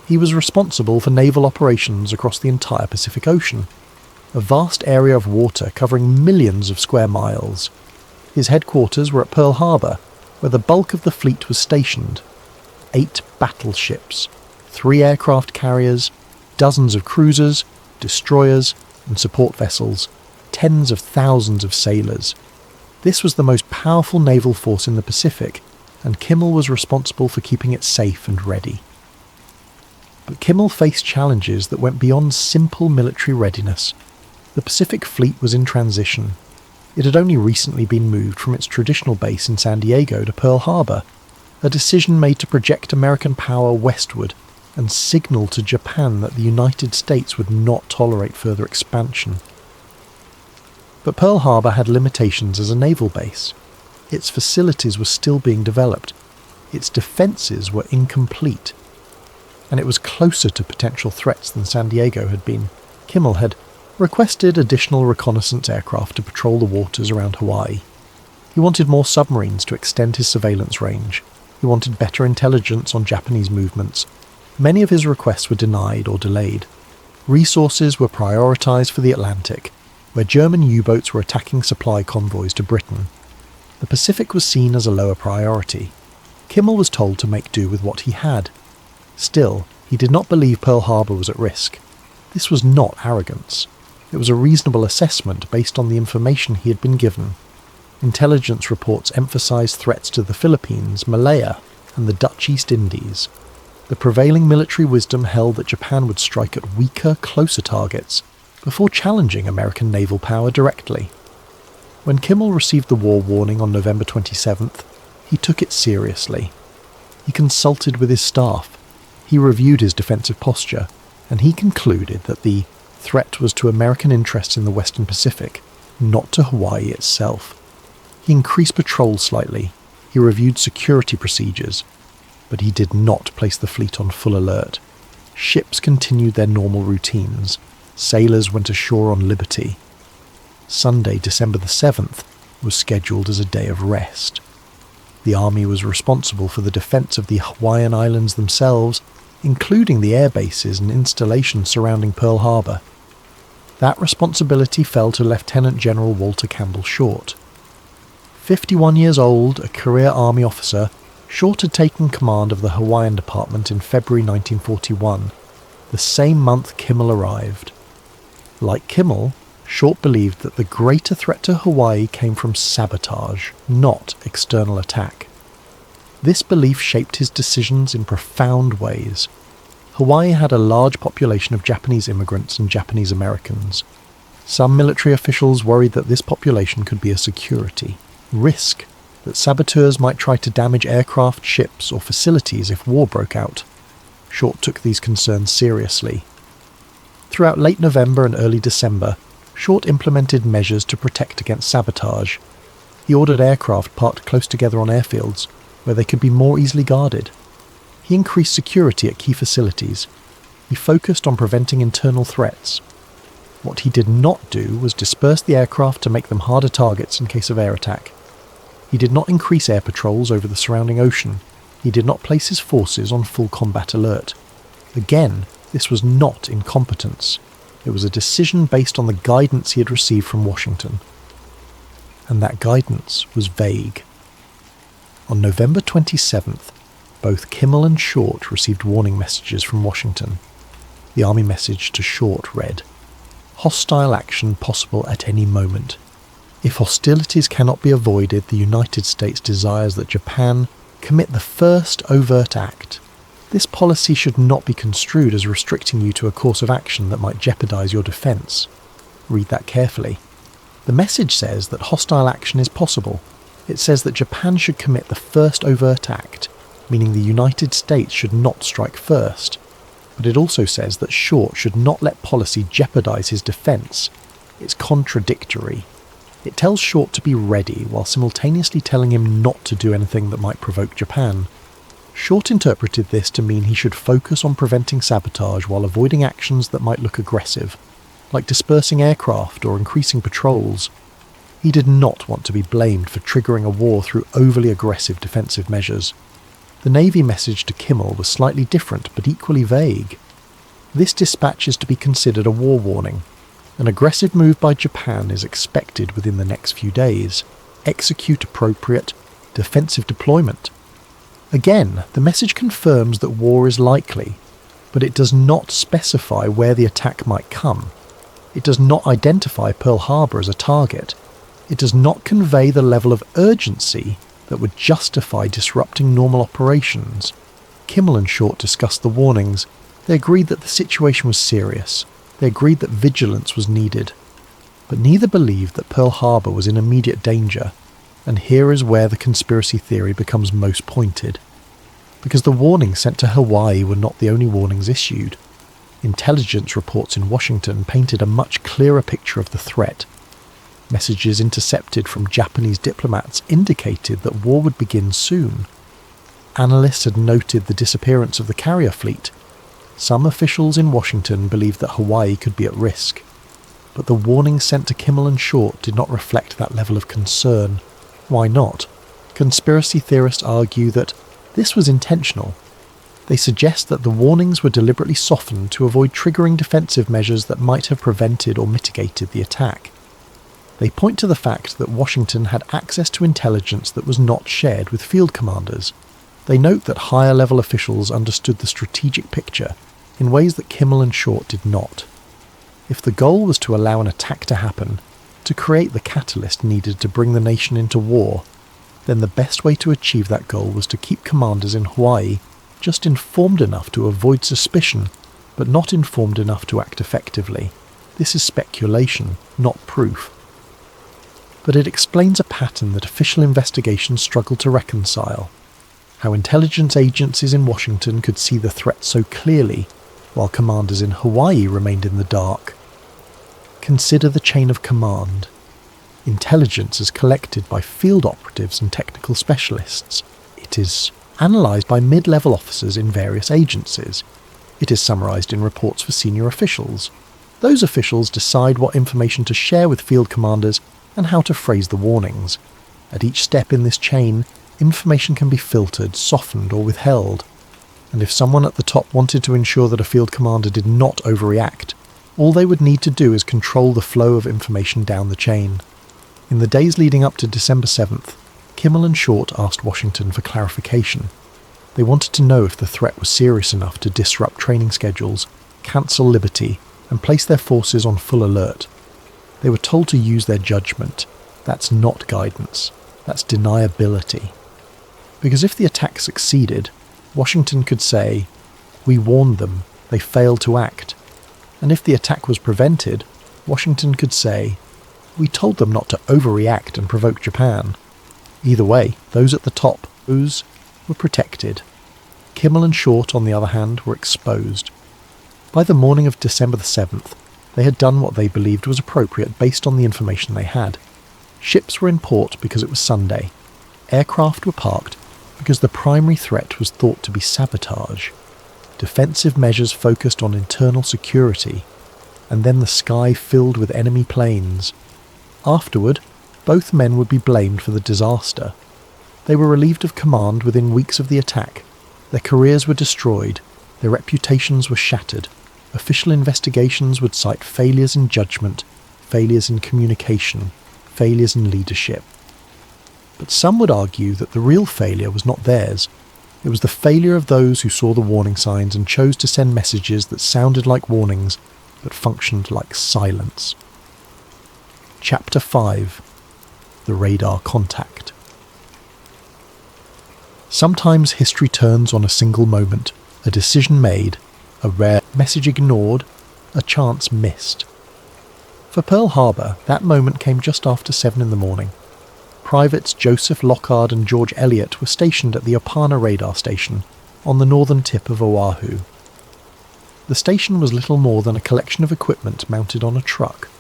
He was responsible for naval operations across the entire Pacific Ocean, a vast area of water covering millions of square miles. His headquarters were at Pearl Harbor, where the bulk of the fleet was stationed. 8 battleships, 3 aircraft carriers, dozens of cruisers, destroyers, and support vessels, tens of thousands of sailors. This was the most powerful naval force in the Pacific, and Kimmel was responsible for keeping it safe and ready. But Kimmel faced challenges that went beyond simple military readiness. The Pacific Fleet was in transition. It had only recently been moved from its traditional base in San Diego to Pearl Harbor, a decision made to project American power westward and signal to Japan that the United States would not tolerate further expansion. But Pearl Harbor had limitations as a naval base. Its facilities were still being developed. Its defences were incomplete. And it was closer to potential threats than San Diego had been. Kimmel had requested additional reconnaissance aircraft to patrol the waters around Hawaii. He wanted more submarines to extend his surveillance range. He wanted better intelligence on Japanese movements. Many of his requests were denied or delayed. Resources were prioritised for the Atlantic, where German U-boats were attacking supply convoys to Britain. The Pacific was seen as a lower priority. Kimmel was told to make do with what he had. Still, he did not believe Pearl Harbor was at risk. This was not arrogance. It was a reasonable assessment based on the information he had been given. Intelligence reports emphasized threats to the Philippines, Malaya, and the Dutch East Indies. The prevailing military wisdom held that Japan would strike at weaker, closer targets before challenging American naval power directly. When Kimmel received the war warning on November 27th, he took it seriously. He consulted with his staff. He reviewed his defensive posture, and he concluded that the threat was to American interests in the Western Pacific, not to Hawaii itself. He increased patrols slightly, he reviewed security procedures, but he did not place the fleet on full alert. Ships continued their normal routines. Sailors went ashore on liberty. Sunday, December the 7th, was scheduled as a day of rest. The army was responsible for the defence of the Hawaiian Islands themselves, including the air bases and installations surrounding Pearl Harbor. That responsibility fell to Lieutenant General Walter Campbell Short. 51 years old, a career army officer, Short had taken command of the Hawaiian Department in February 1941, the same month Kimmel arrived. Like Kimmel, Short believed that the greater threat to Hawaii came from sabotage, not external attack. This belief shaped his decisions in profound ways. Hawaii had a large population of Japanese immigrants and Japanese Americans. Some military officials worried that this population could be a security risk, that saboteurs might try to damage aircraft, ships, or facilities if war broke out. Short took these concerns seriously. Throughout late November and early December, Short implemented measures to protect against sabotage. He ordered aircraft parked close together on airfields, where they could be more easily guarded. He increased security at key facilities. He focused on preventing internal threats. What he did not do was disperse the aircraft to make them harder targets in case of air attack. He did not increase air patrols over the surrounding ocean. He did not place his forces on full combat alert. Again, this was not incompetence. It was a decision based on the guidance he had received from Washington. And that guidance was vague. On November 27th, both Kimmel and Short received warning messages from Washington. The Army message to Short read, "Hostile action possible at any moment. If hostilities cannot be avoided, the United States desires that Japan commit the first overt act. This policy should not be construed as restricting you to a course of action that might jeopardize your defense. Read that carefully. The message says that hostile action is possible. It says that Japan should commit the first overt act, meaning the United States should not strike first. But it also says that Short should not let policy jeopardize his defense. It's contradictory. It tells Short to be ready while simultaneously telling him not to do anything that might provoke Japan. Short interpreted this to mean he should focus on preventing sabotage while avoiding actions that might look aggressive, like dispersing aircraft or increasing patrols. He did not want to be blamed for triggering a war through overly aggressive defensive measures. The Navy message to Kimmel was slightly different but equally vague. This dispatch is to be considered a war warning. An aggressive move by Japan is expected within the next few days. Execute appropriate defensive deployment. Again, the message confirms that war is likely, but it does not specify where the attack might come. It does not identify Pearl Harbor as a target. It does not convey the level of urgency that would justify disrupting normal operations. Kimmel and Short discussed the warnings. They agreed that the situation was serious. They agreed that vigilance was needed. But neither believed that Pearl Harbor was in immediate danger, and here is where the conspiracy theory becomes most pointed. Because the warnings sent to Hawaii were not the only warnings issued. Intelligence reports in Washington painted a much clearer picture of the threat. Messages intercepted from Japanese diplomats indicated that war would begin soon. Analysts had noted the disappearance of the carrier fleet. Some officials in Washington believed that Hawaii could be at risk. But the warnings sent to Kimmel and Short did not reflect that level of concern. Why not? Conspiracy theorists argue that this was intentional. They suggest that the warnings were deliberately softened to avoid triggering defensive measures that might have prevented or mitigated the attack. They point to the fact that Washington had access to intelligence that was not shared with field commanders. They note that higher-level officials understood the strategic picture in ways that Kimmel and Short did not. If the goal was to allow an attack to happen, to create the catalyst needed to bring the nation into war, then the best way to achieve that goal was to keep commanders in Hawaii just informed enough to avoid suspicion, but not informed enough to act effectively. This is speculation, not proof. But it explains a pattern that official investigations struggle to reconcile. How intelligence agencies in Washington could see the threat so clearly, while commanders in Hawaii remained in the dark. Consider the chain of command. Intelligence is collected by field operatives and technical specialists. It is analysed by mid-level officers in various agencies. It is summarised in reports for senior officials. Those officials decide what information to share with field commanders and how to phrase the warnings. At each step in this chain, information can be filtered, softened or withheld. And if someone at the top wanted to ensure that a field commander did not overreact, all they would need to do is control the flow of information down the chain. In the days leading up to December 7th, Kimmel and Short asked Washington for clarification. They wanted to know if the threat was serious enough to disrupt training schedules, cancel liberty, and place their forces on full alert. They were told to use their judgment. That's not guidance. That's deniability. Because if the attack succeeded, Washington could say, "We warned them, they failed to act." And if the attack was prevented, Washington could say, "We told them not to overreact and provoke Japan." Either way, those at the top, those were protected. Kimmel and Short, on the other hand, were exposed. By the morning of December the 7th, they had done what they believed was appropriate based on the information they had. Ships were in port because it was Sunday. Aircraft were parked because the primary threat was thought to be sabotage. Defensive measures focused on internal security, and then the sky filled with enemy planes. Afterward, both men would be blamed for the disaster. They were relieved of command within weeks of the attack. Their careers were destroyed. Their reputations were shattered. Official investigations would cite failures in judgment, failures in communication, failures in leadership. But some would argue that the real failure was not theirs. It was the failure of those who saw the warning signs and chose to send messages that sounded like warnings but functioned like silence. Chapter 5. the radar contact. Sometimes history turns on a single moment, a decision made, a rare message ignored, a chance missed. For Pearl Harbor, that moment came just after 7 in the morning. Privates Joseph Lockard and George Elliott were stationed at the Opana radar station on the northern tip of Oahu. The station was little more than a collection of equipment mounted on a truck,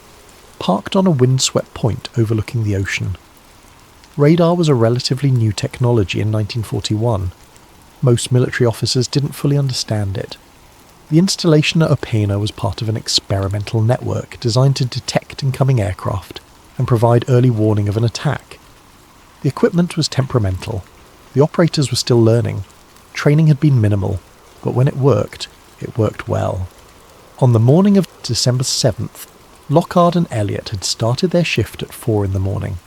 parked on a windswept point overlooking the ocean. Radar was a relatively new technology in 1941. Most military officers didn't fully understand it. The installation at Opana was part of an experimental network designed to detect incoming aircraft and provide early warning of an attack. The equipment was temperamental. The operators were still learning. Training had been minimal, but when it worked well. On the morning of December 7th, Lockard and Elliott had started their shift at 4 in the morning.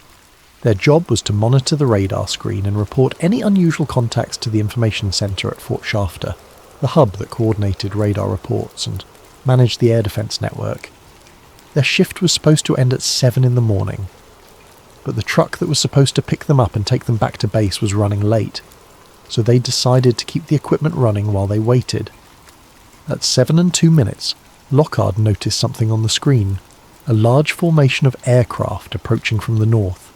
Their job was to monitor the radar screen and report any unusual contacts to the information centre at Fort Shafter, the hub that coordinated radar reports and managed the air defence network. Their shift was supposed to end at 7 in the morning, but the truck that was supposed to pick them up and take them back to base was running late, so they decided to keep the equipment running while they waited. At 7 and 2 minutes, Lockard noticed something on the screen, a large formation of aircraft approaching from the north.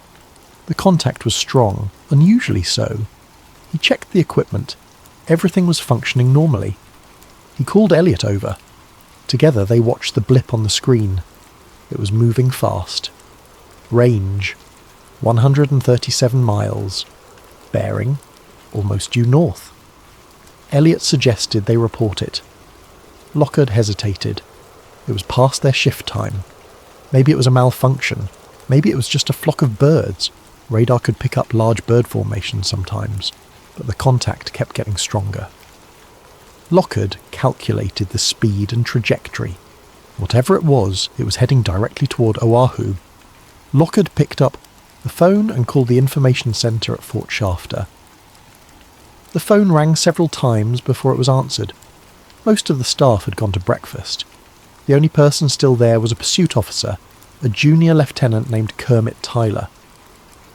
The contact was strong, unusually so. He checked the equipment. Everything was functioning normally. He called Elliott over. Together they watched the blip on the screen. It was moving fast. Range, 137 miles. Bearing, almost due north. Elliott suggested they report it. Lockard hesitated. It was past their shift time. Maybe it was a malfunction. Maybe it was just a flock of birds. Radar could pick up large bird formations sometimes, but the contact kept getting stronger. Lockard calculated the speed and trajectory. Whatever it was heading directly toward Oahu. Lockard picked up the phone and called the information centre at Fort Shafter. The phone rang several times before it was answered. Most of the staff had gone to breakfast. The only person still there was a pursuit officer, a junior lieutenant named Kermit Tyler.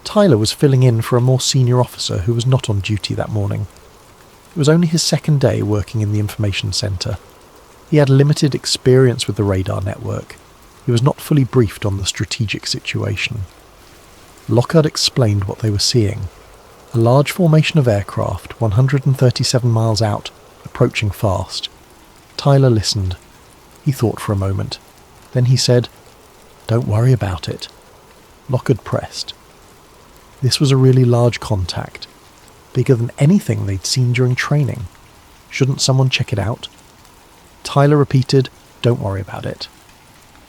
Tyler was filling in for a more senior officer who was not on duty that morning. It was only his second day working in the information centre. He had limited experience with the radar network. He was not fully briefed on the strategic situation. Lockard explained what they were seeing. A large formation of aircraft, 137 miles out, approaching fast. Tyler listened. He thought for a moment. Then he said, "Don't worry about it." Lockard pressed. This was a really large contact, bigger than anything they'd seen during training. Shouldn't someone check it out? Tyler repeated, "Don't worry about it."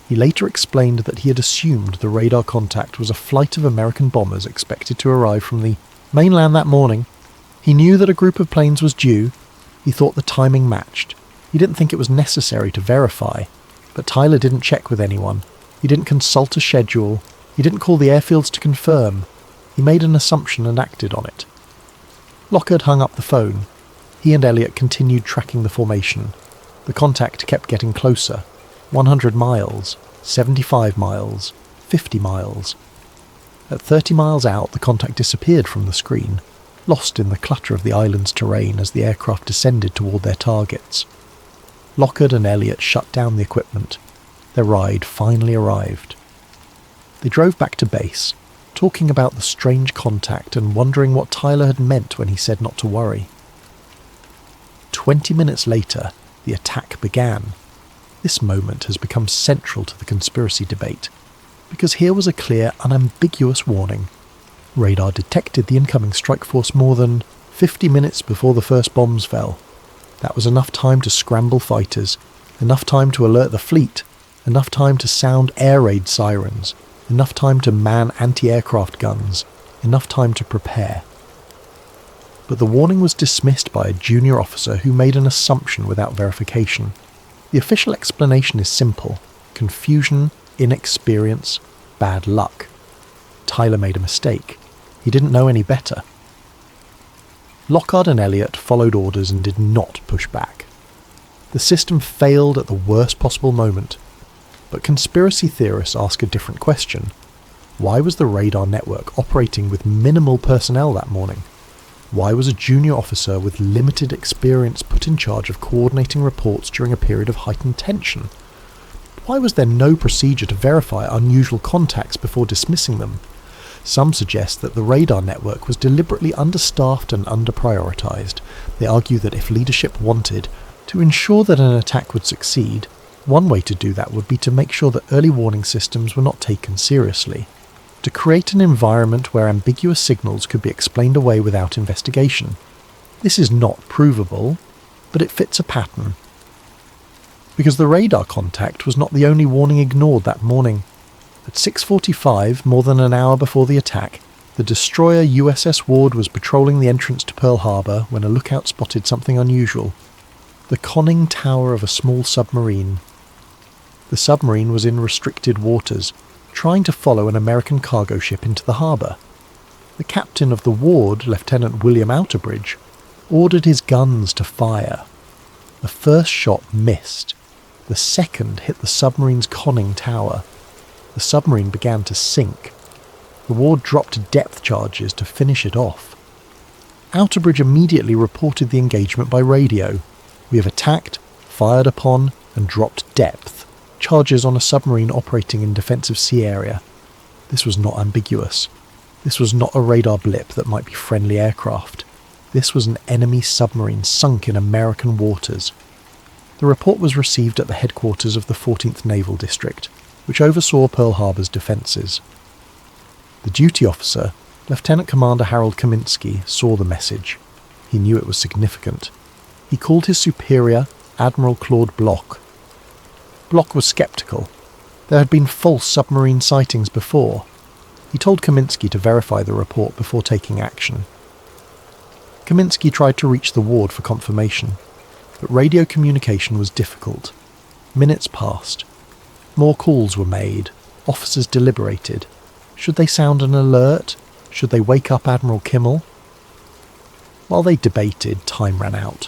He later explained that he had assumed the radar contact was a flight of American bombers expected to arrive from the mainland that morning. He knew that a group of planes was due. He thought the timing matched. He didn't think it was necessary to verify, but Tyler didn't check with anyone. He didn't consult a schedule. He didn't call the airfields to confirm. He made an assumption and acted on it. Lockard hung up the phone. He and Elliott continued tracking the formation. The contact kept getting closer. 100 miles, 75 miles, 50 miles. At 30 miles out, the contact disappeared from the screen, lost in the clutter of the island's terrain as the aircraft descended toward their targets. Lockard and Elliott shut down the equipment. Their ride finally arrived. They drove back to base, talking about the strange contact and wondering what Tyler had meant when he said not to worry. 20 minutes later, the attack began. This moment has become central to the conspiracy debate, because here was a clear, unambiguous warning. Radar detected the incoming strike force more than 50 minutes before the first bombs fell. That was enough time to scramble fighters, enough time to alert the fleet, enough time to sound air raid sirens, enough time to man anti-aircraft guns, enough time to prepare. But the warning was dismissed by a junior officer who made an assumption without verification. The official explanation is simple: confusion, inexperience, bad luck. Tyler made a mistake. He didn't know any better. Lockard and Elliott followed orders and did not push back. The system failed at the worst possible moment. But conspiracy theorists ask a different question. Why was the radar network operating with minimal personnel that morning? Why was a junior officer with limited experience put in charge of coordinating reports during a period of heightened tension? Why was there no procedure to verify unusual contacts before dismissing them? Some suggest that the radar network was deliberately understaffed and under-prioritized. They argue that if leadership wanted to ensure that an attack would succeed, one way to do that would be to make sure that early warning systems were not taken seriously, to create an environment where ambiguous signals could be explained away without investigation. This is not provable, but it fits a pattern. Because the radar contact was not the only warning ignored that morning. At 6:45, more than an hour before the attack, the destroyer USS Ward was patrolling the entrance to Pearl Harbor when a lookout spotted something unusual: the conning tower of a small submarine. The submarine was in restricted waters, trying to follow an American cargo ship into the harbour. The captain of the Ward, Lieutenant William Outerbridge, ordered his guns to fire. The first shot missed. The second hit the submarine's conning tower. The submarine began to sink. The Ward dropped depth charges to finish it off. Outerbridge immediately reported the engagement by radio. "We have attacked, fired upon, and dropped depth charges on a submarine operating in defensive sea area." This was not ambiguous. This was not a radar blip that might be friendly aircraft. This was an enemy submarine sunk in American waters. The report was received at the headquarters of the 14th Naval District, which oversaw Pearl Harbor's defences. The duty officer, Lieutenant Commander Harold Kaminsky, saw the message. He knew it was significant. He called his superior, Admiral Claude Bloch. Bloch was sceptical. There had been false submarine sightings before. He told Kaminsky to verify the report before taking action. Kaminsky tried to reach the Ward for confirmation, but radio communication was difficult. Minutes passed. More calls were made. Officers deliberated. Should they sound an alert? Should they wake up Admiral Kimmel? While they debated, time ran out.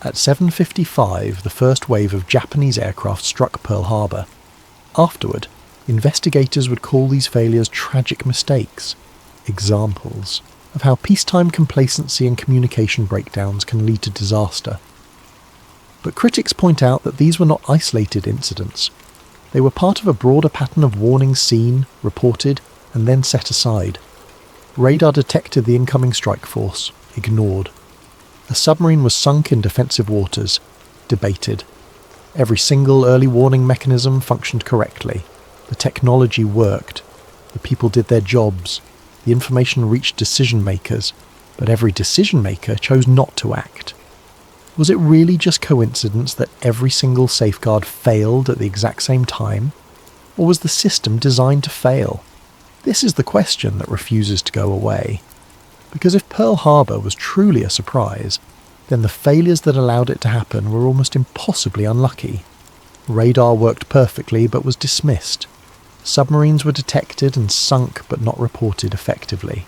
At 7:55, the first wave of Japanese aircraft struck Pearl Harbor. Afterward, investigators would call these failures tragic mistakes, examples of how peacetime complacency and communication breakdowns can lead to disaster. But critics point out that these were not isolated incidents. They were part of a broader pattern of warnings seen, reported, and then set aside. Radar detected the incoming strike force, ignored. A submarine was sunk in defensive waters, debated. Every single early warning mechanism functioned correctly. The technology worked. The people did their jobs. The information reached decision makers, but every decision maker chose not to act. Was it really just coincidence that every single safeguard failed at the exact same time? Or was the system designed to fail? This is the question that refuses to go away. Because if Pearl Harbor was truly a surprise, then the failures that allowed it to happen were almost impossibly unlucky. Radar worked perfectly but was dismissed. Submarines were detected and sunk but not reported effectively.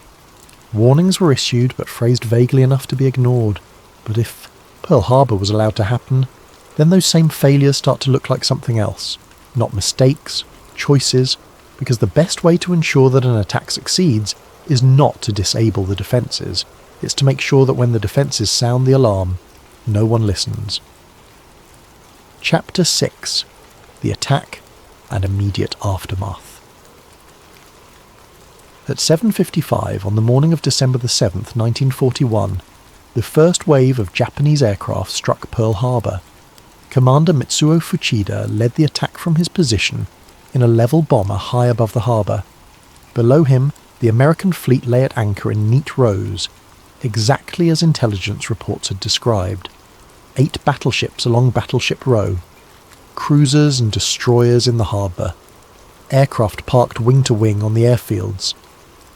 Warnings were issued but phrased vaguely enough to be ignored. But if Pearl Harbor was allowed to happen, then those same failures start to look like something else. Not mistakes, choices, because the best way to ensure that an attack succeeds is not to disable the defences. It's to make sure that when the defences sound the alarm, no one listens. Chapter 6: The Attack and Immediate Aftermath. At 7:55 on the morning of December the 7th, 1941, the first wave of Japanese aircraft struck Pearl Harbor. Commander Mitsuo Fuchida led the attack from his position in a level bomber high above the harbour. Below him, the American fleet lay at anchor in neat rows, exactly as intelligence reports had described. 8 battleships along Battleship Row, cruisers and destroyers in the harbour, aircraft parked wing to wing on the airfields.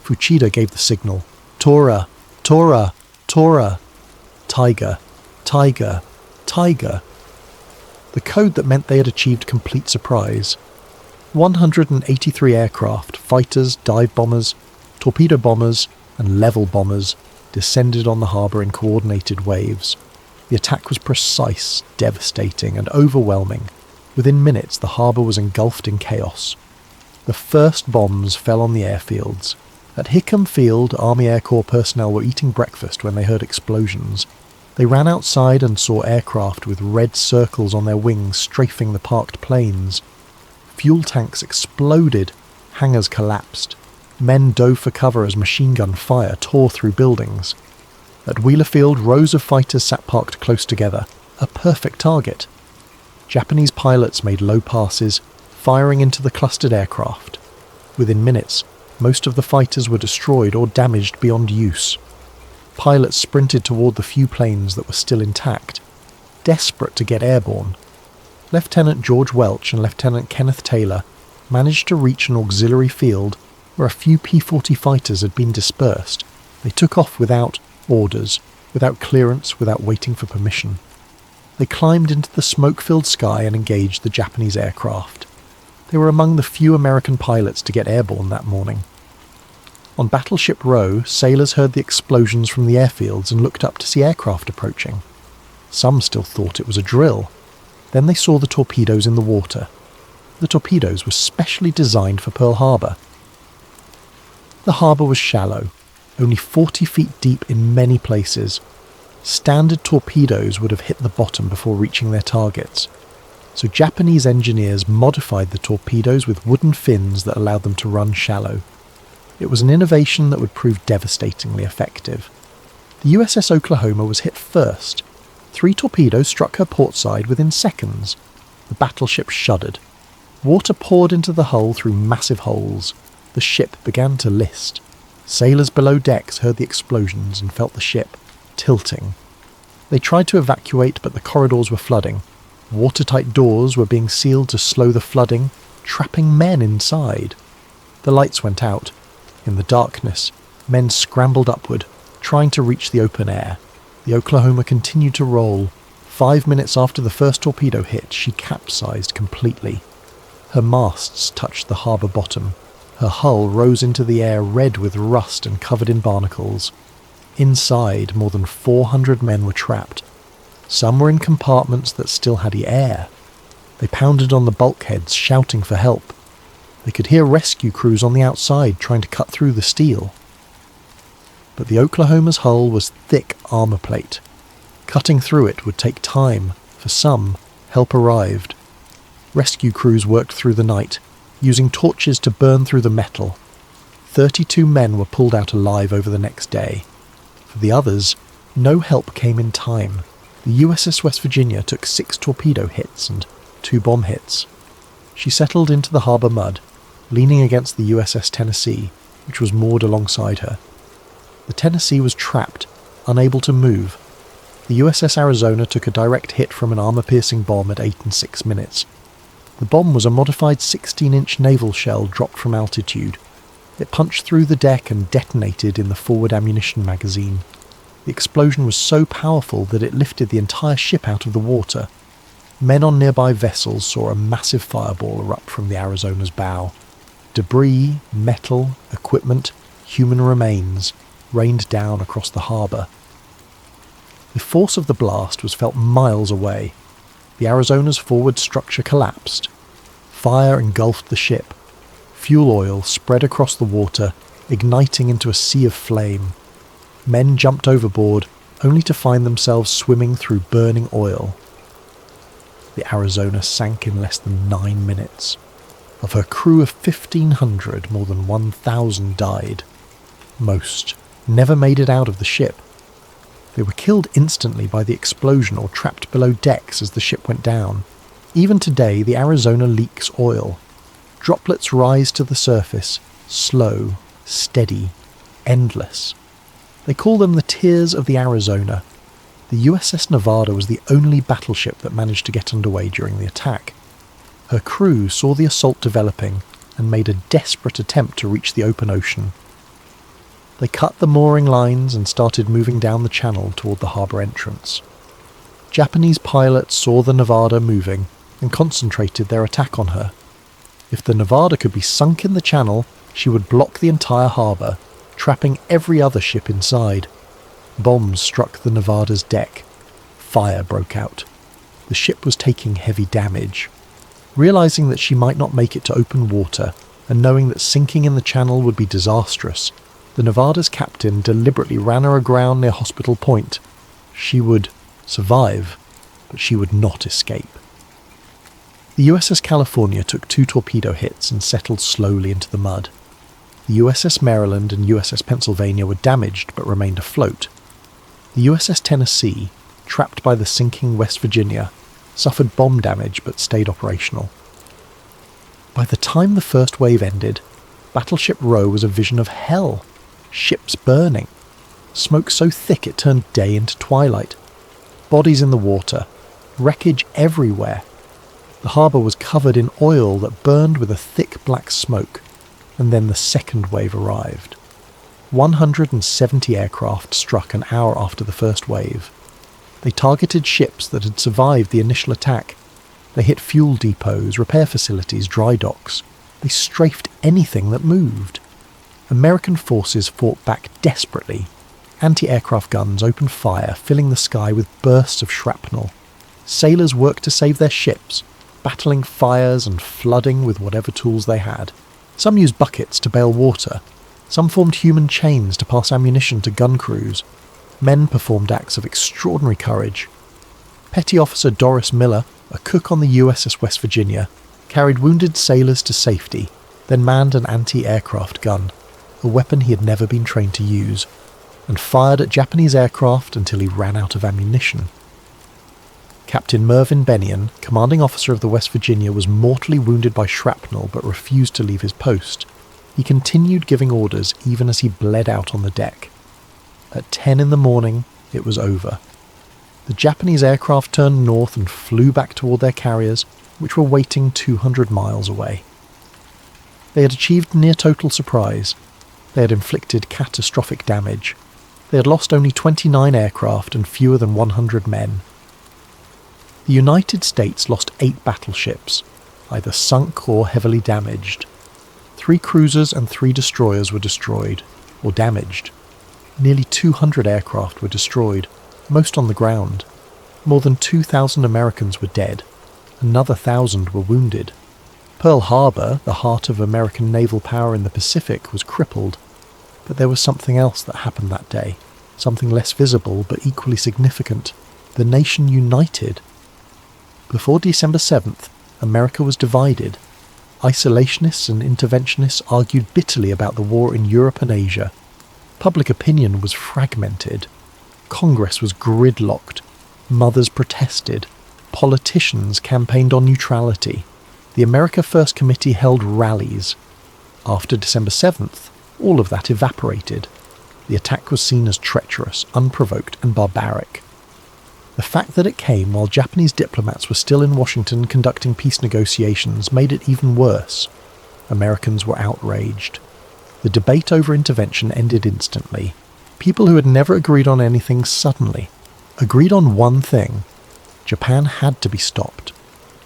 Fuchida gave the signal, "Tora! Tora! Tora! Tiger! Tiger! Tiger!" The code that meant they had achieved complete surprise. 183 aircraft, fighters, dive bombers, torpedo bombers, and level bombers descended on the harbour in coordinated waves. The attack was precise, devastating, and overwhelming. Within minutes, the harbour was engulfed in chaos. The first bombs fell on the airfields. At Hickam Field, Army Air Corps personnel were eating breakfast when they heard explosions. They ran outside and saw aircraft with red circles on their wings strafing the parked planes. Fuel tanks exploded. Hangars collapsed. Men dove for cover as machine gun fire tore through buildings. At Wheeler Field, rows of fighters sat parked close together, a perfect target. Japanese pilots made low passes, firing into the clustered aircraft. Within minutes, most of the fighters were destroyed or damaged beyond use. Pilots sprinted toward the few planes that were still intact, desperate to get airborne. Lieutenant George Welch and Lieutenant Kenneth Taylor managed to reach an auxiliary field where a few P-40 fighters had been dispersed. They took off without orders, without clearance, without waiting for permission. They climbed into the smoke-filled sky and engaged the Japanese aircraft. They were among the few American pilots to get airborne that morning. On Battleship Row, sailors heard the explosions from the airfields and looked up to see aircraft approaching. Some still thought it was a drill. Then they saw the torpedoes in the water. The torpedoes were specially designed for Pearl Harbor. The harbour was shallow, only 40 feet deep in many places. Standard torpedoes would have hit the bottom before reaching their targets. So Japanese engineers modified the torpedoes with wooden fins that allowed them to run shallow. It was an innovation that would prove devastatingly effective. The USS Oklahoma was hit first. 3 torpedoes struck her port side within seconds. The battleship shuddered. Water poured into the hull through massive holes. The ship began to list. Sailors below decks heard the explosions and felt the ship tilting. They tried to evacuate, but the corridors were flooding. Watertight doors were being sealed to slow the flooding, trapping men inside. The lights went out. In the darkness, men scrambled upward, trying to reach the open air. The Oklahoma continued to roll. 5 minutes after the first torpedo hit, she capsized completely. Her masts touched the harbour bottom. Her hull rose into the air red with rust and covered in barnacles. Inside, more than 400 men were trapped. Some were in compartments that still had air. They pounded on the bulkheads, shouting for help. They could hear rescue crews on the outside trying to cut through the steel. But the Oklahoma's hull was thick armour plate. Cutting through it would take time. For some, help arrived. Rescue crews worked through the night, using torches to burn through the metal. 32 men were pulled out alive over the next day. For the others, no help came in time. The USS West Virginia took 6 torpedo hits and 2 bomb hits. She settled into the harbour mud, leaning against the USS Tennessee, which was moored alongside her. The Tennessee was trapped, unable to move. The USS Arizona took a direct hit from an armour-piercing bomb at 8 and 6 minutes. The bomb was a modified 16-inch naval shell dropped from altitude. It punched through the deck and detonated in the forward ammunition magazine. The explosion was so powerful that it lifted the entire ship out of the water. Men on nearby vessels saw a massive fireball erupt from the Arizona's bow. Debris, metal, equipment, human remains rained down across the harbour. The force of the blast was felt miles away. The Arizona's forward structure collapsed. Fire engulfed the ship. Fuel oil spread across the water, igniting into a sea of flame. Men jumped overboard, only to find themselves swimming through burning oil. The Arizona sank in less than 9 minutes. Of her crew of 1,500, more than 1,000 died. Most never made it out of the ship. They were killed instantly by the explosion or trapped below decks as the ship went down. Even today, the Arizona leaks oil. Droplets rise to the surface, slow, steady, endless. They call them the Tears of the Arizona. The USS Nevada was the only battleship that managed to get underway during the attack. Her crew saw the assault developing and made a desperate attempt to reach the open ocean. They cut the mooring lines and started moving down the channel toward the harbour entrance. Japanese pilots saw the Nevada moving and concentrated their attack on her. If the Nevada could be sunk in the channel, she would block the entire harbour, trapping every other ship inside. Bombs struck the Nevada's deck. Fire broke out. The ship was taking heavy damage. Realizing that she might not make it to open water, and knowing that sinking in the channel would be disastrous, the Nevada's captain deliberately ran her aground near Hospital Point. She would survive, but she would not escape. The USS California took 2 torpedo hits and settled slowly into the mud. The USS Maryland and USS Pennsylvania were damaged but remained afloat. The USS Tennessee, trapped by the sinking West Virginia, suffered bomb damage but stayed operational. By the time the first wave ended, Battleship Row was a vision of hell. Ships burning. Smoke so thick it turned day into twilight. Bodies in the water. Wreckage everywhere. The harbour was covered in oil that burned with a thick black smoke, and then the second wave arrived. 170 aircraft struck an hour after the first wave. They targeted ships that had survived the initial attack. They hit fuel depots, repair facilities, dry docks. They strafed anything that moved. American forces fought back desperately. Anti-aircraft guns opened fire, filling the sky with bursts of shrapnel. Sailors worked to save their ships, battling fires and flooding with whatever tools they had. Some used buckets to bail water. Some formed human chains to pass ammunition to gun crews. Men performed acts of extraordinary courage. Petty Officer Doris Miller, a cook on the USS West Virginia, carried wounded sailors to safety, then manned an anti-aircraft gun, a weapon he had never been trained to use, and fired at Japanese aircraft until he ran out of ammunition. Captain Mervyn Bennion, commanding officer of the West Virginia, was mortally wounded by shrapnel but refused to leave his post. He continued giving orders even as he bled out on the deck. At 10 in the morning, it was over. The Japanese aircraft turned north and flew back toward their carriers, which were waiting 200 miles away. They had achieved near-total surprise. They had inflicted catastrophic damage. They had lost only 29 aircraft and fewer than 100 men. The United States lost 8 battleships, either sunk or heavily damaged. 3 cruisers and 3 destroyers were destroyed, or damaged. Nearly 200 aircraft were destroyed, most on the ground. More than 2,000 Americans were dead. Another 1,000 were wounded. Pearl Harbor, the heart of American naval power in the Pacific, was crippled. But there was something else that happened that day, something less visible but equally significant. The nation united. Before December 7th, America was divided. Isolationists and interventionists argued bitterly about the war in Europe and Asia. Public opinion was fragmented. Congress was gridlocked. Mothers protested. Politicians campaigned on neutrality. The America First Committee held rallies. After December 7th, all of that evaporated. The attack was seen as treacherous, unprovoked, and barbaric. The fact that it came while Japanese diplomats were still in Washington conducting peace negotiations made it even worse. Americans were outraged. The debate over intervention ended instantly. People who had never agreed on anything suddenly agreed on one thing. Japan had to be stopped.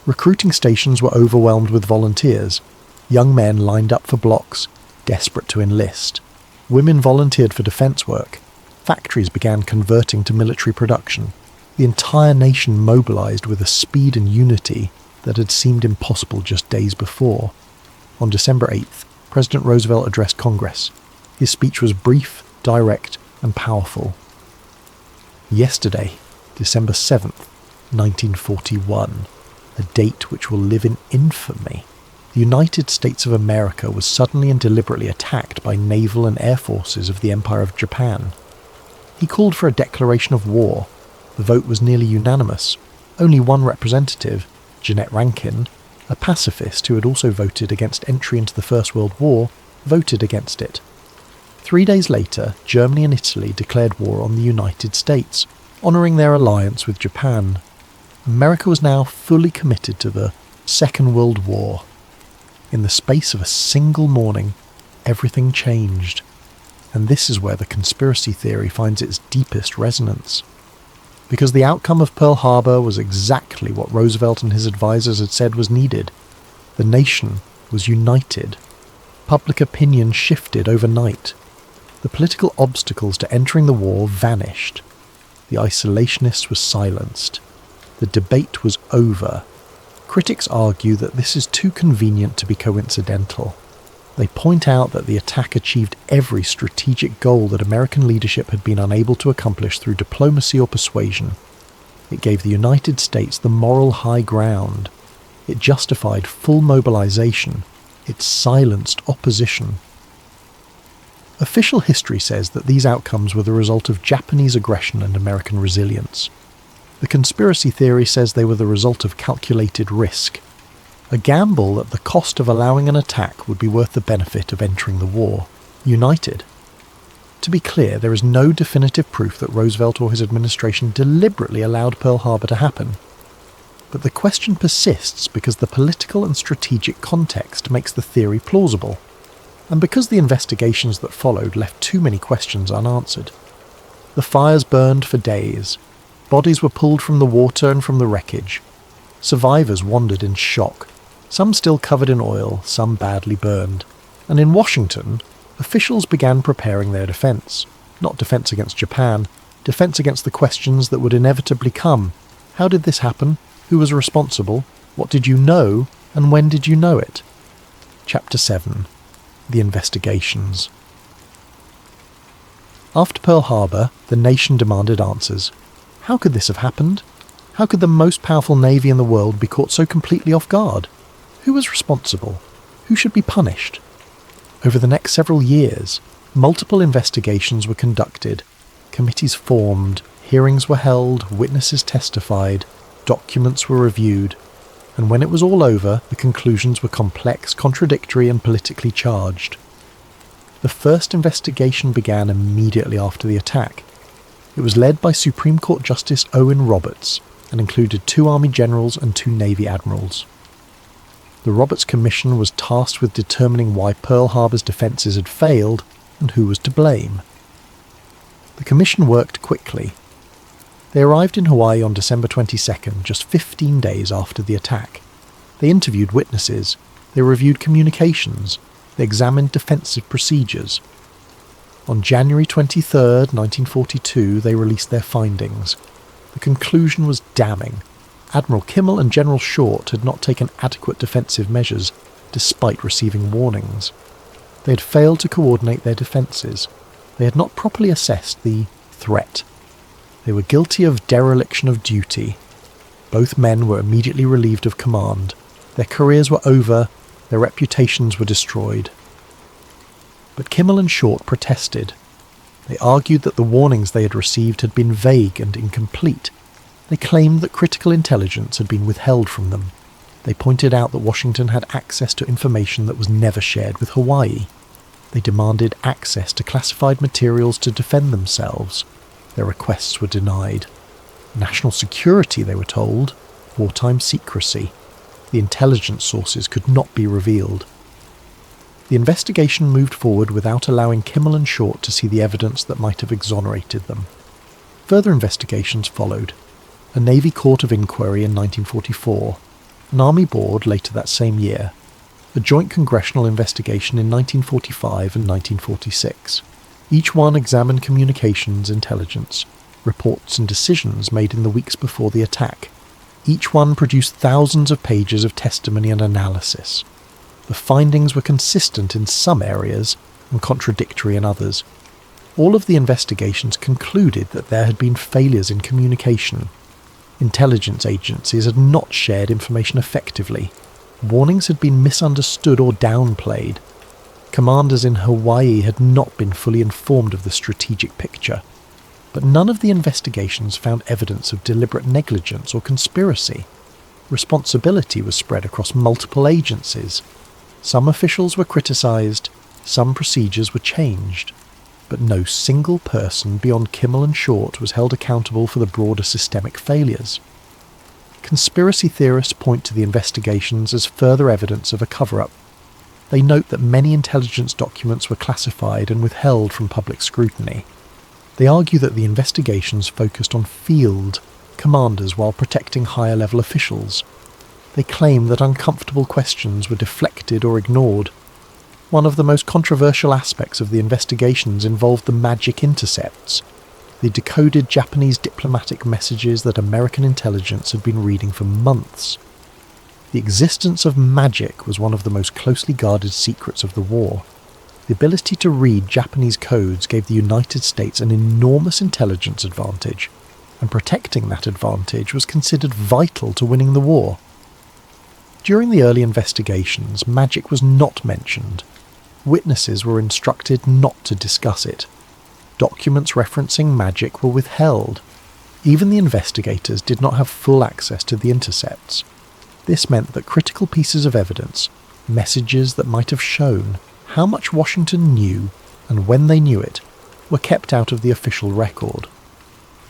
Recruiting stations were overwhelmed with volunteers. Young men lined up for blocks, desperate to enlist. Women volunteered for defense work. Factories began converting to military production. The entire nation mobilized with a speed and unity that had seemed impossible just days before. On December 8th, President Roosevelt addressed Congress. His speech was brief, direct, and powerful. Yesterday, December 7th, 1941, a date which will live in infamy, the United States of America was suddenly and deliberately attacked by naval and air forces of the Empire of Japan. He called for a declaration of war. The vote was nearly unanimous. Only one representative, Jeannette Rankin, a pacifist who had also voted against entry into the First World War, voted against it. 3 days later, Germany and Italy declared war on the United States, honouring their alliance with Japan. America was now fully committed to the Second World War. In the space of a single morning, everything changed. And this is where the conspiracy theory finds its deepest resonance. Because the outcome of Pearl Harbor was exactly what Roosevelt and his advisors had said was needed. The nation was united. Public opinion shifted overnight. The political obstacles to entering the war vanished. The isolationists were silenced. The debate was over. Critics argue that this is too convenient to be coincidental. They point out that the attack achieved every strategic goal that American leadership had been unable to accomplish through diplomacy or persuasion. It gave the United States the moral high ground. It justified full mobilization. It silenced opposition. Official history says that these outcomes were the result of Japanese aggression and American resilience. The conspiracy theory says they were the result of calculated risk, a gamble that the cost of allowing an attack would be worth the benefit of entering the war, united. To be clear, there is no definitive proof that Roosevelt or his administration deliberately allowed Pearl Harbor to happen. But the question persists because the political and strategic context makes the theory plausible, and because the investigations that followed left too many questions unanswered. The fires burned for days. Bodies were pulled from the water and from the wreckage. Survivors wandered in shock, some still covered in oil, some badly burned. And in Washington, officials began preparing their defense. Not defense against Japan, defense against the questions that would inevitably come. How did this happen? Who was responsible? What did you know? And when did you know it? Chapter 7. The Investigations. After Pearl Harbor, the nation demanded answers. How could this have happened? How could the most powerful navy in the world be caught so completely off guard? Who was responsible? Who should be punished? Over the next several years, multiple investigations were conducted, committees formed, hearings were held, witnesses testified, documents were reviewed, and when it was all over, the conclusions were complex, contradictory, and politically charged. The first investigation began immediately after the attack. It was led by Supreme Court Justice Owen Roberts and included 2 Army generals and 2 Navy admirals. The Roberts Commission was tasked with determining why Pearl Harbor's defences had failed and who was to blame. The commission worked quickly. They arrived in Hawaii on December 22nd, just 15 days after the attack. They interviewed witnesses, they reviewed communications, they examined defensive procedures. On January 23, 1942, they released their findings. The conclusion was damning. Admiral Kimmel and General Short had not taken adequate defensive measures, despite receiving warnings. They had failed to coordinate their defences. They had not properly assessed the threat. They were guilty of dereliction of duty. Both men were immediately relieved of command. Their careers were over. Their reputations were destroyed. But Kimmel and Short protested. They argued that the warnings they had received had been vague and incomplete. They claimed that critical intelligence had been withheld from them. They pointed out that Washington had access to information that was never shared with Hawaii. They demanded access to classified materials to defend themselves. Their requests were denied. National security, they were told. Wartime secrecy. The intelligence sources could not be revealed. The investigation moved forward without allowing Kimmel and Short to see the evidence that might have exonerated them. Further investigations followed. A Navy Court of Inquiry in 1944, an Army Board later that same year, a joint congressional investigation in 1945 and 1946. Each one examined communications intelligence, reports and decisions made in the weeks before the attack. Each one produced thousands of pages of testimony and analysis. The findings were consistent in some areas and contradictory in others. All of the investigations concluded that there had been failures in communication. Intelligence agencies had not shared information effectively. Warnings had been misunderstood or downplayed. Commanders in Hawaii had not been fully informed of the strategic picture. But none of the investigations found evidence of deliberate negligence or conspiracy. Responsibility was spread across multiple agencies. Some officials were criticised, some procedures were changed. But no single person beyond Kimmel and Short was held accountable for the broader systemic failures. Conspiracy theorists point to the investigations as further evidence of a cover-up. They note that many intelligence documents were classified and withheld from public scrutiny. They argue that the investigations focused on field commanders while protecting higher-level officials. They claim that uncomfortable questions were deflected or ignored. One of the most controversial aspects of the investigations involved the magic intercepts, the decoded Japanese diplomatic messages that American intelligence had been reading for months. The existence of magic was one of the most closely guarded secrets of the war. The ability to read Japanese codes gave the United States an enormous intelligence advantage, and protecting that advantage was considered vital to winning the war. During the early investigations, magic was not mentioned. Witnesses were instructed not to discuss it. Documents referencing magic were withheld. Even the investigators did not have full access to the intercepts. This meant that critical pieces of evidence, messages that might have shown how much Washington knew and when they knew it, were kept out of the official record.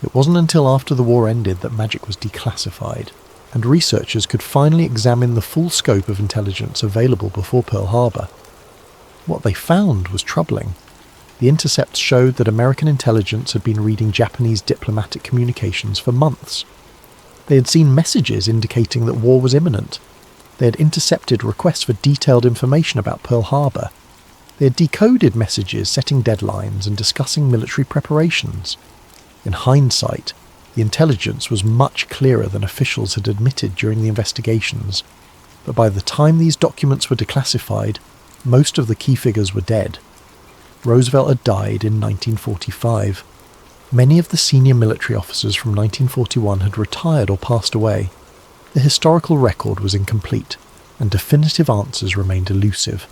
It wasn't until after the war ended that magic was declassified, and researchers could finally examine the full scope of intelligence available before Pearl Harbor. What they found was troubling. The intercepts showed that American intelligence had been reading Japanese diplomatic communications for months. They had seen messages indicating that war was imminent. They had intercepted requests for detailed information about Pearl Harbor. They had decoded messages setting deadlines and discussing military preparations. In hindsight, the intelligence was much clearer than officials had admitted during the investigations, but by the time these documents were declassified, most of the key figures were dead. Roosevelt had died in 1945. Many of the senior military officers from 1941 had retired or passed away. The historical record was incomplete, and definitive answers remained elusive.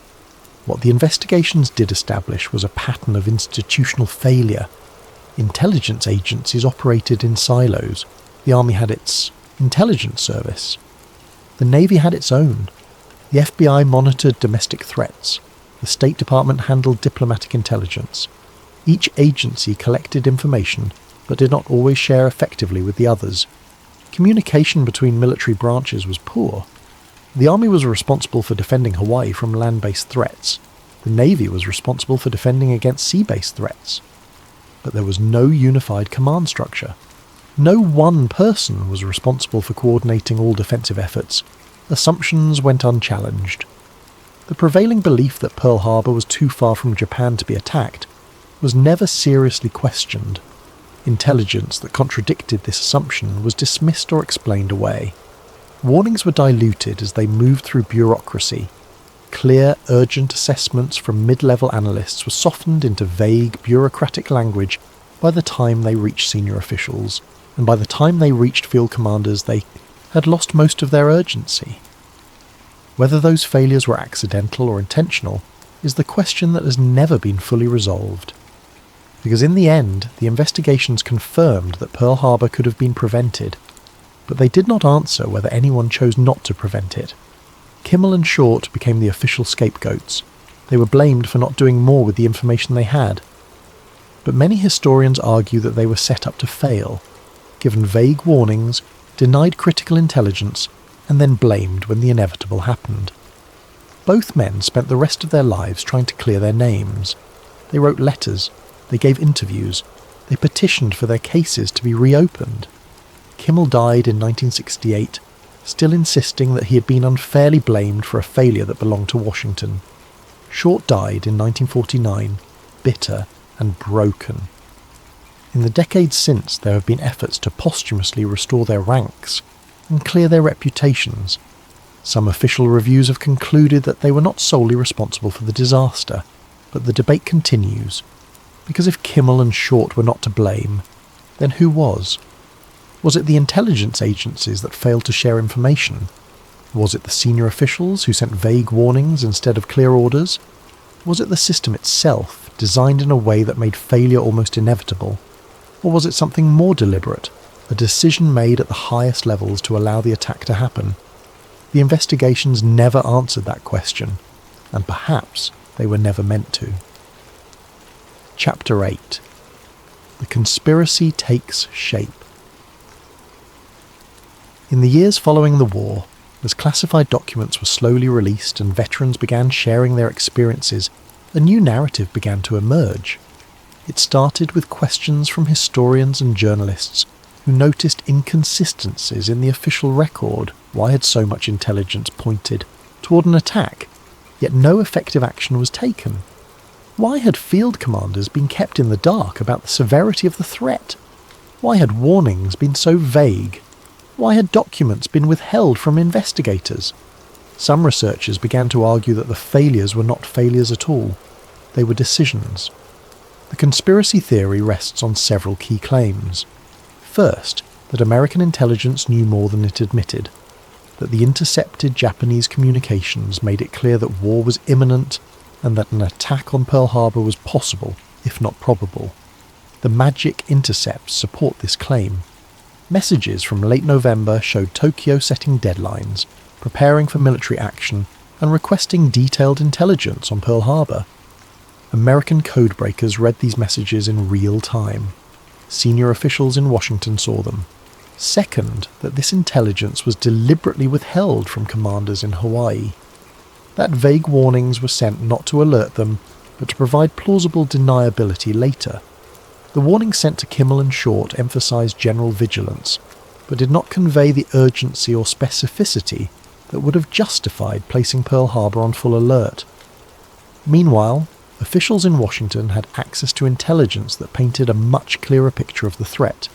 What the investigations did establish was a pattern of institutional failure. Intelligence agencies operated in silos. The Army had its intelligence service. The Navy had its own. The FBI monitored domestic threats. The State Department handled diplomatic intelligence. Each agency collected information, but did not always share effectively with the others. Communication between military branches was poor. The Army was responsible for defending Hawaii from land-based threats. The Navy was responsible for defending against sea-based threats. But there was no unified command structure. No one person was responsible for coordinating all defensive efforts. Assumptions went unchallenged. The prevailing belief that Pearl Harbor was too far from Japan to be attacked was never seriously questioned. Intelligence that contradicted this assumption was dismissed or explained away. Warnings were diluted as they moved through bureaucracy. Clear, urgent assessments from mid-level analysts were softened into vague, bureaucratic language by the time they reached senior officials, and by the time they reached field commanders they had lost most of their urgency. Whether those failures were accidental or intentional is the question that has never been fully resolved. Because in the end, the investigations confirmed that Pearl Harbor could have been prevented, but they did not answer whether anyone chose not to prevent it. Kimmel and Short became the official scapegoats. They were blamed for not doing more with the information they had. But many historians argue that they were set up to fail, given vague warnings, denied critical intelligence, and then blamed when the inevitable happened. Both men spent the rest of their lives trying to clear their names. They wrote letters, they gave interviews, they petitioned for their cases to be reopened. Kimmel died in 1968, still insisting that he had been unfairly blamed for a failure that belonged to Washington. Short died in 1949, bitter and broken. In the decades since, there have been efforts to posthumously restore their ranks and clear their reputations. Some official reviews have concluded that they were not solely responsible for the disaster, but the debate continues. Because if Kimmel and Short were not to blame, then who was? Was it the intelligence agencies that failed to share information? Was it the senior officials who sent vague warnings instead of clear orders? Was it the system itself, designed in a way that made failure almost inevitable? Or was it something more deliberate, a decision made at the highest levels to allow the attack to happen? The investigations never answered that question, and perhaps they were never meant to. Chapter 8. The conspiracy takes shape. In the years following the war, as classified documents were slowly released and veterans began sharing their experiences, a new narrative began to emerge. It started with questions from historians and journalists who noticed inconsistencies in the official record. Why had so much intelligence pointed toward an attack, yet no effective action was taken? Why had field commanders been kept in the dark about the severity of the threat? Why had warnings been so vague? Why had documents been withheld from investigators? Some researchers began to argue that the failures were not failures at all. They were decisions. The conspiracy theory rests on several key claims. First, that American intelligence knew more than it admitted, that the intercepted Japanese communications made it clear that war was imminent and that an attack on Pearl Harbor was possible, if not probable. The magic intercepts support this claim. Messages from late November showed Tokyo setting deadlines, preparing for military action, and requesting detailed intelligence on Pearl Harbor. American codebreakers read these messages in real time. Senior officials in Washington saw them. Second, that this intelligence was deliberately withheld from commanders in Hawaii. That vague warnings were sent not to alert them, but to provide plausible deniability later. The warnings sent to Kimmel and Short emphasized general vigilance, but did not convey the urgency or specificity that would have justified placing Pearl Harbor on full alert. Meanwhile, officials in Washington had access to intelligence that painted a much clearer picture of the threat.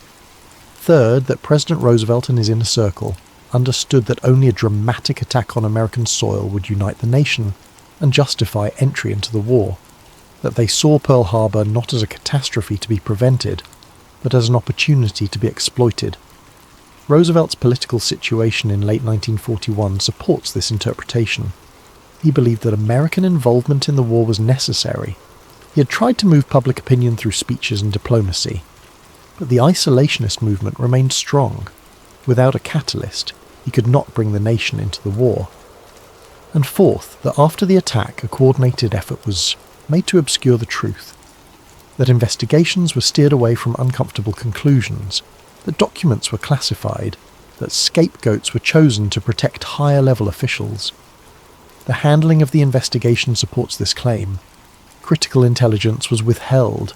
Third, that President Roosevelt and his inner circle understood that only a dramatic attack on American soil would unite the nation and justify entry into the war, that they saw Pearl Harbor not as a catastrophe to be prevented, but as an opportunity to be exploited. Roosevelt's political situation in late 1941 supports this interpretation. He believed that American involvement in the war was necessary. He had tried to move public opinion through speeches and diplomacy, but the isolationist movement remained strong. Without a catalyst, he could not bring the nation into the war. And fourth, that after the attack a coordinated effort was made to obscure the truth, that investigations were steered away from uncomfortable conclusions, that documents were classified, that scapegoats were chosen to protect higher-level officials. The handling of the investigation supports this claim. Critical intelligence was withheld.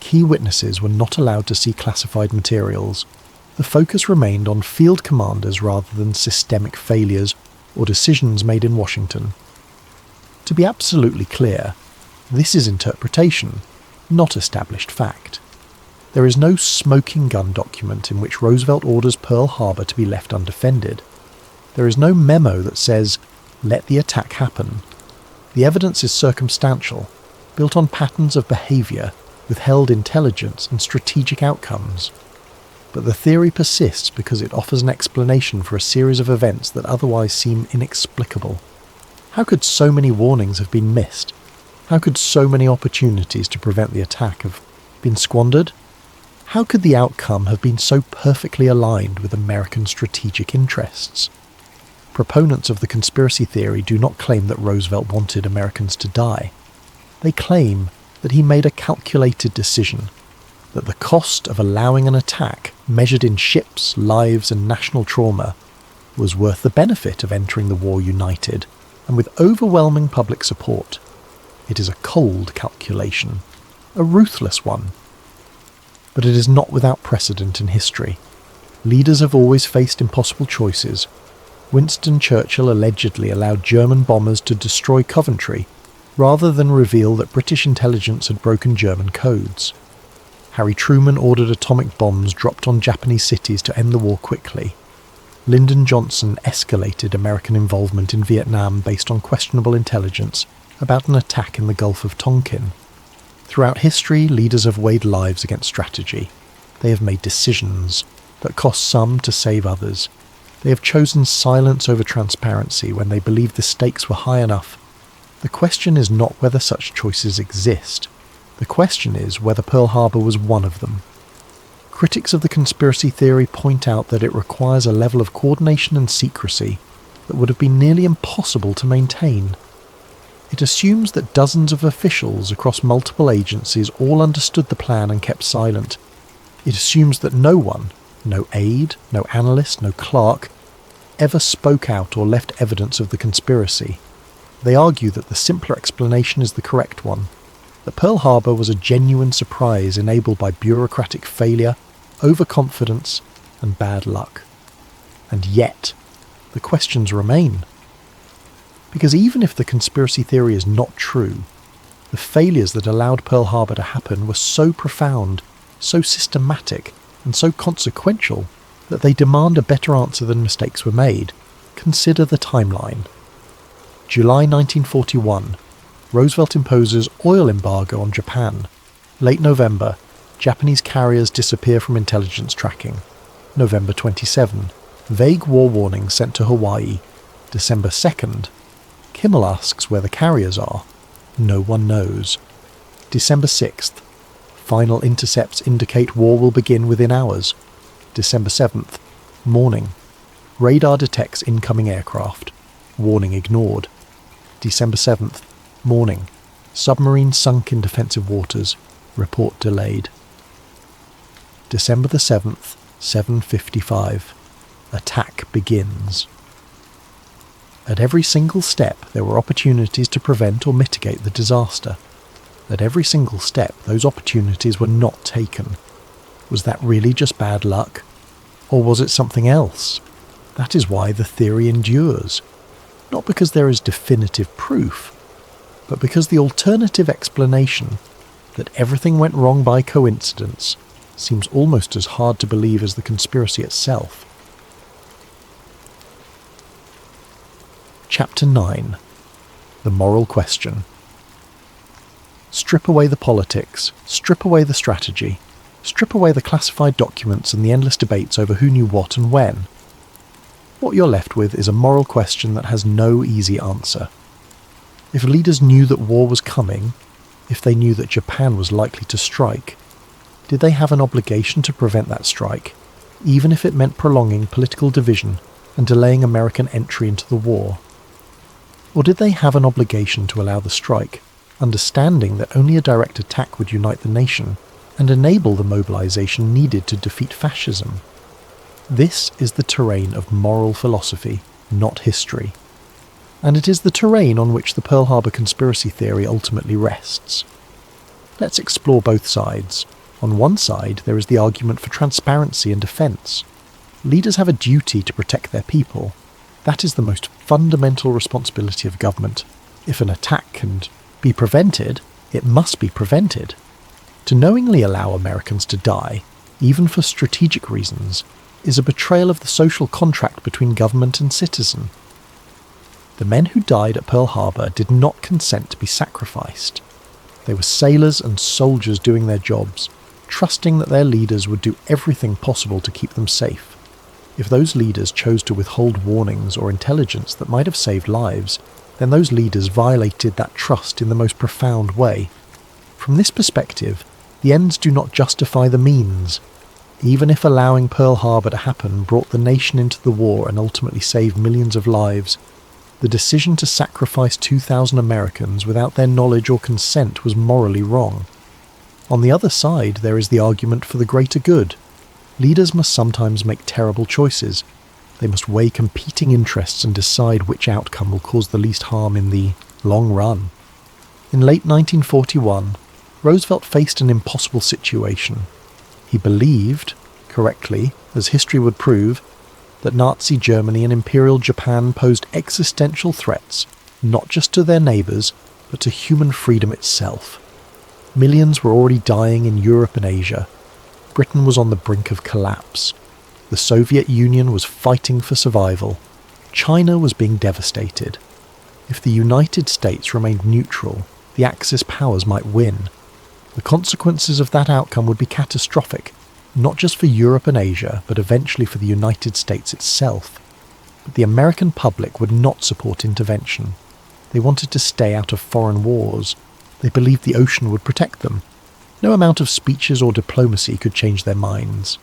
Key witnesses were not allowed to see classified materials. The focus remained on field commanders rather than systemic failures or decisions made in Washington. To be absolutely clear, this is interpretation, not established fact. There is no smoking gun document in which Roosevelt orders Pearl Harbor to be left undefended. There is no memo that says, "Let the attack happen." The evidence is circumstantial, built on patterns of behaviour, withheld intelligence and strategic outcomes. But the theory persists because it offers an explanation for a series of events that otherwise seem inexplicable. How could so many warnings have been missed? How could so many opportunities to prevent the attack have been squandered? How could the outcome have been so perfectly aligned with American strategic interests? Proponents of the conspiracy theory do not claim that Roosevelt wanted Americans to die. They claim that he made a calculated decision, that the cost of allowing an attack, measured in ships, lives and national trauma, was worth the benefit of entering the war united, and with overwhelming public support. It is a cold calculation, a ruthless one. But it is not without precedent in history. Leaders have always faced impossible choices. Winston Churchill allegedly allowed German bombers to destroy Coventry, rather than reveal that British intelligence had broken German codes. Harry Truman ordered atomic bombs dropped on Japanese cities to end the war quickly. Lyndon Johnson escalated American involvement in Vietnam based on questionable intelligence about an attack in the Gulf of Tonkin. Throughout history, leaders have weighed lives against strategy. They have made decisions that cost some to save others. They have chosen silence over transparency when they believed the stakes were high enough. The question is not whether such choices exist. The question is whether Pearl Harbor was one of them. Critics of the conspiracy theory point out that it requires a level of coordination and secrecy that would have been nearly impossible to maintain. It assumes that dozens of officials across multiple agencies all understood the plan and kept silent. It assumes that no one, no aide, no analyst, no clerk, ever spoke out or left evidence of the conspiracy. They argue that the simpler explanation is the correct one, that Pearl Harbor was a genuine surprise enabled by bureaucratic failure, overconfidence, and bad luck. And yet, the questions remain. Because even if the conspiracy theory is not true, the failures that allowed Pearl Harbor to happen were so profound, so systematic, and so consequential that they demand a better answer than mistakes were made, consider the timeline. July 1941, Roosevelt imposes oil embargo on Japan. Late November, Japanese carriers disappear from intelligence tracking. November 27, vague war warnings sent to Hawaii. December 2nd, Kimmel asks where the carriers are. No one knows. December 6th, final intercepts indicate war will begin within hours. December 7th, morning, radar detects incoming aircraft. Warning ignored. December 7th, morning, submarine sunk in defensive waters. Report delayed. December the 7th, 7:55. Attack begins. At every single step, there were opportunities to prevent or mitigate the disaster. At every single step, those opportunities were not taken. Was that really just bad luck? Or was it something else? That is why the theory endures. Not because there is definitive proof, but because the alternative explanation, that everything went wrong by coincidence, seems almost as hard to believe as the conspiracy itself. Chapter 9. The Moral Question. Strip away the politics, strip away the strategy, strip away the classified documents and the endless debates over who knew what and when. What you're left with is a moral question that has no easy answer. If leaders knew that war was coming, if they knew that Japan was likely to strike, did they have an obligation to prevent that strike, even if it meant prolonging political division and delaying American entry into the war? Or did they have an obligation to allow the strike, understanding that only a direct attack would unite the nation and enable the mobilization needed to defeat fascism? This is the terrain of moral philosophy, not history. And it is the terrain on which the Pearl Harbor conspiracy theory ultimately rests. Let's explore both sides. On one side, there is the argument for transparency and defense. Leaders have a duty to protect their people. That is the most fundamental responsibility of government. If an attack can be prevented, it must be prevented. To knowingly allow Americans to die, even for strategic reasons, is a betrayal of the social contract between government and citizen. The men who died at Pearl Harbor did not consent to be sacrificed. They were sailors and soldiers doing their jobs, trusting that their leaders would do everything possible to keep them safe. If those leaders chose to withhold warnings or intelligence that might have saved lives, then those leaders violated that trust in the most profound way. From this perspective, the ends do not justify the means. Even if allowing Pearl Harbor to happen brought the nation into the war and ultimately saved millions of lives, the decision to sacrifice 2,000 Americans without their knowledge or consent was morally wrong. On the other side, there is the argument for the greater good. Leaders must sometimes make terrible choices. They must weigh competing interests and decide which outcome will cause the least harm in the long run. In late 1941, Roosevelt faced an impossible situation. He believed, correctly, as history would prove, that Nazi Germany and Imperial Japan posed existential threats, not just to their neighbours, but to human freedom itself. Millions were already dying in Europe and Asia. Britain was on the brink of collapse. The Soviet Union was fighting for survival. China was being devastated. If the United States remained neutral, the Axis powers might win. The consequences of that outcome would be catastrophic, not just for Europe and Asia, but eventually for the United States itself. But the American public would not support intervention. They wanted to stay out of foreign wars. They believed the ocean would protect them. No amount of speeches or diplomacy could change their minds.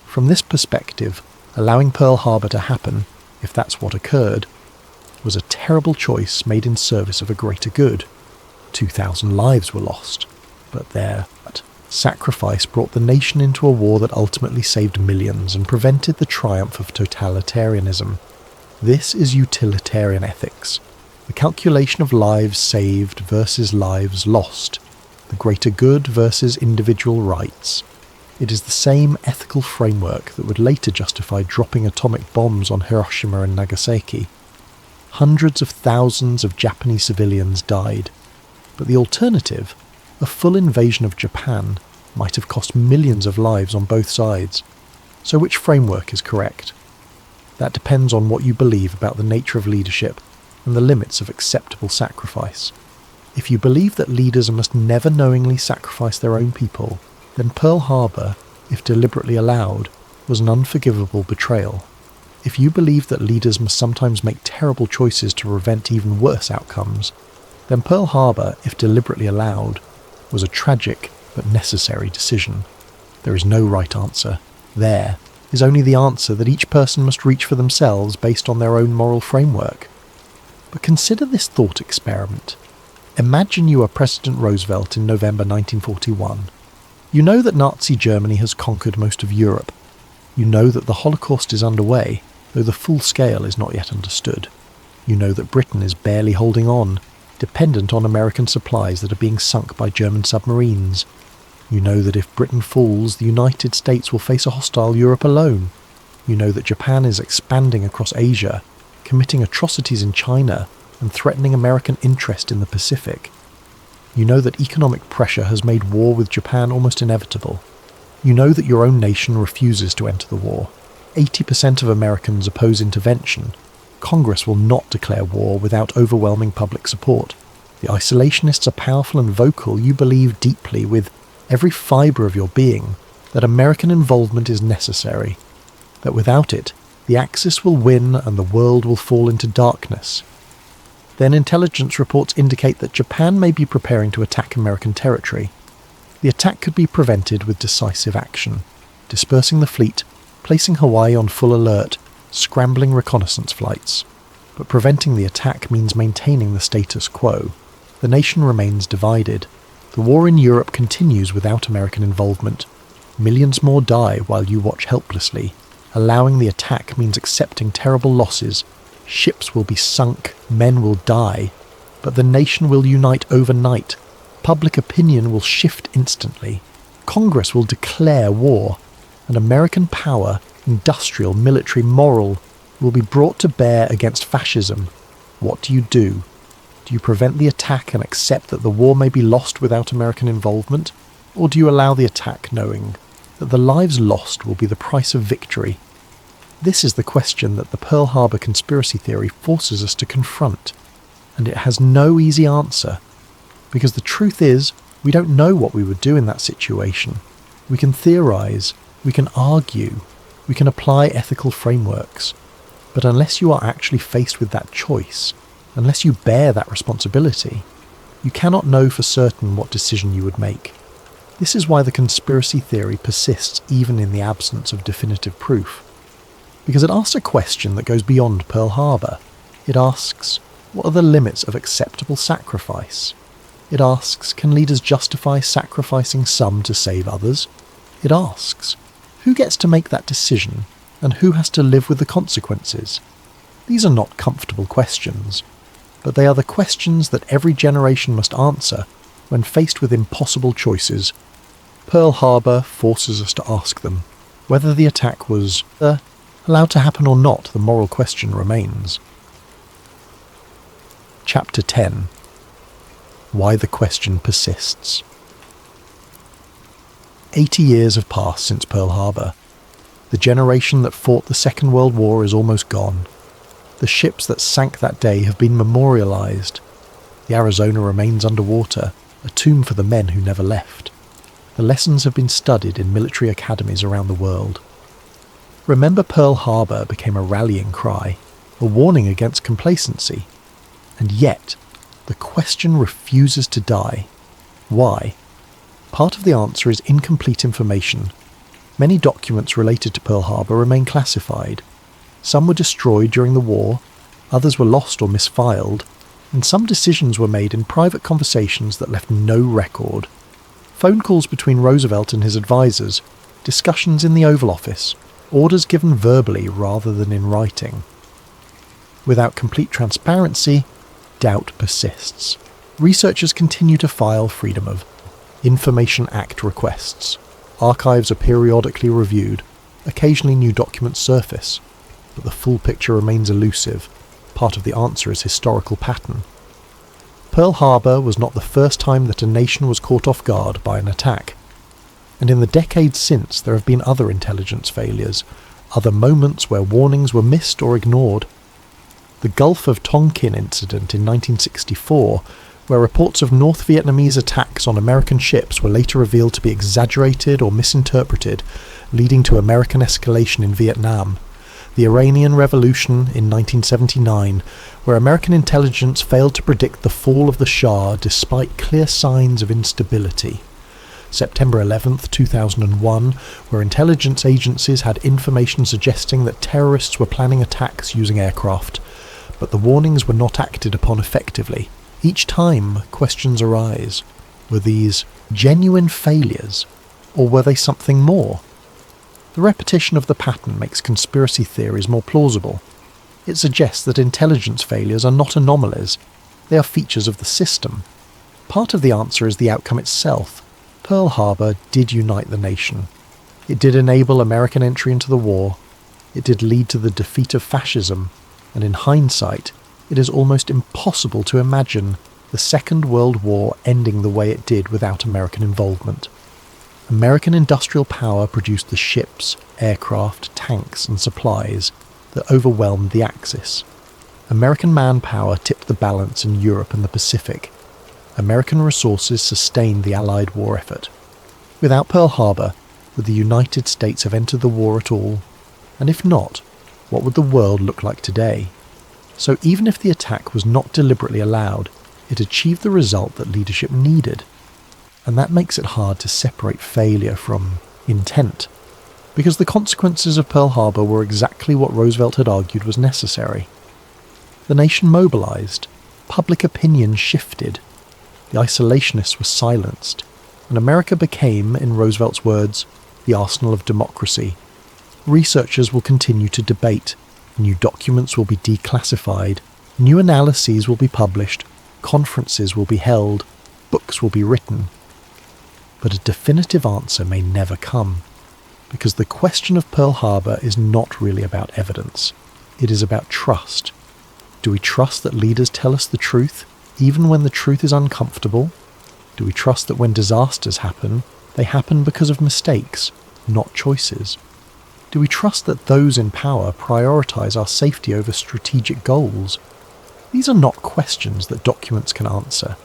From this perspective, allowing Pearl Harbor to happen, if that's what occurred, was a terrible choice made in service of a greater good. 2,000 lives were lost. But their sacrifice brought the nation into a war that ultimately saved millions and prevented the triumph of totalitarianism. This is utilitarian ethics, the calculation of lives saved versus lives lost, the greater good versus individual rights. It is the same ethical framework that would later justify dropping atomic bombs on Hiroshima and Nagasaki. Hundreds of thousands of Japanese civilians died, but the alternative, a full invasion of Japan, might have cost millions of lives on both sides. So which framework is correct? That depends on what you believe about the nature of leadership and the limits of acceptable sacrifice. If you believe that leaders must never knowingly sacrifice their own people, then Pearl Harbor, if deliberately allowed, was an unforgivable betrayal. If you believe that leaders must sometimes make terrible choices to prevent even worse outcomes, then Pearl Harbor, if deliberately allowed, was a tragic but necessary decision. There is no right answer. There is only the answer that each person must reach for themselves based on their own moral framework. But consider this thought experiment. Imagine you are President Roosevelt in November 1941. You know that Nazi Germany has conquered most of Europe. You know that the Holocaust is underway, though the full scale is not yet understood. You know that Britain is barely holding on, dependent on American supplies that are being sunk by German submarines. You know that if Britain falls, the United States will face a hostile Europe alone. You know that Japan is expanding across Asia, committing atrocities in China, and threatening American interest in the Pacific. You know that economic pressure has made war with Japan almost inevitable. You know that your own nation refuses to enter the war. 80% of Americans oppose intervention. Congress will not declare war without overwhelming public support. The isolationists are powerful and vocal. You believe deeply, with every fibre of your being, that American involvement is necessary, that without it, the Axis will win and the world will fall into darkness. Then intelligence reports indicate that Japan may be preparing to attack American territory. The attack could be prevented with decisive action, dispersing the fleet, placing Hawaii on full alert, scrambling reconnaissance flights. But preventing the attack means maintaining the status quo. The nation remains divided. The war in Europe continues without American involvement. Millions more die while you watch helplessly. Allowing the attack means accepting terrible losses. Ships will be sunk, men will die, but the nation will unite overnight. Public opinion will shift instantly. Congress will declare war, and American power, industrial, military, moral, will be brought to bear against fascism. What do? Do you prevent the attack and accept that the war may be lost without American involvement? Or do you allow the attack knowing that the lives lost will be the price of victory? This is the question that the Pearl Harbor conspiracy theory forces us to confront, and it has no easy answer, because the truth is, we don't know what we would do in that situation. We can theorize, we can argue, we can apply ethical frameworks, but unless you are actually faced with that choice, unless you bear that responsibility, you cannot know for certain what decision you would make. This is why the conspiracy theory persists even in the absence of definitive proof. Because it asks a question that goes beyond Pearl Harbor. It asks, what are the limits of acceptable sacrifice? It asks, can leaders justify sacrificing some to save others? It asks, who gets to make that decision, and who has to live with the consequences? These are not comfortable questions, but they are the questions that every generation must answer when faced with impossible choices. Pearl Harbor forces us to ask them. Whether the attack was allowed to happen or not, the moral question remains. Chapter 10. Why the question persists. 80 years have passed since Pearl Harbor. The generation that fought the Second World War is almost gone. The ships that sank that day have been memorialized. The Arizona remains underwater, a tomb for the men who never left. The lessons have been studied in military academies around the world. Remember Pearl Harbor became a rallying cry, a warning against complacency. And yet, the question refuses to die. Why? Part of the answer is incomplete information. Many documents related to Pearl Harbor remain classified. Some were destroyed during the war, others were lost or misfiled, and some decisions were made in private conversations that left no record. Phone calls between Roosevelt and his advisors, discussions in the Oval Office, orders given verbally rather than in writing. Without complete transparency, doubt persists. Researchers continue to file Freedom of Information Act requests. Archives are periodically reviewed. Occasionally new documents surface, but the full picture remains elusive. Part of the answer is historical pattern. Pearl Harbor was not the first time that a nation was caught off guard by an attack. And in the decades since, there have been other intelligence failures, other moments where warnings were missed or ignored. The Gulf of Tonkin incident in 1964, where reports of North Vietnamese attacks on American ships were later revealed to be exaggerated or misinterpreted, leading to American escalation in Vietnam. The Iranian Revolution in 1979, where American intelligence failed to predict the fall of the Shah despite clear signs of instability. September 11, 2001, where intelligence agencies had information suggesting that terrorists were planning attacks using aircraft, but the warnings were not acted upon effectively. Each time, questions arise. Were these genuine failures, or were they something more? The repetition of the pattern makes conspiracy theories more plausible. It suggests that intelligence failures are not anomalies, they are features of the system. Part of the answer is the outcome itself. Pearl Harbor did unite the nation. It did enable American entry into the war. It did lead to the defeat of fascism, and in hindsight, it is almost impossible to imagine the Second World War ending the way it did without American involvement. American industrial power produced the ships, aircraft, tanks and supplies that overwhelmed the Axis. American manpower tipped the balance in Europe and the Pacific. American resources sustained the Allied war effort. Without Pearl Harbor, would the United States have entered the war at all? And if not, what would the world look like today? So even if the attack was not deliberately allowed, it achieved the result that leadership needed. And that makes it hard to separate failure from intent, because the consequences of Pearl Harbor were exactly what Roosevelt had argued was necessary. The nation mobilized, public opinion shifted, the isolationists were silenced, and America became, in Roosevelt's words, the arsenal of democracy. Researchers will continue to debate, new documents will be declassified, new analyses will be published, conferences will be held, books will be written. But a definitive answer may never come, because the question of Pearl Harbor is not really about evidence. It is about trust. Do we trust that leaders tell us the truth, even when the truth is uncomfortable? Do we trust that when disasters happen, they happen because of mistakes, not choices? Do we trust that those in power prioritize our safety over strategic goals? These are not questions that documents can answer.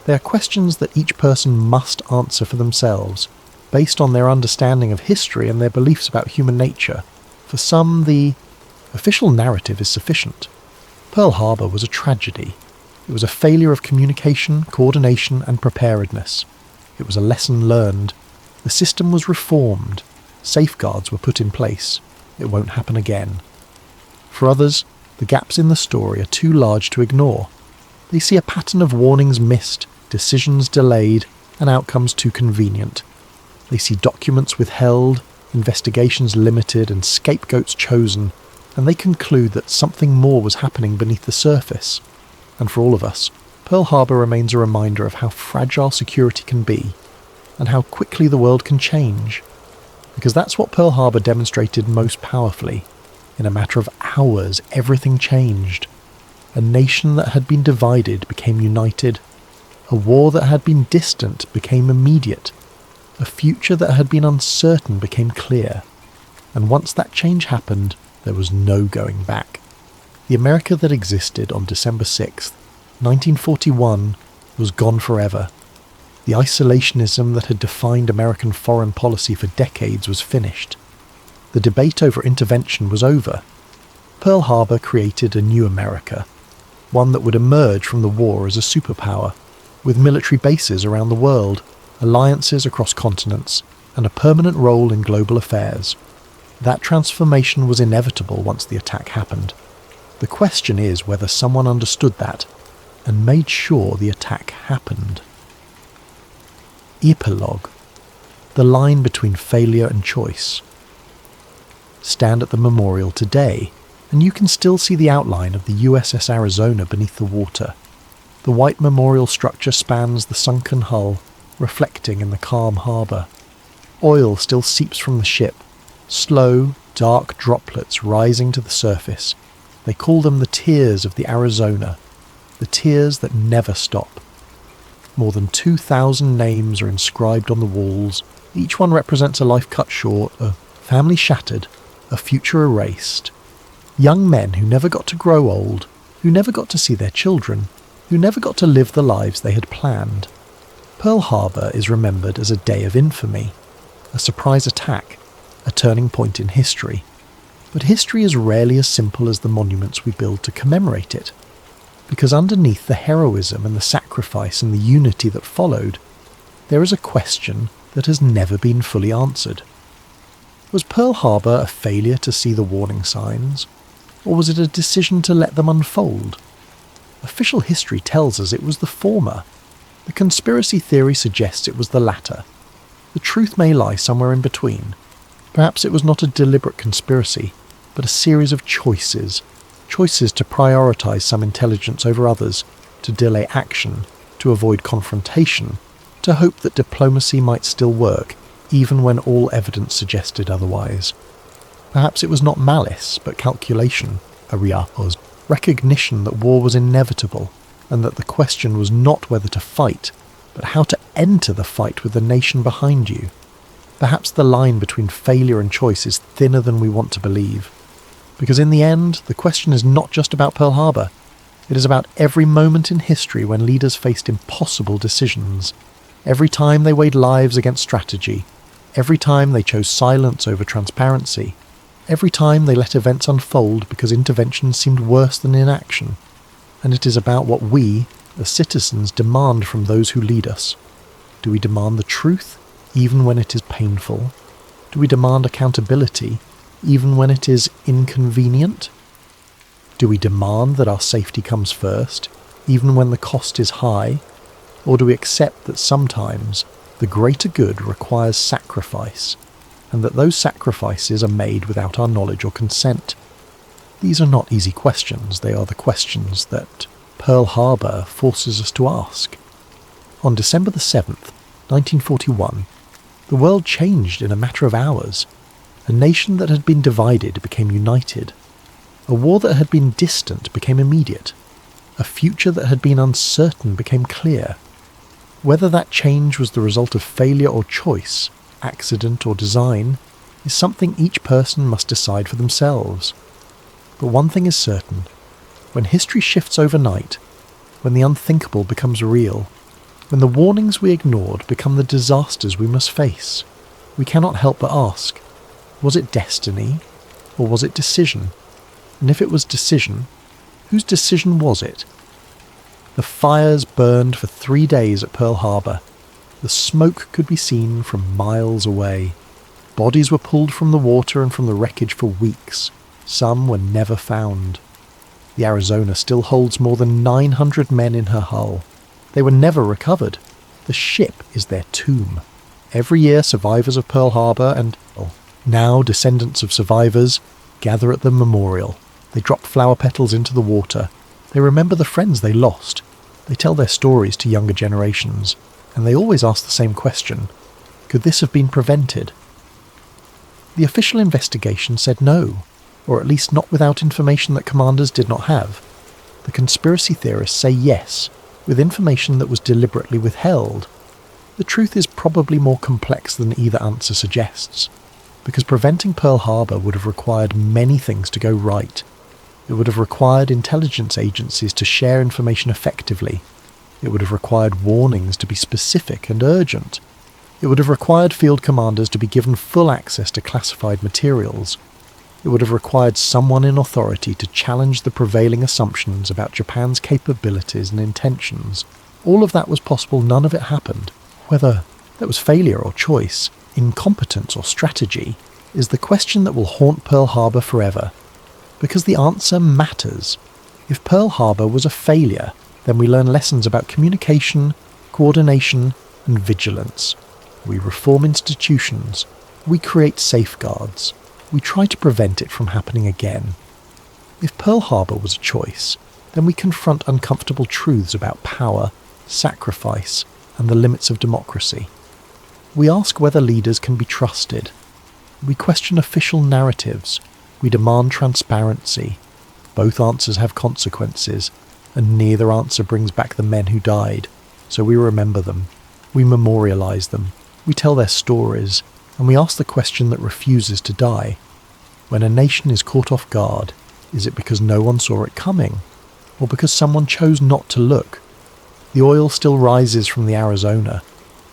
They are questions that each person must answer for themselves, based on their understanding of history and their beliefs about human nature. For some, the official narrative is sufficient. Pearl Harbor was a tragedy. It was a failure of communication, coordination, and preparedness. It was a lesson learned. The system was reformed. Safeguards were put in place. It won't happen again. For others, the gaps in the story are too large to ignore. They see a pattern of warnings missed, decisions delayed, and outcomes too convenient. They see documents withheld, investigations limited, and scapegoats chosen, and they conclude that something more was happening beneath the surface. And for all of us, Pearl Harbor remains a reminder of how fragile security can be, and how quickly the world can change. Because that's what Pearl Harbor demonstrated most powerfully. In a matter of hours, everything changed. A nation that had been divided became united. A war that had been distant became immediate. A future that had been uncertain became clear. And once that change happened, there was no going back. The America that existed on December 6th, 1941, was gone forever. The isolationism that had defined American foreign policy for decades was finished. The debate over intervention was over. Pearl Harbor created a new America, one that would emerge from the war as a superpower, with military bases around the world, alliances across continents, and a permanent role in global affairs. That transformation was inevitable once the attack happened. The question is whether someone understood that and made sure the attack happened. Epilogue. The line between failure and choice. Stand at the memorial today, and you can still see the outline of the USS Arizona beneath the water. The white memorial structure spans the sunken hull, reflecting in the calm harbour. Oil still seeps from the ship, slow, dark droplets rising to the surface. They call them the tears of the Arizona, the tears that never stop. More than 2,000 names are inscribed on the walls, Each one represents a life cut short, a family shattered, a future erased. Young men who never got to grow old, who never got to see their children, who never got to live the lives they had planned. Pearl Harbor is remembered as a day of infamy, a surprise attack, a turning point in history. But history is rarely as simple as the monuments we build to commemorate it, because underneath the heroism and the sacrifice and the unity that followed, there is a question that has never been fully answered. Was Pearl Harbor a failure to see the warning signs, or was it a decision to let them unfold? Official history tells us it was the former. The conspiracy theory suggests it was the latter. The truth may lie somewhere in between. Perhaps it was not a deliberate conspiracy, but a series of choices to prioritize some intelligence over others, to delay action, to avoid confrontation, to hope that diplomacy might still work, even when all evidence suggested otherwise. Perhaps it was not malice, but calculation, recognition that war was inevitable, and that the question was not whether to fight, but how to enter the fight with the nation behind you. Perhaps the line between failure and choice is thinner than we want to believe. Because in the end, the question is not just about Pearl Harbor. It is about every moment in history when leaders faced impossible decisions. Every time they weighed lives against strategy. Every time they chose silence over transparency. Every time they let events unfold because intervention seemed worse than inaction. And it is about what we, as citizens, demand from those who lead us. Do we demand the truth, even when it is painful? Do we demand accountability, even when it is inconvenient? Do we demand that our safety comes first, even when the cost is high? Or do we accept that sometimes the greater good requires sacrifice, and that those sacrifices are made without our knowledge or consent? These are not easy questions. They are the questions that Pearl Harbor forces us to ask. On December the 7th, 1941, the world changed in a matter of hours. A nation that had been divided became united. A war that had been distant became immediate. A future that had been uncertain became clear. Whether that change was the result of failure or choice, accident or design, is something each person must decide for themselves. But one thing is certain. When history shifts overnight, when the unthinkable becomes real, when the warnings we ignored become the disasters we must face, we cannot help but ask, was it destiny, or was it decision? And if it was decision, whose decision was it? The fires burned for 3 days at Pearl Harbor. The smoke could be seen from miles away. Bodies were pulled from the water and from the wreckage for weeks. Some were never found. The Arizona still holds more than 900 men in her hull. They were never recovered. The ship is their tomb. Every year survivors of Pearl Harbor and, now descendants of survivors, gather at the memorial. They drop flower petals into the water. They remember the friends they lost. They tell their stories to younger generations. And they always ask the same question. Could this have been prevented? The official investigation said no, or at least not without information that commanders did not have. The conspiracy theorists say yes, with information that was deliberately withheld. The truth is probably more complex than either answer suggests, because preventing Pearl Harbor would have required many things to go right. It would have required intelligence agencies to share information effectively. It would have required warnings to be specific and urgent. It would have required field commanders to be given full access to classified materials. It would have required someone in authority to challenge the prevailing assumptions about Japan's capabilities and intentions. All of that was possible, none of it happened. Whether that was failure or choice, incompetence or strategy, is the question that will haunt Pearl Harbor forever. Because the answer matters. If Pearl Harbor was a failure, then we learn lessons about communication, coordination, and vigilance. We reform institutions. We create safeguards. We try to prevent it from happening again. If Pearl Harbor was a choice, then we confront uncomfortable truths about power, sacrifice, and the limits of democracy. We ask whether leaders can be trusted. We question official narratives. We demand transparency. Both answers have consequences, and neither answer brings back the men who died, so we remember them. We memorialize them. We tell their stories, and we ask the question that refuses to die. When a nation is caught off guard, is it because no one saw it coming? Or because someone chose not to look? The oil still rises from the Arizona,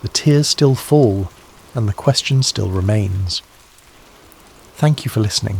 the tears still fall, and the question still remains. Thank you for listening.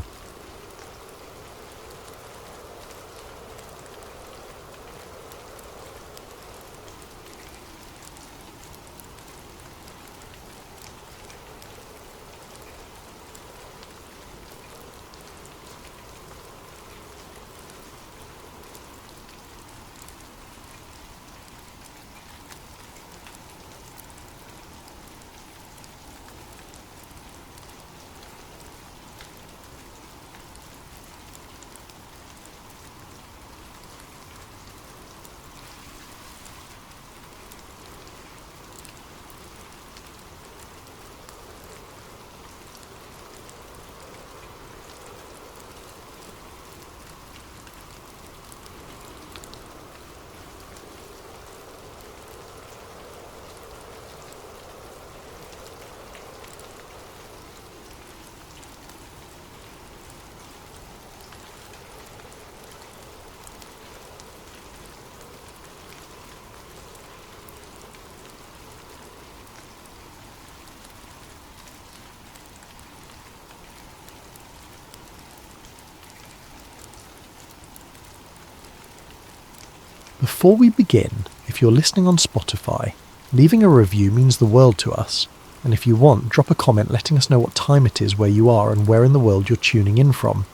Before we begin, if you're listening on Spotify, leaving a review means the world to us, and if you want, drop a comment letting us know what time it is where you are and where in the world you're tuning in from.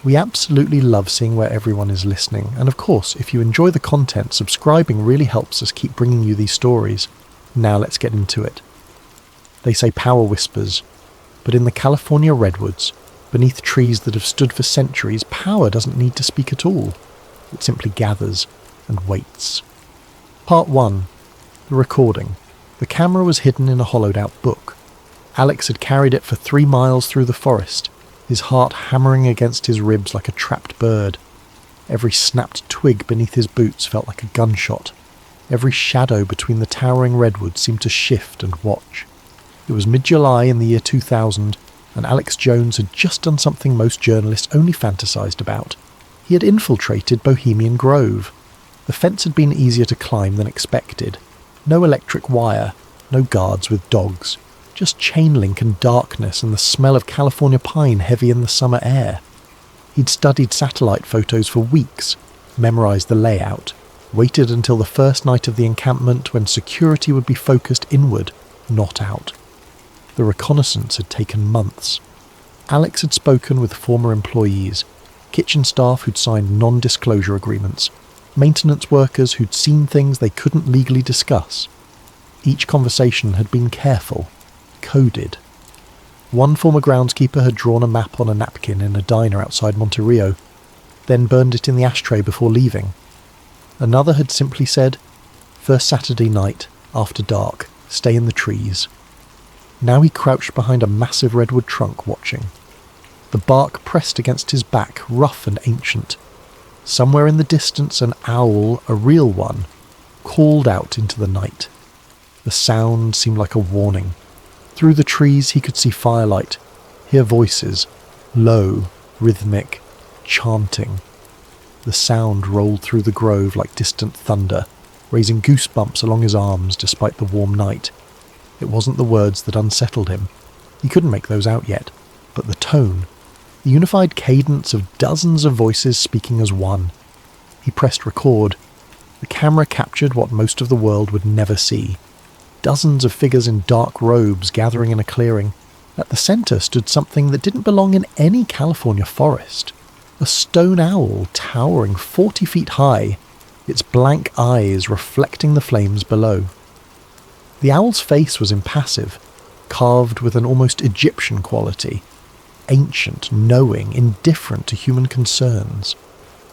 We absolutely love seeing where everyone is listening, and of course, if you enjoy the content, subscribing really helps us keep bringing you these stories. Now let's get into it. They say power whispers, but in the California redwoods, beneath trees that have stood for centuries, power doesn't need to speak at all. It simply gathers and waits. Part 1. The recording. The camera was hidden in a hollowed-out book. Alex had carried it for 3 miles through the forest, his heart hammering against his ribs like a trapped bird. Every snapped twig beneath his boots felt like a gunshot. Every shadow between the towering redwoods seemed to shift and watch. It was mid-July in the year 2000, and Alex Jones had just done something most journalists only fantasized about. He had infiltrated Bohemian Grove. The fence had been easier to climb than expected. No electric wire, no guards with dogs, just chain link and darkness and the smell of California pine heavy in the summer air. He'd studied satellite photos for weeks, memorized the layout, waited until the first night of the encampment when security would be focused inward, not out. The reconnaissance had taken months. Alex had spoken with former employees, kitchen staff who'd signed non-disclosure agreements, maintenance workers who'd seen things they couldn't legally discuss. Each conversation had been careful, coded. One former groundskeeper had drawn a map on a napkin in a diner outside Monterey, then burned it in the ashtray before leaving. Another had simply said, "First Saturday night, after dark, stay in the trees." Now he crouched behind a massive redwood trunk watching. The bark pressed against his back, rough and ancient. Somewhere in the distance an owl, a real one, called out into the night. The sound seemed like a warning. Through the trees he could see firelight, hear voices, low, rhythmic, chanting. The sound rolled through the grove like distant thunder, raising goosebumps along his arms despite the warm night. It wasn't the words that unsettled him. He couldn't make those out yet, but the tone, the unified cadence of dozens of voices speaking as one. He pressed record. The camera captured what most of the world would never see. Dozens of figures in dark robes gathering in a clearing. At the centre stood something that didn't belong in any California forest. A stone owl towering 40 feet high, its blank eyes reflecting the flames below. The owl's face was impassive, carved with an almost Egyptian quality. Ancient, knowing, indifferent to human concerns.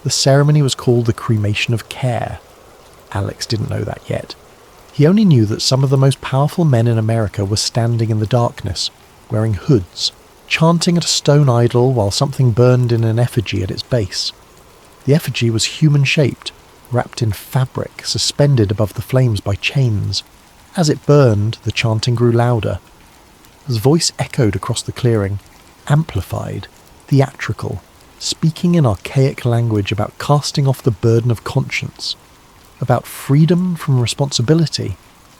The ceremony was called the cremation of care. Alex didn't know that yet. He only knew that some of the most powerful men in America were standing in the darkness, wearing hoods, chanting at a stone idol while something burned in an effigy at its base. The effigy was human-shaped, wrapped in fabric, suspended above the flames by chains. As it burned, the chanting grew louder, His voice echoed across the clearing, amplified, theatrical, speaking in archaic language about casting off the burden of conscience, about freedom from responsibility,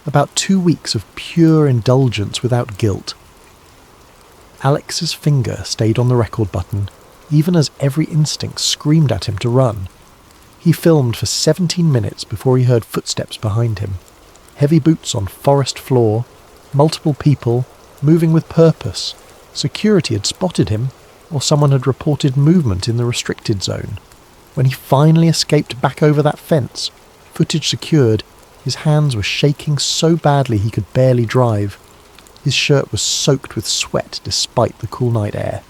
about 2 weeks of pure indulgence without guilt. Alex's finger stayed on the record button, even as every instinct screamed at him to run. He filmed for 17 minutes before he heard footsteps behind him. Heavy boots on forest floor, multiple people, moving with purpose. Security had spotted him, or someone had reported movement in the restricted zone. When he finally escaped back over that fence, footage secured, his hands were shaking so badly he could barely drive. His shirt was soaked with sweat despite the cool night air.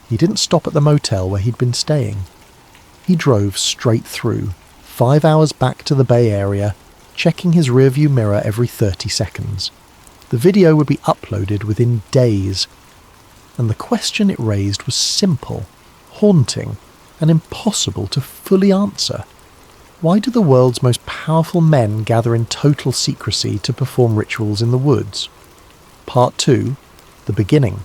He didn't stop at the motel where he'd been staying. He drove straight through, 5 hours back to the Bay Area, checking his rearview mirror every 30 seconds. The video would be uploaded within days, and the question it raised was simple, haunting, and impossible to fully answer. Why do the world's most powerful men gather in total secrecy to perform rituals in the woods? Part 2, The Beginning.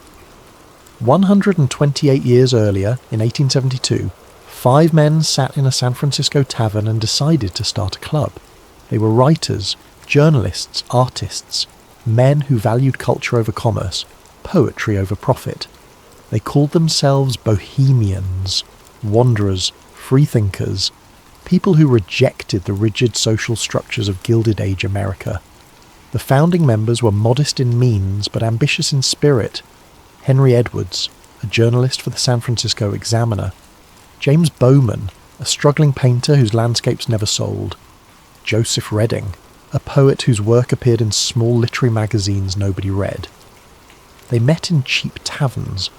128 years earlier, in 1872, 5 men sat in a San Francisco tavern and decided to start a club. They were writers, journalists, artists, men who valued culture over commerce, poetry over profit. They called themselves bohemians, wanderers, freethinkers, people who rejected the rigid social structures of Gilded Age America. The founding members were modest in means but ambitious in spirit. Henry Edwards, a journalist for the San Francisco Examiner. James Bowman, a struggling painter whose landscapes never sold. Joseph Redding, a poet whose work appeared in small literary magazines nobody read. They met in cheap taverns,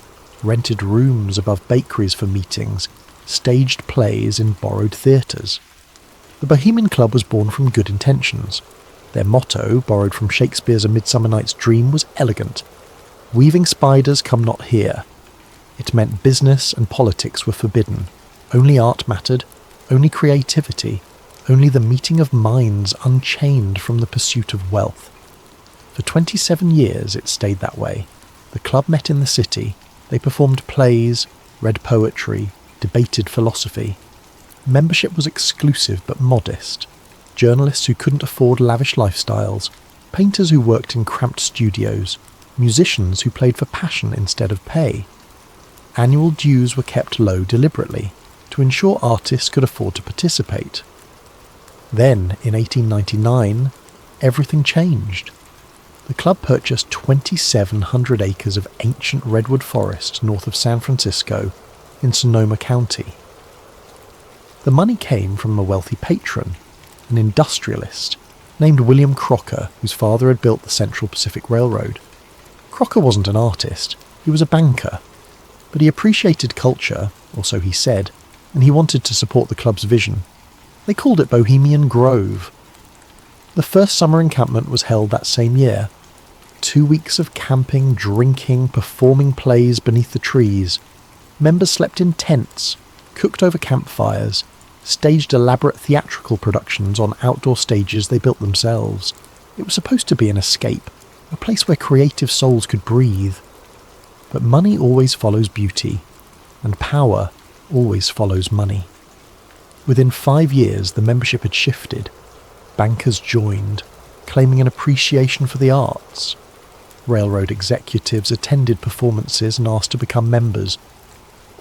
rented rooms above bakeries for meetings, staged plays in borrowed theatres. The Bohemian Club was born from good intentions. Their motto, borrowed from Shakespeare's A Midsummer Night's Dream, was elegant. Weaving spiders come not here. It meant business and politics were forbidden. Only art mattered, only creativity, only the meeting of minds unchained from the pursuit of wealth. For 27 years it stayed that way. The club met in the city. They performed plays, read poetry, debated philosophy. Membership was exclusive but modest. Journalists who couldn't afford lavish lifestyles, painters who worked in cramped studios, musicians who played for passion instead of pay. Annual dues were kept low deliberately, to ensure artists could afford to participate. Then, in 1899, everything changed. The club purchased 2,700 acres of ancient redwood forest north of San Francisco in Sonoma County. The money came from a wealthy patron, an industrialist, named William Crocker, whose father had built the Central Pacific Railroad. Crocker wasn't an artist, he was a banker, but he appreciated culture, or so he said, and he wanted to support the club's vision. They called it Bohemian Grove. The first summer encampment was held that same year. 2 weeks of camping, drinking, performing plays beneath the trees. Members slept in tents, cooked over campfires, staged elaborate theatrical productions on outdoor stages they built themselves. It was supposed to be an escape, a place where creative souls could breathe. But money always follows beauty, and power always follows money. Within 5 years, the membership had shifted. Bankers joined, claiming an appreciation for the arts. Railroad executives attended performances and asked to become members.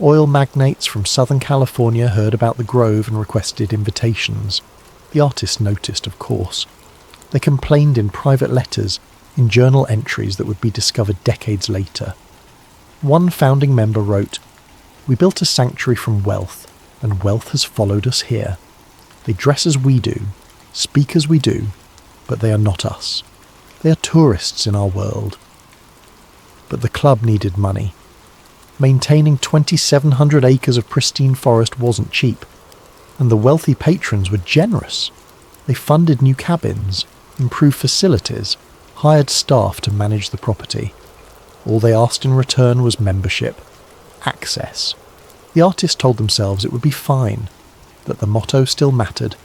Oil magnates from Southern California heard about the Grove and requested invitations. The artists noticed, of course. They complained in private letters, in journal entries that would be discovered decades later. One founding member wrote, "We built a sanctuary from wealth, and wealth has followed us here. They dress as we do, speak as we do, but they are not us. They are tourists in our world." But the club needed money. Maintaining 2,700 acres of pristine forest wasn't cheap, and the wealthy patrons were generous. They funded new cabins, improved facilities, hired staff to manage the property. All they asked in return was membership, access. The artists told themselves it would be fine, that the motto still mattered,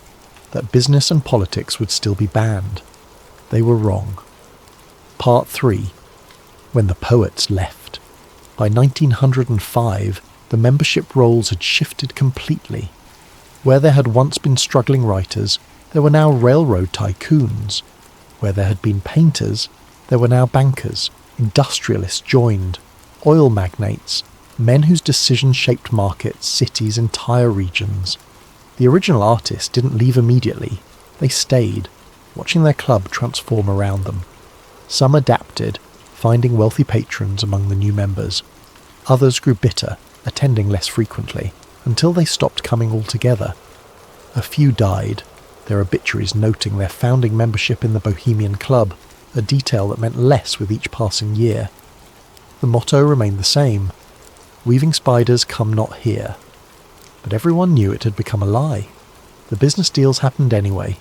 that business and politics would still be banned. They were wrong. Part 3. when the poets left. By 1905, the membership roles had shifted completely. Where there had once been struggling writers, there were now railroad tycoons. Where there had been painters, there were now bankers, industrialists joined, oil magnates, men whose decisions shaped markets, cities, entire regions. The original artists didn't leave immediately. They stayed, watching their club transform around them. Some adapted, finding wealthy patrons among the new members. Others grew bitter, attending less frequently, until they stopped coming altogether. A few died, their obituaries noting their founding membership in the Bohemian Club, a detail that meant less with each passing year. The motto remained the same: "Weaving spiders come not here." But everyone knew it had become a lie. The business deals happened anyway,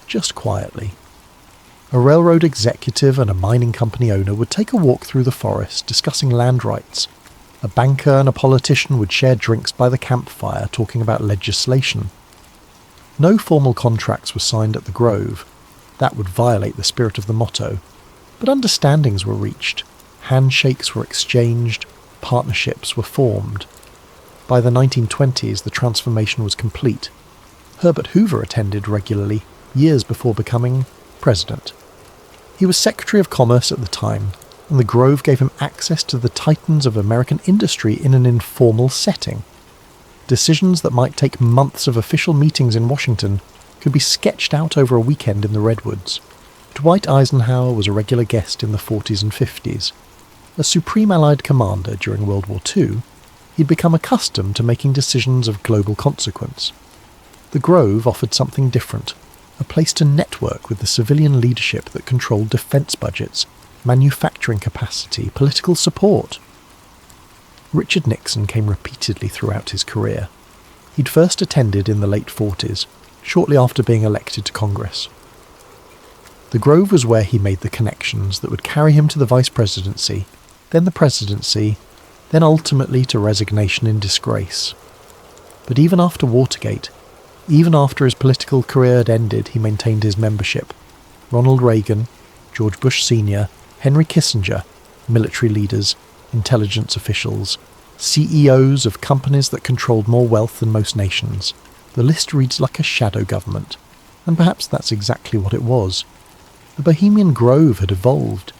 just quietly. A railroad executive and a mining company owner would take a walk through the forest discussing land rights. A banker and a politician would share drinks by the campfire talking about legislation. No formal contracts were signed at the Grove. That would violate the spirit of the motto. But understandings were reached, handshakes were exchanged, partnerships were formed. By the 1920s, the transformation was complete. Herbert Hoover attended regularly, years before becoming president. He was Secretary of Commerce at the time, and the Grove gave him access to the titans of American industry in an informal setting. Decisions that might take months of official meetings in Washington could be sketched out over a weekend in the Redwoods. Dwight Eisenhower was a regular guest in the 40s and 50s. As Supreme Allied Commander during World War II, he'd become accustomed to making decisions of global consequence. The Grove offered something different, a place to network with the civilian leadership that controlled defence budgets, manufacturing capacity, political support. Richard Nixon came repeatedly throughout his career. He'd first attended in the late 40s, shortly after being elected to Congress. The Grove was where he made the connections that would carry him to the vice presidency, then the presidency, then ultimately to resignation in disgrace. But even after Watergate, even after his political career had ended, he maintained his membership. Ronald Reagan, George Bush Sr., Henry Kissinger, military leaders, intelligence officials, CEOs of companies that controlled more wealth than most nations. The list reads like a shadow government, and perhaps that's exactly what it was. The Bohemian Grove had evolved.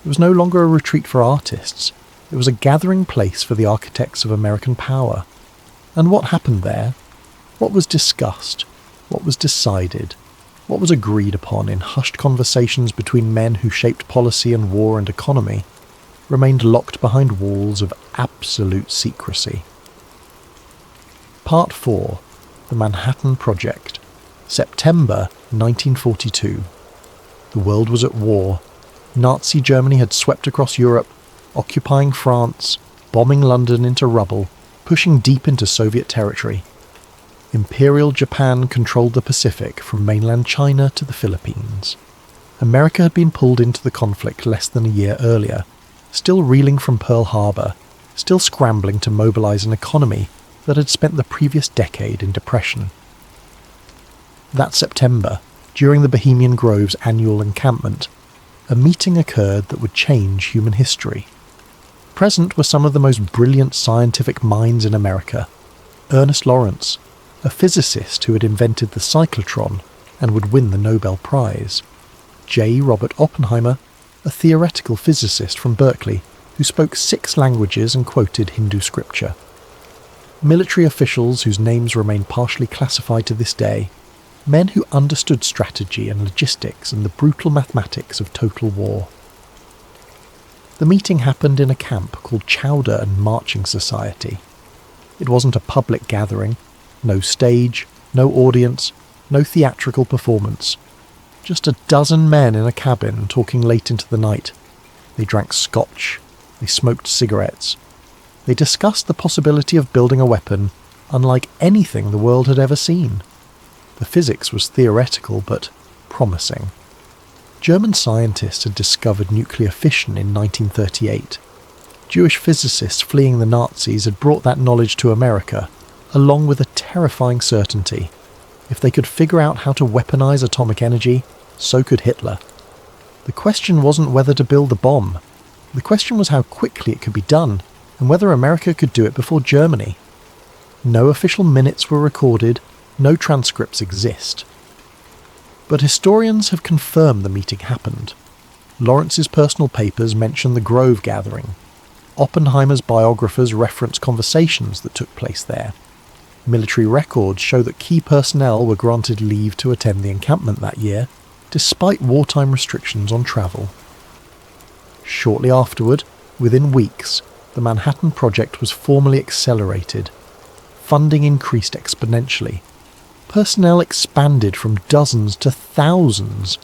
It was no longer a retreat for artists. It was a gathering place for the architects of American power. And what happened there? What was discussed? What was decided? What was agreed upon in hushed conversations between men who shaped policy and war and economy remained locked behind walls of absolute secrecy. Part 4. The Manhattan Project. September 1942. The world was at war. Nazi Germany had swept across Europe, occupying France, bombing London into rubble, pushing deep into Soviet territory. Imperial Japan controlled the Pacific from mainland China to the Philippines. America had been pulled into the conflict less than a year earlier, still reeling from Pearl Harbor, still scrambling to mobilize an economy that had spent the previous decade in depression. That September, during the Bohemian Grove's annual encampment, a meeting occurred that would change human history. Present were some of the most brilliant scientific minds in America. Ernest Lawrence, a physicist who had invented the cyclotron and would win the Nobel Prize. J. Robert Oppenheimer, a theoretical physicist from Berkeley who spoke 6 languages and quoted Hindu scripture. Military officials whose names remain partially classified to this day, men who understood strategy and logistics and the brutal mathematics of total war. The meeting happened in a camp called Chowder and Marching Society. It wasn't a public gathering, no stage, no audience, no theatrical performance. Just a dozen men in a cabin talking late into the night. They drank scotch. They smoked cigarettes. They discussed the possibility of building a weapon unlike anything the world had ever seen. The physics was theoretical but promising. German scientists had discovered nuclear fission in 1938. Jewish physicists fleeing the Nazis had brought that knowledge to America, along with a terrifying certainty. If they could figure out how to weaponize atomic energy, so could Hitler. The question wasn't whether to build the bomb. The question was how quickly it could be done, and whether America could do it before Germany. No official minutes were recorded, no transcripts exist. But historians have confirmed the meeting happened. Lawrence's personal papers mention the Grove gathering. Oppenheimer's biographers reference conversations that took place there. Military records show that key personnel were granted leave to attend the encampment that year, despite wartime restrictions on travel. Shortly afterward, within weeks, the Manhattan Project was formally accelerated. Funding increased exponentially. Personnel expanded from dozens to thousands.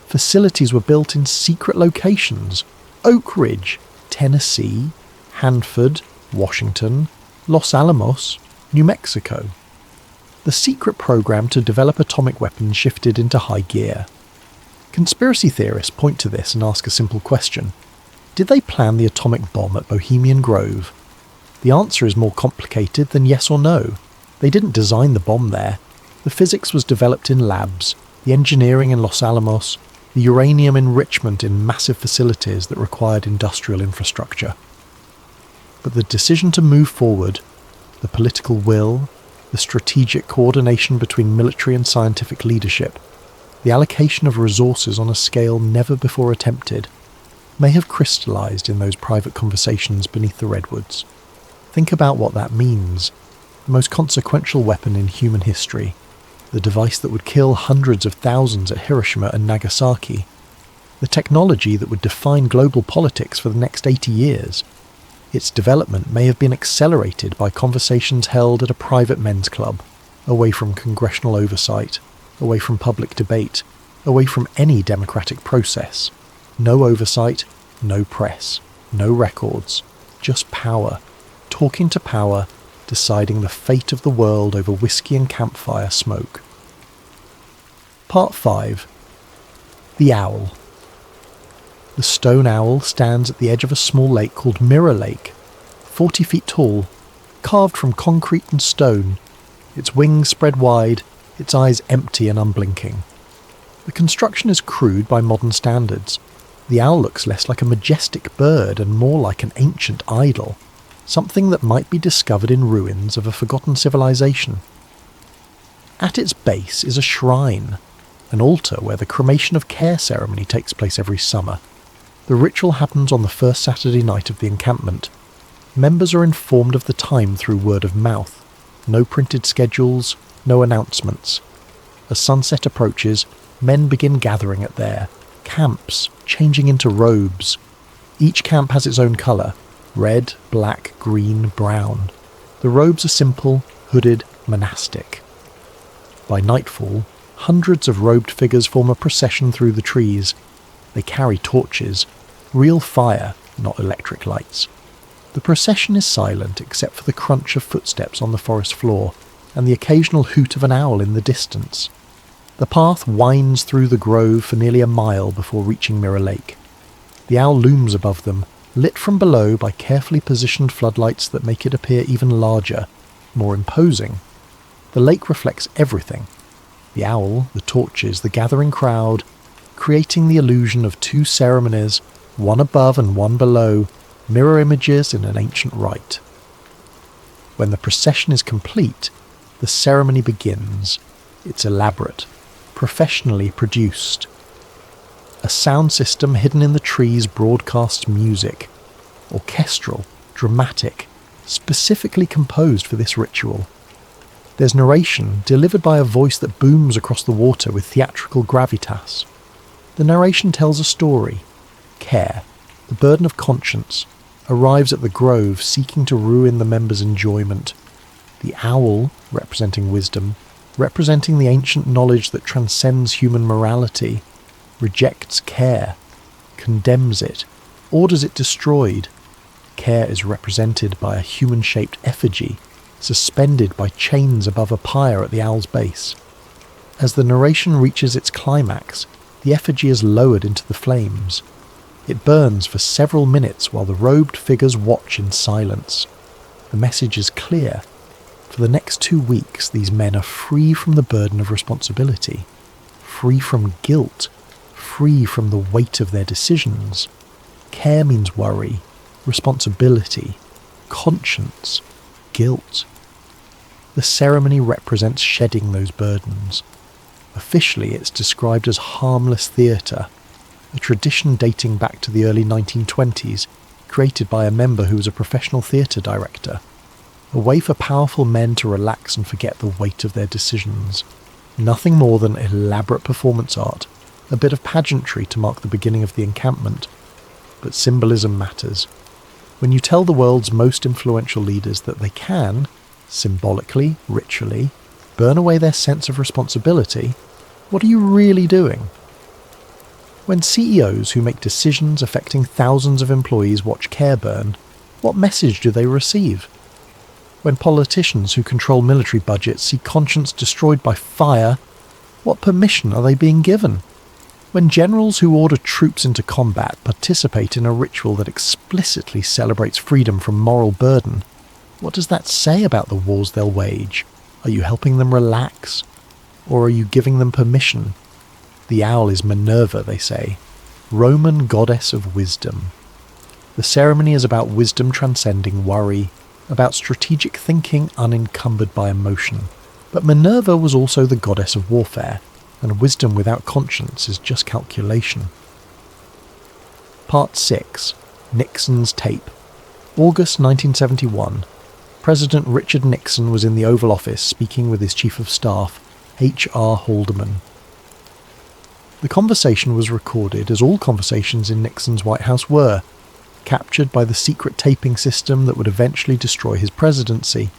Facilities were built in secret locations: Oak Ridge, Tennessee, Hanford, Washington, Los Alamos, New Mexico. The secret program to develop atomic weapons shifted into high gear. Conspiracy theorists point to this and ask a simple question. Did they plan the atomic bomb at Bohemian Grove? The answer is more complicated than yes or no. They didn't design the bomb there. The physics was developed in labs, the engineering in Los Alamos, the uranium enrichment in massive facilities that required industrial infrastructure. But the decision to move forward, the political will, the strategic coordination between military and scientific leadership, the allocation of resources on a scale never before attempted, may have crystallized in those private conversations beneath the redwoods. Think about what that means. The most consequential weapon in human history, the device that would kill hundreds of thousands at Hiroshima and Nagasaki, the technology that would define global politics for the next 80 years. Its development may have been accelerated by conversations held at a private men's club, away from congressional oversight, away from public debate, away from any democratic process. No oversight, no press, no records, just power, talking to power, deciding the fate of the world over whiskey and campfire smoke. Part 5. The Owl. The stone owl stands at the edge of a small lake called Mirror Lake, 40 feet tall, carved from concrete and stone, its wings spread wide, its eyes empty and unblinking. The construction is crude by modern standards. The owl looks less like a majestic bird and more like an ancient idol, something that might be discovered in ruins of a forgotten civilization. At its base is a shrine, an altar where the cremation of care ceremony takes place every summer. The ritual happens on the first Saturday night of the encampment. Members are informed of the time through word of mouth. No printed schedules, no announcements. As sunset approaches, men begin gathering at their camps, changing into robes. Each camp has its own colour: red, black, green, brown. The robes are simple, hooded, monastic. By nightfall, hundreds of robed figures form a procession through the trees. They carry torches, real fire, not electric lights. The procession is silent except for the crunch of footsteps on the forest floor and the occasional hoot of an owl in the distance. The path winds through the grove for nearly a mile before reaching Mirror Lake. The owl looms above them, lit from below by carefully positioned floodlights that make it appear even larger, more imposing. The lake reflects everything: the owl, the torches, the gathering crowd, creating the illusion of two ceremonies, one above and one below, mirror images in an ancient rite. When the procession is complete, the ceremony begins. It's elaborate, professionally produced. A sound system hidden in the trees broadcasts music, orchestral, dramatic, specifically composed for this ritual. There's narration delivered by a voice that booms across the water with theatrical gravitas. The narration tells a story. Care, the burden of conscience, arrives at the grove seeking to ruin the members' enjoyment. The owl, representing wisdom, representing the ancient knowledge that transcends human morality, rejects care, condemns it, orders it destroyed. Care is represented by a human-shaped effigy, suspended by chains above a pyre at the owl's base. As the narration reaches its climax, the effigy is lowered into the flames. It burns for several minutes while the robed figures watch in silence. The message is clear. For the next 2 weeks, these men are free from the burden of responsibility, free from guilt, free from the weight of their decisions. Care means worry, responsibility, conscience, guilt. The ceremony represents shedding those burdens. Officially, it's described as harmless theatre, a tradition dating back to the early 1920s, created by a member who was a professional theatre director, a way for powerful men to relax and forget the weight of their decisions. Nothing more than elaborate performance art, a bit of pageantry to mark the beginning of the encampment. But symbolism matters. When you tell the world's most influential leaders that they can, symbolically, ritually, burn away their sense of responsibility, what are you really doing? When CEOs who make decisions affecting thousands of employees watch care burn, what message do they receive? When politicians who control military budgets see conscience destroyed by fire, what permission are they being given? When generals who order troops into combat participate in a ritual that explicitly celebrates freedom from moral burden, what does that say about the wars they'll wage? Are you helping them relax? Or are you giving them permission? The owl is Minerva, they say, Roman goddess of wisdom. The ceremony is about wisdom transcending worry, about strategic thinking unencumbered by emotion. But Minerva was also the goddess of warfare, and wisdom without conscience is just calculation. Part 6. Nixon's Tape. August 1971. President Richard Nixon was in the Oval Office speaking with his Chief of Staff, H.R. Haldeman. The conversation was recorded, as all conversations in Nixon's White House were, captured by the secret taping system that would eventually destroy his presidency.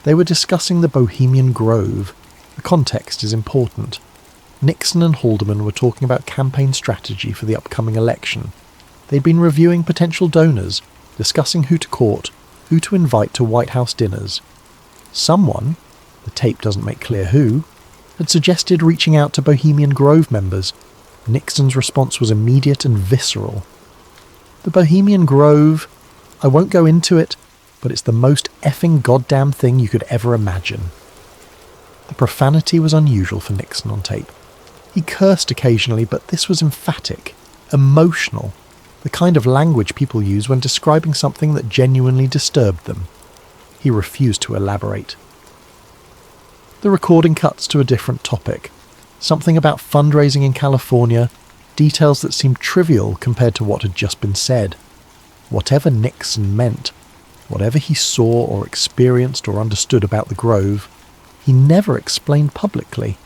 They were discussing the Bohemian Grove. The context is important. Nixon and Haldeman were talking about campaign strategy for the upcoming election. They'd been reviewing potential donors, discussing who to court, who to invite to White House dinners. Someone, the tape doesn't make clear who, had suggested reaching out to Bohemian Grove members. Nixon's response was immediate and visceral. The Bohemian Grove, I won't go into it, but it's the most effing goddamn thing you could ever imagine. The profanity was unusual for Nixon on tape. He cursed occasionally, but this was emphatic, emotional, the kind of language people use when describing something that genuinely disturbed them. He refused to elaborate. The recording cuts to a different topic, something about fundraising in California, details that seemed trivial compared to what had just been said. Whatever Nixon meant, whatever he saw or experienced or understood about the Grove, he never explained publicly.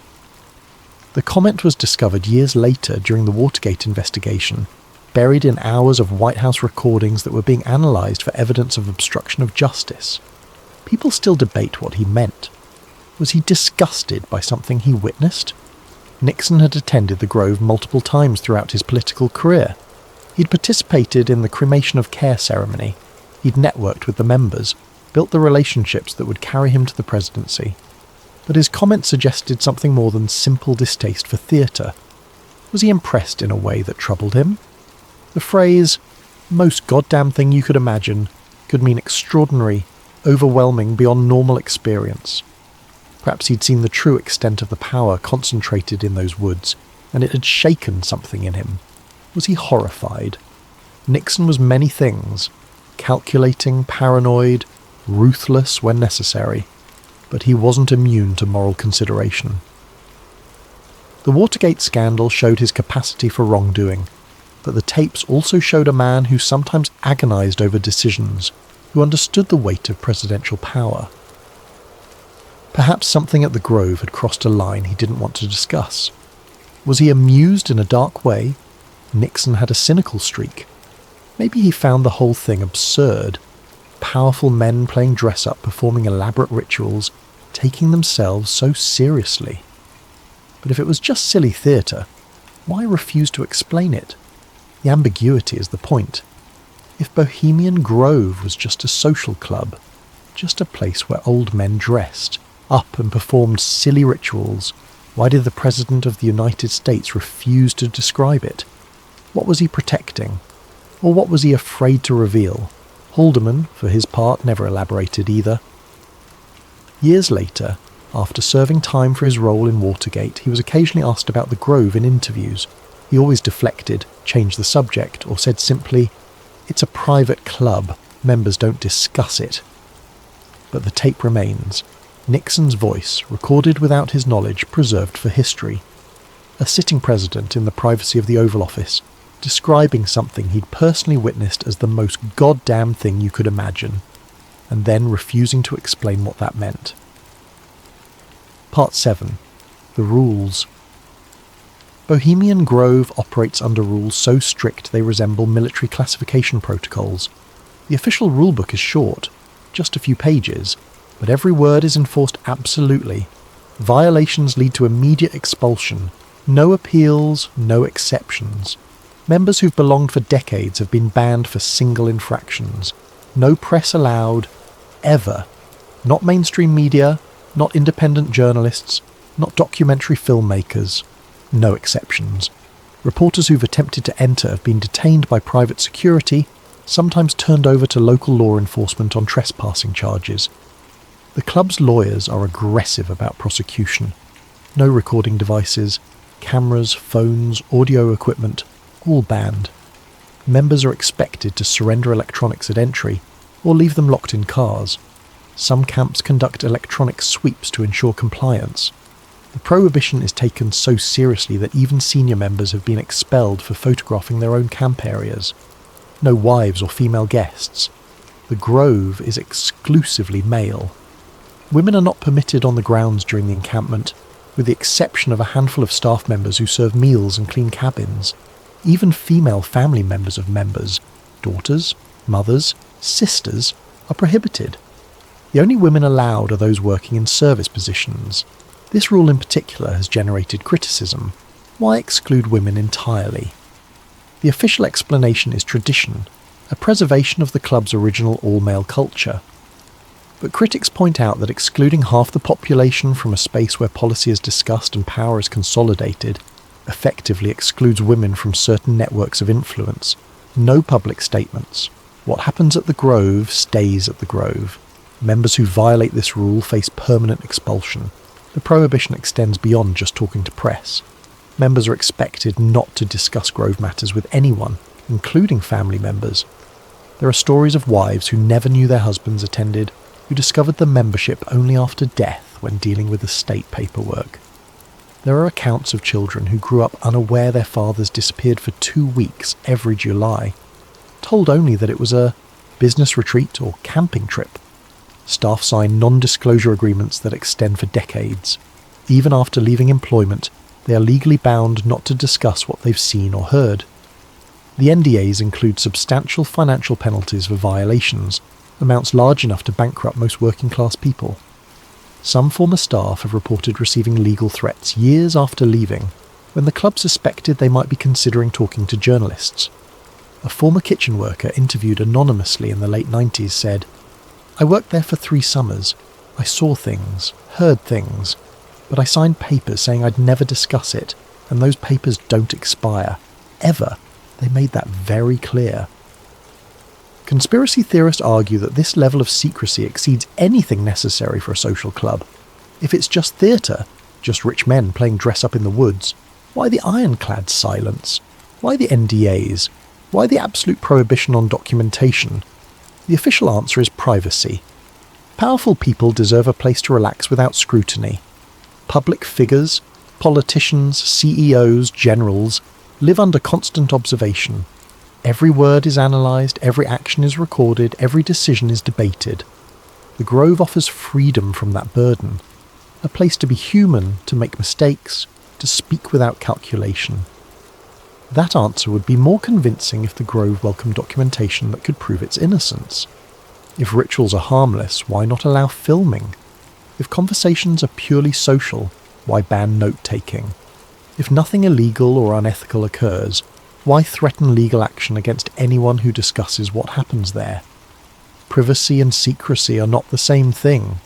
The comment was discovered years later during the Watergate investigation, buried in hours of White House recordings that were being analysed for evidence of obstruction of justice. People still debate what he meant. Was he disgusted by something he witnessed? Nixon had attended the Grove multiple times throughout his political career. He'd participated in the cremation of care ceremony. He'd networked with the members, built the relationships that would carry him to the presidency. But his comment suggested something more than simple distaste for theatre. Was he impressed in a way that troubled him? The phrase, most goddamn thing you could imagine, could mean extraordinary, overwhelming beyond normal experience. Perhaps he'd seen the true extent of the power concentrated in those woods, and it had shaken something in him. Was he horrified? Nixon was many things, calculating, paranoid, ruthless when necessary, but he wasn't immune to moral consideration. The Watergate scandal showed his capacity for wrongdoing, but the tapes also showed a man who sometimes agonized over decisions, who understood the weight of presidential power. Perhaps something at the Grove had crossed a line he didn't want to discuss. Was he amused in a dark way? Nixon had a cynical streak. Maybe he found the whole thing absurd. Powerful men playing dress-up, performing elaborate rituals, taking themselves so seriously. But if it was just silly theatre, why refuse to explain it? The ambiguity is the point. If Bohemian Grove was just a social club, just a place where old men dressed up and performed silly rituals, why did the President of the United States refuse to describe it? What was he protecting? Or what was he afraid to reveal? Haldeman, for his part, never elaborated either. Years later, after serving time for his role in Watergate, he was occasionally asked about the Grove in interviews. He always deflected, changed the subject, or said simply, "It's a private club, members don't discuss it." But the tape remains. Nixon's voice, recorded without his knowledge, preserved for history. A sitting president in the privacy of the Oval Office, describing something he'd personally witnessed as the most goddamn thing you could imagine, and then refusing to explain what that meant. Part 7. The Rules. Bohemian Grove operates under rules so strict they resemble military classification protocols. The official rulebook is short, just a few pages, but every word is enforced absolutely. Violations lead to immediate expulsion. No appeals, no exceptions. Members who've belonged for decades have been banned for single infractions. No press allowed, ever. Not mainstream media, not independent journalists, not documentary filmmakers. No exceptions. Reporters who've attempted to enter have been detained by private security, sometimes turned over to local law enforcement on trespassing charges. The club's lawyers are aggressive about prosecution. No recording devices, cameras, phones, audio equipment, all banned. Members are expected to surrender electronics at entry, or leave them locked in cars. Some camps conduct electronic sweeps to ensure compliance. The prohibition is taken so seriously that even senior members have been expelled for photographing their own camp areas. No wives or female guests. The Grove is exclusively male. Women are not permitted on the grounds during the encampment, with the exception of a handful of staff members who serve meals and clean cabins. Even female family members of members, daughters, mothers, sisters, are prohibited. The only women allowed are those working in service positions. This rule in particular has generated criticism. Why exclude women entirely? The official explanation is tradition, a preservation of the club's original all-male culture. But critics point out that excluding half the population from a space where policy is discussed and power is consolidated effectively excludes women from certain networks of influence. No public statements. What happens at the Grove stays at the Grove. Members who violate this rule face permanent expulsion. The prohibition extends beyond just talking to press. Members are expected not to discuss Grove matters with anyone, including family members. There are stories of wives who never knew their husbands attended, who discovered the membership only after death when dealing with estate paperwork. There are accounts of children who grew up unaware their fathers disappeared for 2 weeks every July, told only that it was a business retreat or camping trip. Staff sign non-disclosure agreements that extend for decades. Even after leaving employment, they are legally bound not to discuss what they've seen or heard. The NDAs include substantial financial penalties for violations, amounts large enough to bankrupt most working-class people. Some former staff have reported receiving legal threats years after leaving, when the club suspected they might be considering talking to journalists. A former kitchen worker interviewed anonymously in the late 90s said, "I worked there for 3 summers. I saw things, heard things, but I signed papers saying I'd never discuss it, and those papers don't expire. Ever. They made that very clear." Conspiracy theorists argue that this level of secrecy exceeds anything necessary for a social club. If it's just theatre, just rich men playing dress-up in the woods, why the ironclad silence? Why the NDAs? Why the absolute prohibition on documentation? The official answer is privacy. Powerful people deserve a place to relax without scrutiny. Public figures, politicians, CEOs, generals, live under constant observation. Every word is analysed, every action is recorded, every decision is debated. The Grove offers freedom from that burden. A place to be human, to make mistakes, to speak without calculation. That answer would be more convincing if the Grove welcomed documentation that could prove its innocence. If rituals are harmless, why not allow filming? If conversations are purely social, why ban note-taking? If nothing illegal or unethical occurs, why threaten legal action against anyone who discusses what happens there? Privacy and secrecy are not the same thing.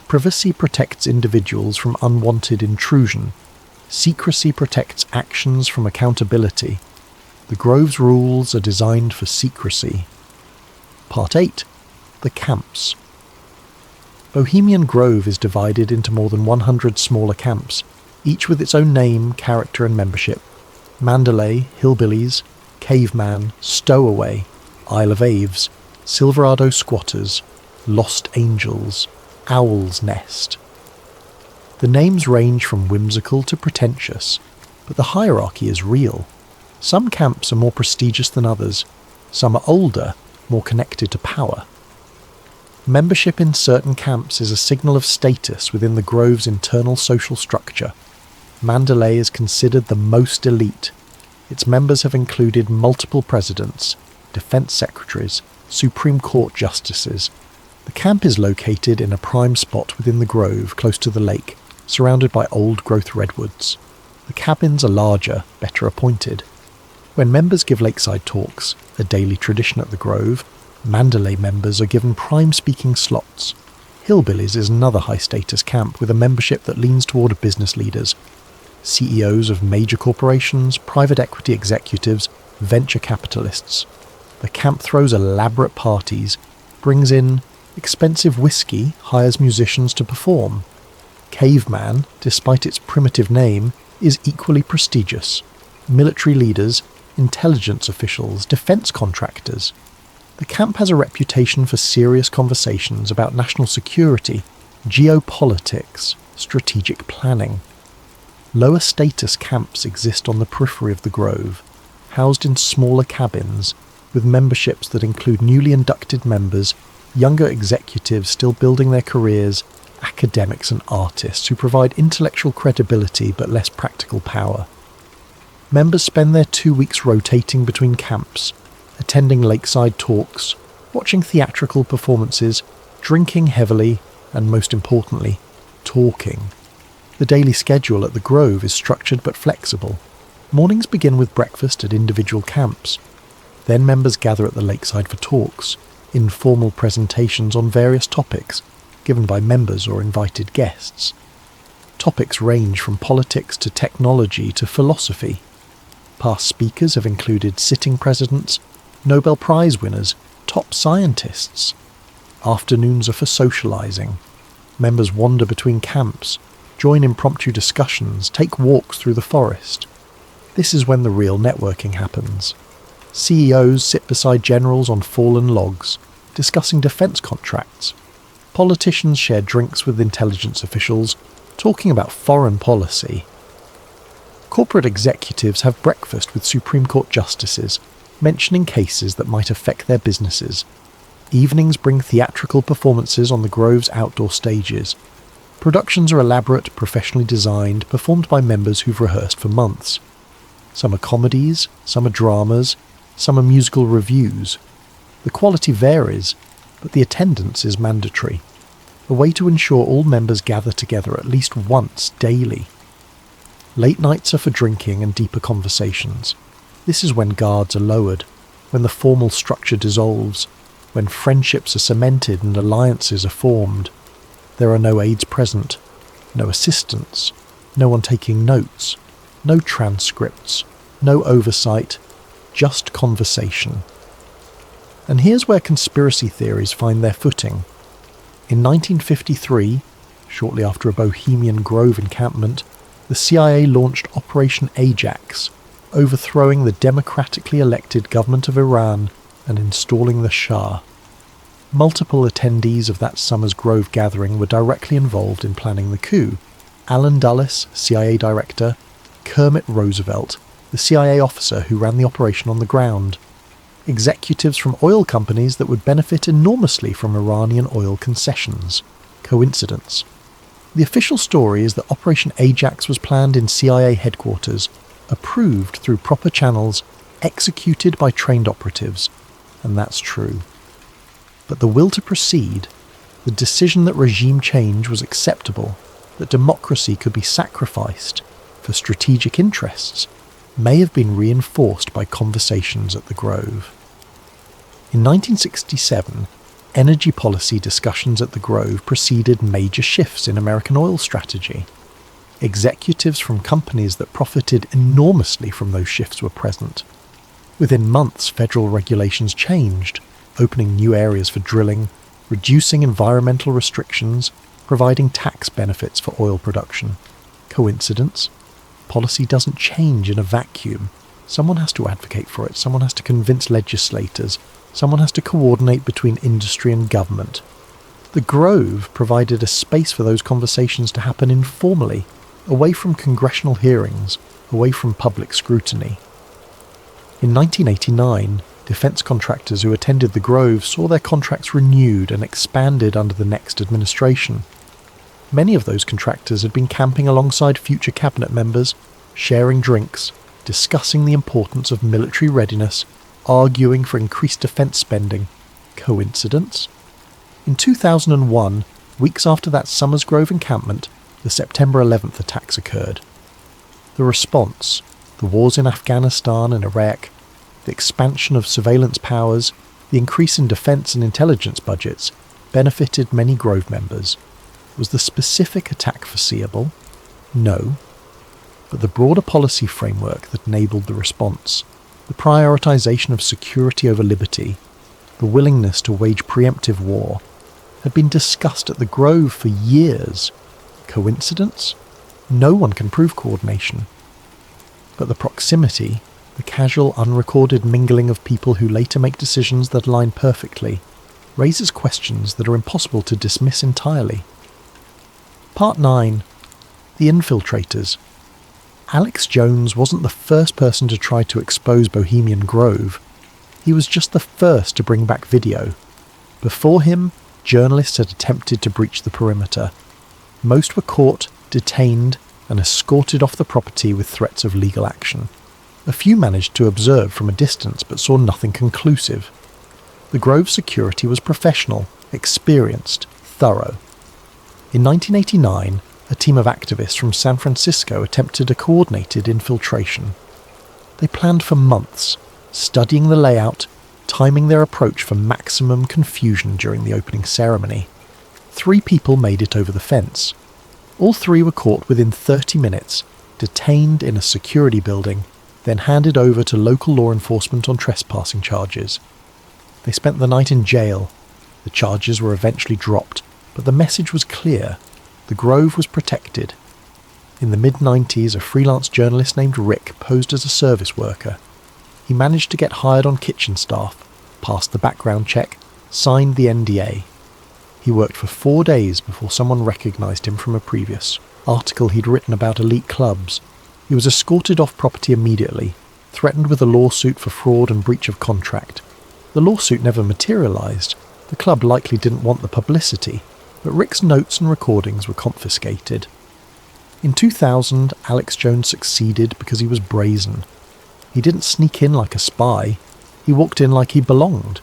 Privacy protects individuals from unwanted intrusion. Secrecy protects actions from accountability. The Grove's rules are designed for secrecy. Part 8. The Camps. Bohemian Grove is divided into more than 100 smaller camps, each with its own name, character and membership. Mandalay, hillbillies, caveman, stowaway, Isle of Aves, Silverado squatters, lost angels, owl's nest. The names range from whimsical to pretentious, but the hierarchy is real. Some camps are more prestigious than others, some are older, more connected to power. Membership in certain camps is a signal of status within the Grove's internal social structure. Mandalay is considered the most elite. Its members have included multiple presidents, defense secretaries, Supreme Court justices. The camp is located in a prime spot within the Grove, close to the lake, surrounded by old-growth redwoods. The cabins are larger, better appointed. When members give lakeside talks, a daily tradition at the Grove, Mandalay members are given prime speaking slots. Hillbillies is another high-status camp with a membership that leans toward business leaders, CEOs of major corporations, private equity executives, venture capitalists. The camp throws elaborate parties, brings in expensive whiskey, hires musicians to perform. Caveman, despite its primitive name, is equally prestigious. Military leaders, intelligence officials, defense contractors. The camp has a reputation for serious conversations about national security, geopolitics, strategic planning. Lower status camps exist on the periphery of the Grove, housed in smaller cabins, with memberships that include newly inducted members, younger executives still building their careers, academics and artists who provide intellectual credibility but less practical power. Members spend their 2 weeks rotating between camps, attending lakeside talks, watching theatrical performances, drinking heavily, and most importantly, talking. The daily schedule at the Grove is structured but flexible. Mornings begin with breakfast at individual camps. Then members gather at the lakeside for talks, informal presentations on various topics, given by members or invited guests. Topics range from politics to technology to philosophy. Past speakers have included sitting presidents, Nobel Prize winners, top scientists. Afternoons are for socializing. Members wander between camps, join impromptu discussions, take walks through the forest. This is when the real networking happens. CEOs sit beside generals on fallen logs, discussing defense contracts. Politicians share drinks with intelligence officials, talking about foreign policy. Corporate executives have breakfast with Supreme Court justices, mentioning cases that might affect their businesses. Evenings bring theatrical performances on the Grove's outdoor stages. Productions are elaborate, professionally designed, performed by members who've rehearsed for months. Some are comedies, some are dramas, some are musical reviews. The quality varies, but the attendance is mandatory, a way to ensure all members gather together at least once daily. Late nights are for drinking and deeper conversations. This is when guards are lowered, when the formal structure dissolves, when friendships are cemented and alliances are formed. There are no aides present, no assistants, no one taking notes, no transcripts, no oversight, just conversation. And here's where conspiracy theories find their footing. In 1953, shortly after a Bohemian Grove encampment, the CIA launched Operation Ajax, overthrowing the democratically elected government of Iran and installing the Shah. Multiple attendees of that summer's Grove gathering were directly involved in planning the coup. Allen Dulles, CIA director, Kermit Roosevelt, the CIA officer who ran the operation on the ground, executives from oil companies that would benefit enormously from Iranian oil concessions. Coincidence? The official story is that Operation Ajax was planned in CIA headquarters, approved through proper channels, executed by trained operatives, and that's true. But the will to proceed, the decision that regime change was acceptable, that democracy could be sacrificed for strategic interests, may have been reinforced by conversations at the Grove. In 1967, energy policy discussions at the Grove preceded major shifts in American oil strategy. Executives from companies that profited enormously from those shifts were present. Within months, federal regulations changed, opening new areas for drilling, reducing environmental restrictions, providing tax benefits for oil production. Coincidence? Policy doesn't change in a vacuum. Someone has to advocate for it, someone has to convince legislators, someone has to coordinate between industry and government. The Grove provided a space for those conversations to happen informally, away from congressional hearings, away from public scrutiny. In 1989, defence contractors who attended the Grove saw their contracts renewed and expanded under the next administration. Many of those contractors had been camping alongside future cabinet members, sharing drinks, discussing the importance of military readiness, arguing for increased defence spending. Coincidence? In 2001, weeks after that Summers Grove encampment, the September 11th attacks occurred. The response, the wars in Afghanistan and Iraq, the expansion of surveillance powers, the increase in defence and intelligence budgets, benefited many Grove members. Was the specific attack foreseeable? No. But the broader policy framework that enabled the response, the prioritisation of security over liberty, the willingness to wage preemptive war, had been discussed at the Grove for years. Coincidence? No one can prove coordination. But the proximity, the casual, unrecorded mingling of people who later make decisions that align perfectly, raises questions that are impossible to dismiss entirely. Part 9. The Infiltrators. Alex Jones wasn't the first person to try to expose Bohemian Grove. He was just the first to bring back video. Before him, journalists had attempted to breach the perimeter. Most were caught, detained, and escorted off the property with threats of legal action. A few managed to observe from a distance but saw nothing conclusive. The Grove security was professional, experienced, thorough. In 1989, a team of activists from San Francisco attempted a coordinated infiltration. They planned for months, studying the layout, timing their approach for maximum confusion during the opening ceremony. 3 people made it over the fence. All 3 were caught within 30 minutes, detained in a security building, then handed over to local law enforcement on trespassing charges. They spent the night in jail. The charges were eventually dropped, but the message was clear. The Grove was protected. In the mid-90s, a freelance journalist named Rick posed as a service worker. He managed to get hired on kitchen staff, passed the background check, signed the NDA. He worked for 4 days before someone recognised him from a previous article he'd written about elite clubs. He was escorted off property immediately, threatened with a lawsuit for fraud and breach of contract. The lawsuit never materialised. The club likely didn't want the publicity, but Rick's notes and recordings were confiscated. In 2000, Alex Jones succeeded because he was brazen. He didn't sneak in like a spy. He walked in like he belonged.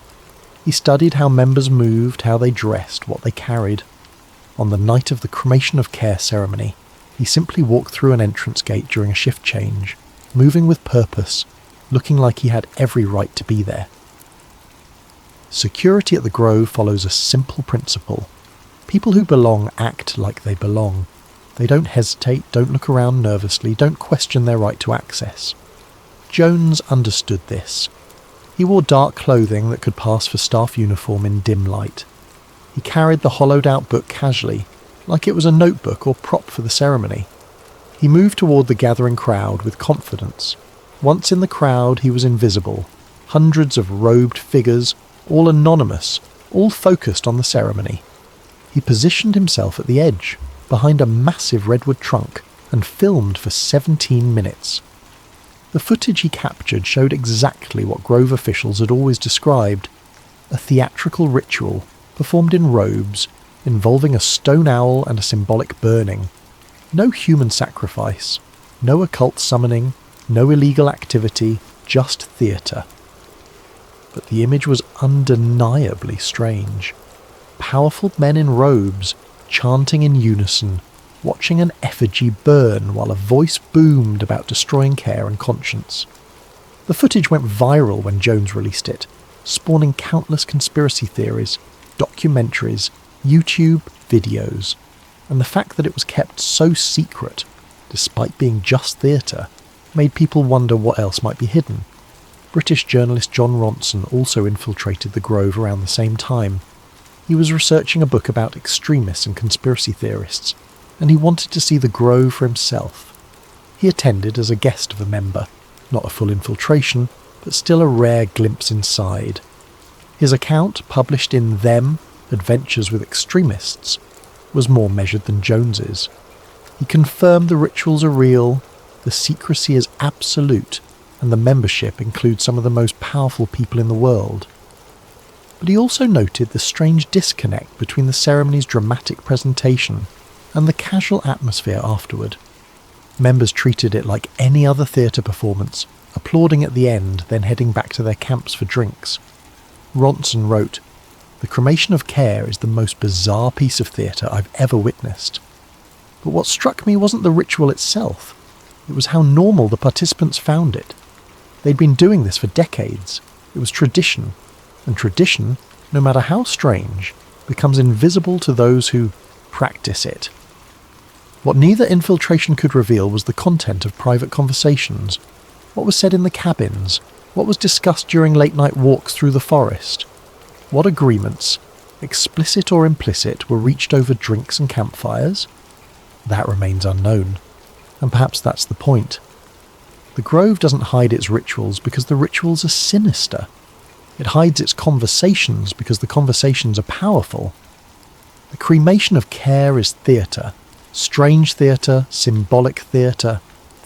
He studied how members moved, how they dressed, what they carried. On the night of the cremation of care ceremony, he simply walked through an entrance gate during a shift change, moving with purpose, looking like he had every right to be there. Security at the Grove follows a simple principle. People who belong act like they belong. They don't hesitate, don't look around nervously, don't question their right to access. Jones understood this. He wore dark clothing that could pass for staff uniform in dim light. He carried the hollowed-out book casually, like it was a notebook or prop for the ceremony. He moved toward the gathering crowd with confidence. Once in the crowd, he was invisible. Hundreds of robed figures, all anonymous, all focused on the ceremony. He positioned himself at the edge, behind a massive redwood trunk, and filmed for 17 minutes. The footage he captured showed exactly what Grove officials had always described: a theatrical ritual performed in robes, involving a stone owl and a symbolic burning. No human sacrifice, no occult summoning, no illegal activity, just theatre. But the image was undeniably strange. Powerful men in robes, chanting in unison, watching an effigy burn while a voice boomed about destroying care and conscience. The footage went viral when Jones released it, spawning countless conspiracy theories, documentaries, YouTube videos, and the fact that it was kept so secret, despite being just theatre, made people wonder what else might be hidden. British journalist John Ronson also infiltrated the Grove around the same time. He was researching a book about extremists and conspiracy theorists, and he wanted to see the Grove for himself. He attended as a guest of a member, not a full infiltration, but still a rare glimpse inside. His account, published in Them, Adventures with Extremists, was more measured than Jones's. He confirmed the rituals are real, the secrecy is absolute, and the membership includes some of the most powerful people in the world. But he also noted the strange disconnect between the ceremony's dramatic presentation and the casual atmosphere afterward. Members treated it like any other theatre performance, applauding at the end, then heading back to their camps for drinks. Ronson wrote, "The cremation of care is the most bizarre piece of theatre I've ever witnessed. But what struck me wasn't the ritual itself. It was how normal the participants found it. They'd been doing this for decades. It was tradition, and tradition, no matter how strange, becomes invisible to those who practice it." What neither infiltration could reveal was the content of private conversations. What was said in the cabins? What was discussed during late-night walks through the forest? What agreements, explicit or implicit, were reached over drinks and campfires? That remains unknown. And perhaps that's the point. The Grove doesn't hide its rituals because the rituals are sinister. It hides its conversations because the conversations are powerful. The cremation of care is theatre. Strange theatre, symbolic theatre,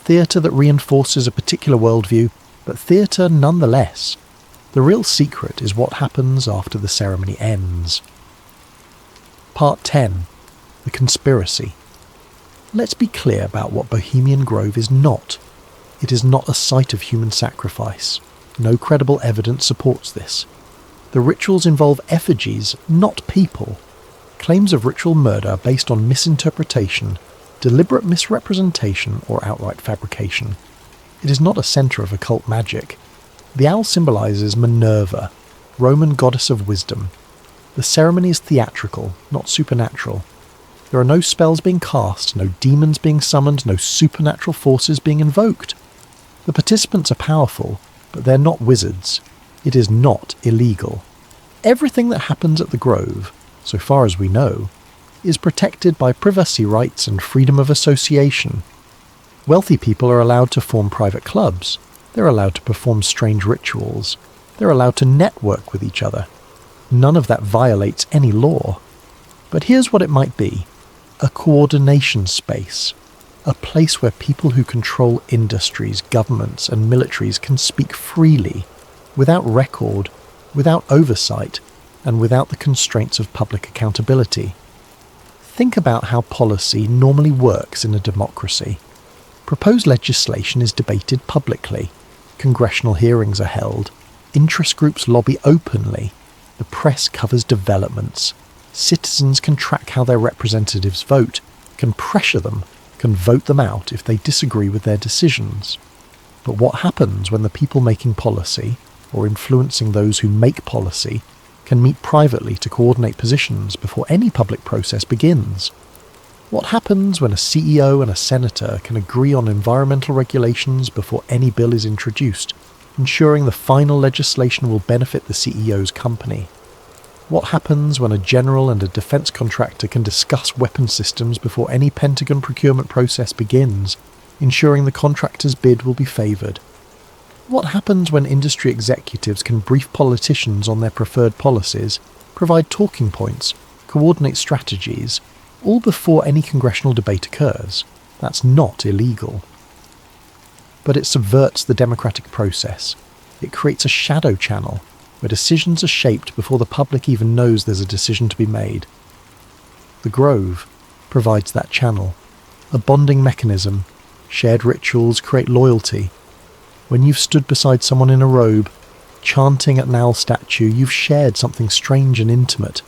theatre that reinforces a particular worldview, but theatre nonetheless. The real secret is what happens after the ceremony ends. Part 10. The Conspiracy. Let's be clear about what Bohemian Grove is not. It is not a site of human sacrifice. No credible evidence supports this. The rituals involve effigies, not people. Claims of ritual murder based on misinterpretation, deliberate misrepresentation, or outright fabrication. It is not a centre of occult magic. The owl symbolises Minerva, Roman goddess of wisdom. The ceremony is theatrical, not supernatural. There are no spells being cast, no demons being summoned, no supernatural forces being invoked. The participants are powerful, but they're not wizards. It is not illegal. Everything that happens at the Grove, so far as we know, is protected by privacy rights and freedom of association. Wealthy people are allowed to form private clubs. They're allowed to perform strange rituals. They're allowed to network with each other. None of that violates any law. But here's what it might be. A coordination space. A place where people who control industries, governments, and militaries can speak freely, without record, without oversight, and without the constraints of public accountability. Think about how policy normally works in a democracy. Proposed legislation is debated publicly. Congressional hearings are held. Interest groups lobby openly. The press covers developments. Citizens can track how their representatives vote, can pressure them, can vote them out if they disagree with their decisions. But what happens when the people making policy, or influencing those who make policy, can meet privately to coordinate positions before any public process begins? What happens when a CEO and a senator can agree on environmental regulations before any bill is introduced, ensuring the final legislation will benefit the CEO's company? What happens when a general and a defense contractor can discuss weapon systems before any Pentagon procurement process begins, ensuring the contractor's bid will be favoured? What happens when industry executives can brief politicians on their preferred policies, provide talking points, coordinate strategies, all before any congressional debate occurs? That's not illegal. But it subverts the democratic process. It creates a shadow channel where decisions are shaped before the public even knows there's a decision to be made. The Grove provides that channel, a bonding mechanism. Shared rituals create loyalty. When you've stood beside someone in a robe, chanting at an owl statue, you've shared something strange and intimate.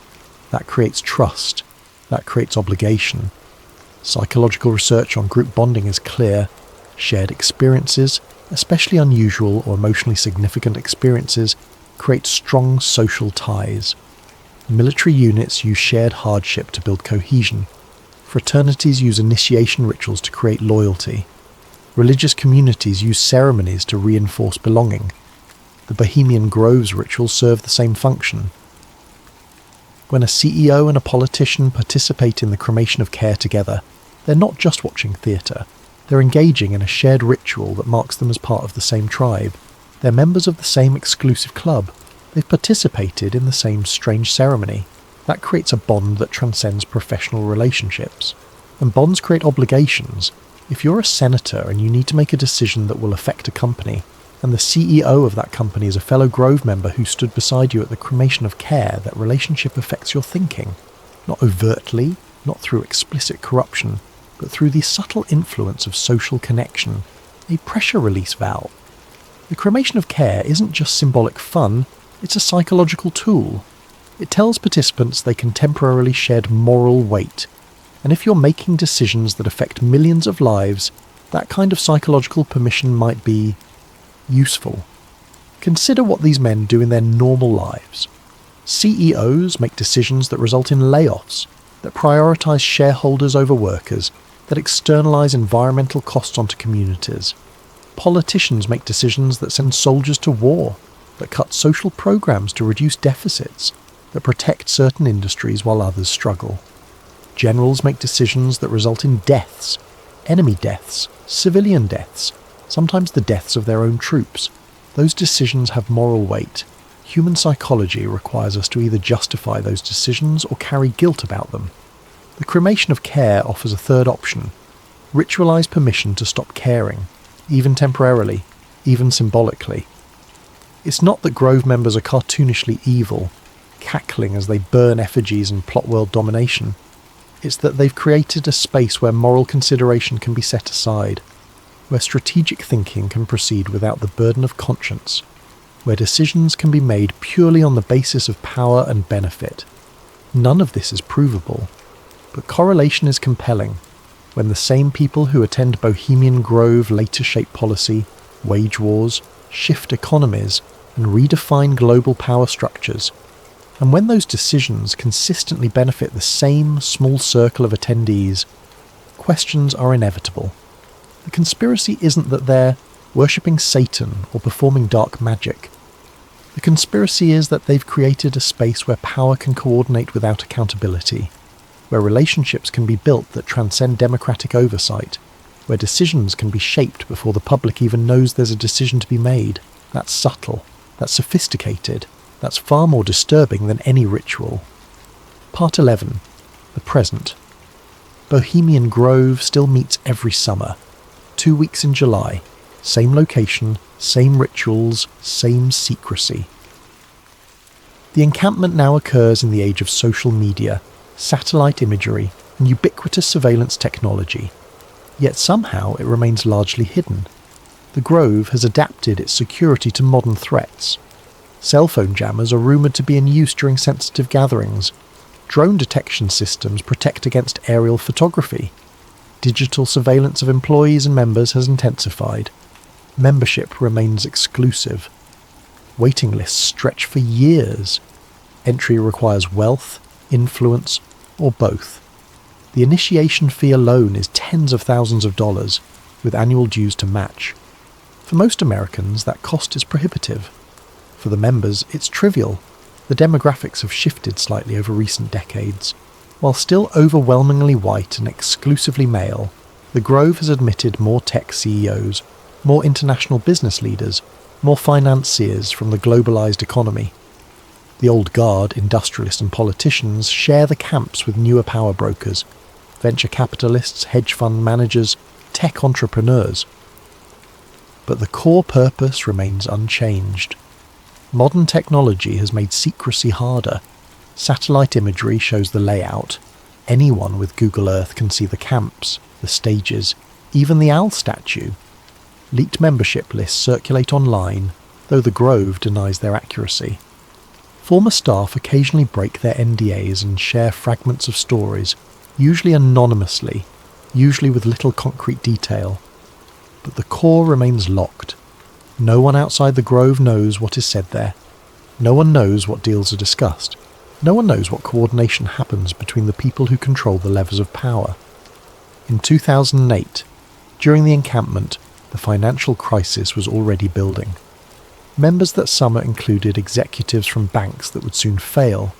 That creates trust. That creates obligation. Psychological research on group bonding is clear. Shared experiences, especially unusual or emotionally significant experiences, create strong social ties. Military units use shared hardship to build cohesion. Fraternities use initiation rituals to create loyalty. Religious communities use ceremonies to reinforce belonging. The Bohemian Grove's rituals serve the same function. When a CEO and a politician participate in the cremation of care together, they're not just watching theatre, They're engaging in a shared ritual that marks them as part of the same tribe. They're members of the same exclusive club. They've participated in the same strange ceremony. That creates a bond that transcends professional relationships. And bonds create obligations. If you're a senator and you need to make a decision that will affect a company, and the CEO of that company is a fellow Grove member who stood beside you at the cremation of care, that relationship affects your thinking. Not overtly, not through explicit corruption, but through the subtle influence of social connection, a pressure release valve. The cremation of care isn't just symbolic fun, it's a psychological tool. It tells participants they can temporarily shed moral weight, and if you're making decisions that affect millions of lives, that kind of psychological permission might be useful. Consider what these men do in their normal lives. CEOs make decisions that result in layoffs, that prioritise shareholders over workers, that externalise environmental costs onto communities. Politicians make decisions that send soldiers to war, that cut social programmes to reduce deficits, that protect certain industries while others struggle. Generals make decisions that result in deaths, enemy deaths, civilian deaths, sometimes the deaths of their own troops. Those decisions have moral weight. Human psychology requires us to either justify those decisions or carry guilt about them. The cremation of care offers a third option: ritualise permission to stop caring, even temporarily, even symbolically. It's not that Grove members are cartoonishly evil, cackling as they burn effigies and plot world domination. It's that they've created a space where moral consideration can be set aside, where strategic thinking can proceed without the burden of conscience, where decisions can be made purely on the basis of power and benefit. None of this is provable, but correlation is compelling. When the same people who attend Bohemian Grove later shape policy, wage wars, shift economies, and redefine global power structures, and when those decisions consistently benefit the same small circle of attendees, questions are inevitable. The conspiracy isn't that they're worshipping Satan or performing dark magic. The conspiracy is that they've created a space where power can coordinate without accountability, where relationships can be built that transcend democratic oversight, where decisions can be shaped before the public even knows there's a decision to be made. That's subtle, that's sophisticated, that's far more disturbing than any ritual. Part 11. The present. Bohemian Grove still meets every summer. 2 weeks in July. Same location, same rituals, same secrecy. The encampment now occurs in the age of social media, satellite imagery, and ubiquitous surveillance technology. Yet somehow it remains largely hidden. The Grove has adapted its security to modern threats. Cell phone jammers are rumoured to be in use during sensitive gatherings. Drone detection systems protect against aerial photography. Digital surveillance of employees and members has intensified. Membership remains exclusive. Waiting lists stretch for years. Entry requires wealth, influence, or both. The initiation fee alone is tens of thousands of dollars, with annual dues to match. For most Americans, that cost is prohibitive. For the members, it's trivial. The demographics have shifted slightly over recent decades. While still overwhelmingly white and exclusively male, the Grove has admitted more tech CEOs, more international business leaders, more financiers from the globalized economy. The old guard, industrialists and politicians, share the camps with newer power brokers, venture capitalists, hedge fund managers, tech entrepreneurs. But the core purpose remains unchanged. Modern technology has made secrecy harder. Satellite imagery shows the layout. Anyone with Google Earth can see the camps, the stages, even the owl statue. Leaked membership lists circulate online, though the Grove denies their accuracy. Former staff occasionally break their NDAs and share fragments of stories, usually anonymously, usually with little concrete detail. But the core remains locked. No one outside the Grove knows what is said there. No one knows what deals are discussed. No one knows what coordination happens between the people who control the levers of power. In 2008, during the encampment, the financial crisis was already building. Members that summer included executives from banks that would soon fail,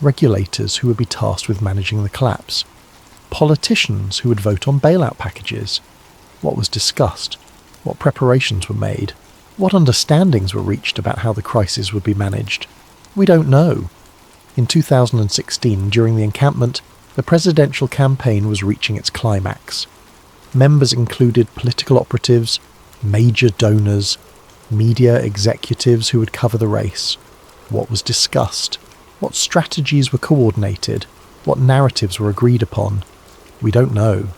regulators who would be tasked with managing the collapse, politicians who would vote on bailout packages, What was discussed? What preparations were made? What understandings were reached about how the crisis would be managed? We don't know. In 2016, during the encampment, the presidential campaign was reaching its climax. Members included political operatives, major donors, media executives who would cover the race. What was discussed? What strategies were coordinated? What narratives were agreed upon? We don't know.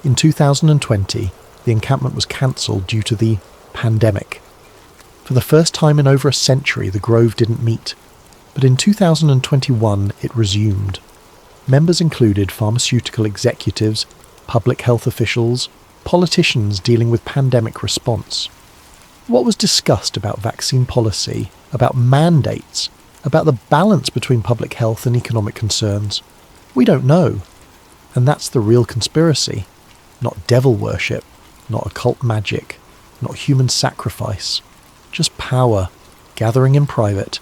In 2020, the encampment was cancelled due to the pandemic. For the first time in over a century, the Grove didn't meet. But in 2021, it resumed. Members included pharmaceutical executives, public health officials, politicians dealing with pandemic response. What was discussed about vaccine policy, about mandates, about the balance between public health and economic concerns? We don't know. And that's the real conspiracy. Not devil worship, not occult magic, not human sacrifice. Just power, gathering in private,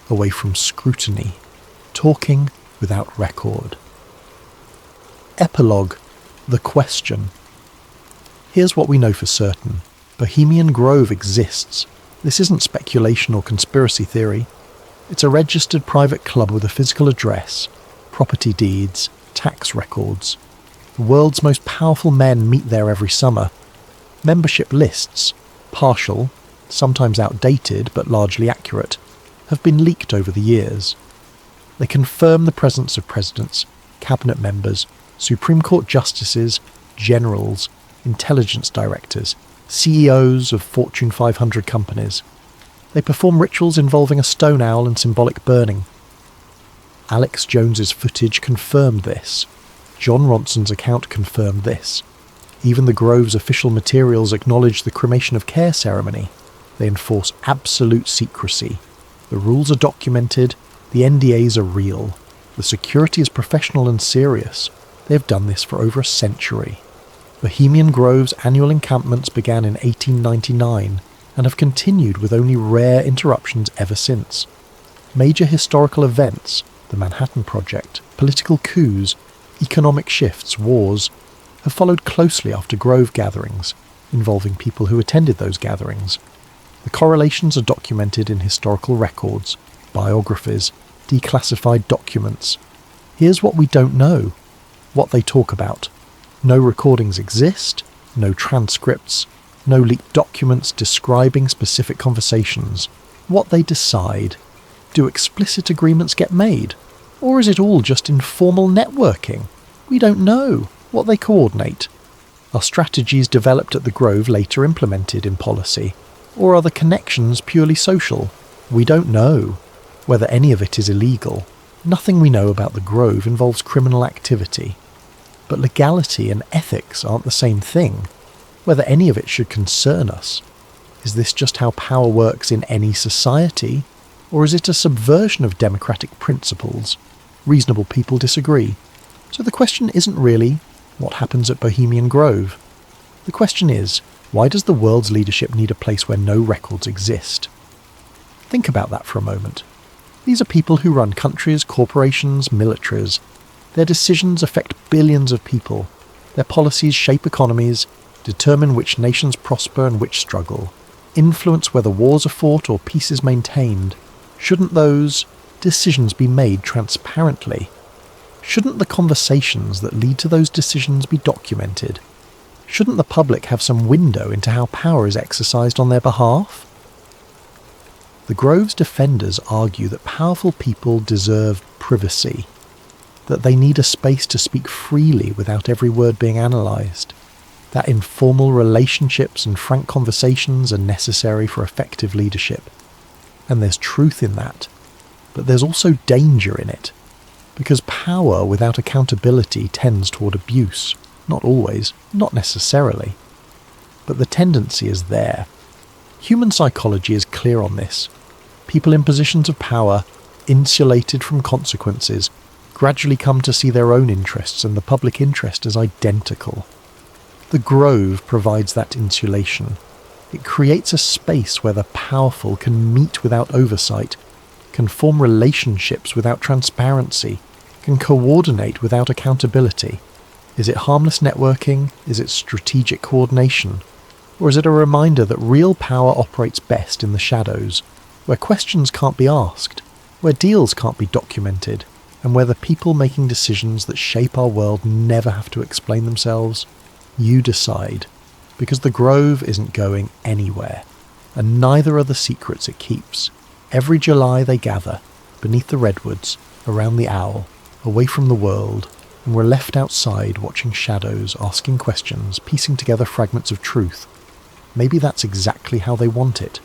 away from scrutiny, talking without record. Epilogue, the question. Here's what we know for certain. Bohemian Grove exists. This isn't speculation or conspiracy theory. It's a registered private club with a physical address, property deeds, tax records. The world's most powerful men meet there every summer. Membership lists, partial, sometimes outdated but largely accurate, have been leaked over the years. They confirm the presence of presidents, cabinet members, Supreme Court justices, generals, intelligence directors, CEOs of Fortune 500 companies. They perform rituals involving a stone owl and symbolic burning. Alex Jones's footage confirmed this. John Ronson's account confirmed this. Even the Grove's official materials acknowledge the cremation of care ceremony. They enforce absolute secrecy. The rules are documented, the NDAs are real. The security is professional and serious. They have done this for over a century. Bohemian Grove's annual encampments began in 1899 and have continued with only rare interruptions ever since. Major historical events, the Manhattan Project, political coups, economic shifts, wars, have followed closely after Grove gatherings, involving people who attended those gatherings. The correlations are documented in historical records, biographies, declassified documents. Here's what we don't know, what they talk about. No recordings exist, no transcripts, no leaked documents describing specific conversations. What they decide. Do explicit agreements get made? Or is it all just informal networking? We don't know. What they coordinate. Are strategies developed at the Grove later implemented in policy? Or are the connections purely social? We don't know. Whether any of it is illegal. Nothing we know about the Grove involves criminal activity. But legality and ethics aren't the same thing. Whether any of it should concern us. Is this just how power works in any society? Or is it a subversion of democratic principles? Reasonable people disagree. So the question isn't really, what happens at Bohemian Grove? The question is, why does the world's leadership need a place where no records exist? Think about that for a moment. These are people who run countries, corporations, militaries. Their decisions affect billions of people. Their policies shape economies, determine which nations prosper and which struggle, influence whether wars are fought or peace is maintained. Shouldn't those decisions be made transparently? Shouldn't the conversations that lead to those decisions be documented? Shouldn't the public have some window into how power is exercised on their behalf? The Grove's defenders argue that powerful people deserve privacy, that they need a space to speak freely without every word being analysed, that informal relationships and frank conversations are necessary for effective leadership. And there's truth in that, but there's also danger in it, because power without accountability tends toward abuse. Not always, not necessarily. But the tendency is there. Human psychology is clear on this. People in positions of power, insulated from consequences, gradually come to see their own interests and the public interest as identical. The Grove provides that insulation. It creates a space where the powerful can meet without oversight, can form relationships without transparency, can coordinate without accountability. Is it harmless networking? Is it strategic coordination? Or is it a reminder that real power operates best in the shadows, where questions can't be asked, where deals can't be documented, and where the people making decisions that shape our world never have to explain themselves? You decide, because the Grove isn't going anywhere, and neither are the secrets it keeps. Every July they gather, beneath the redwoods, around the owl, away from the world, and we're left outside watching shadows, asking questions, piecing together fragments of truth. Maybe that's exactly how they want it.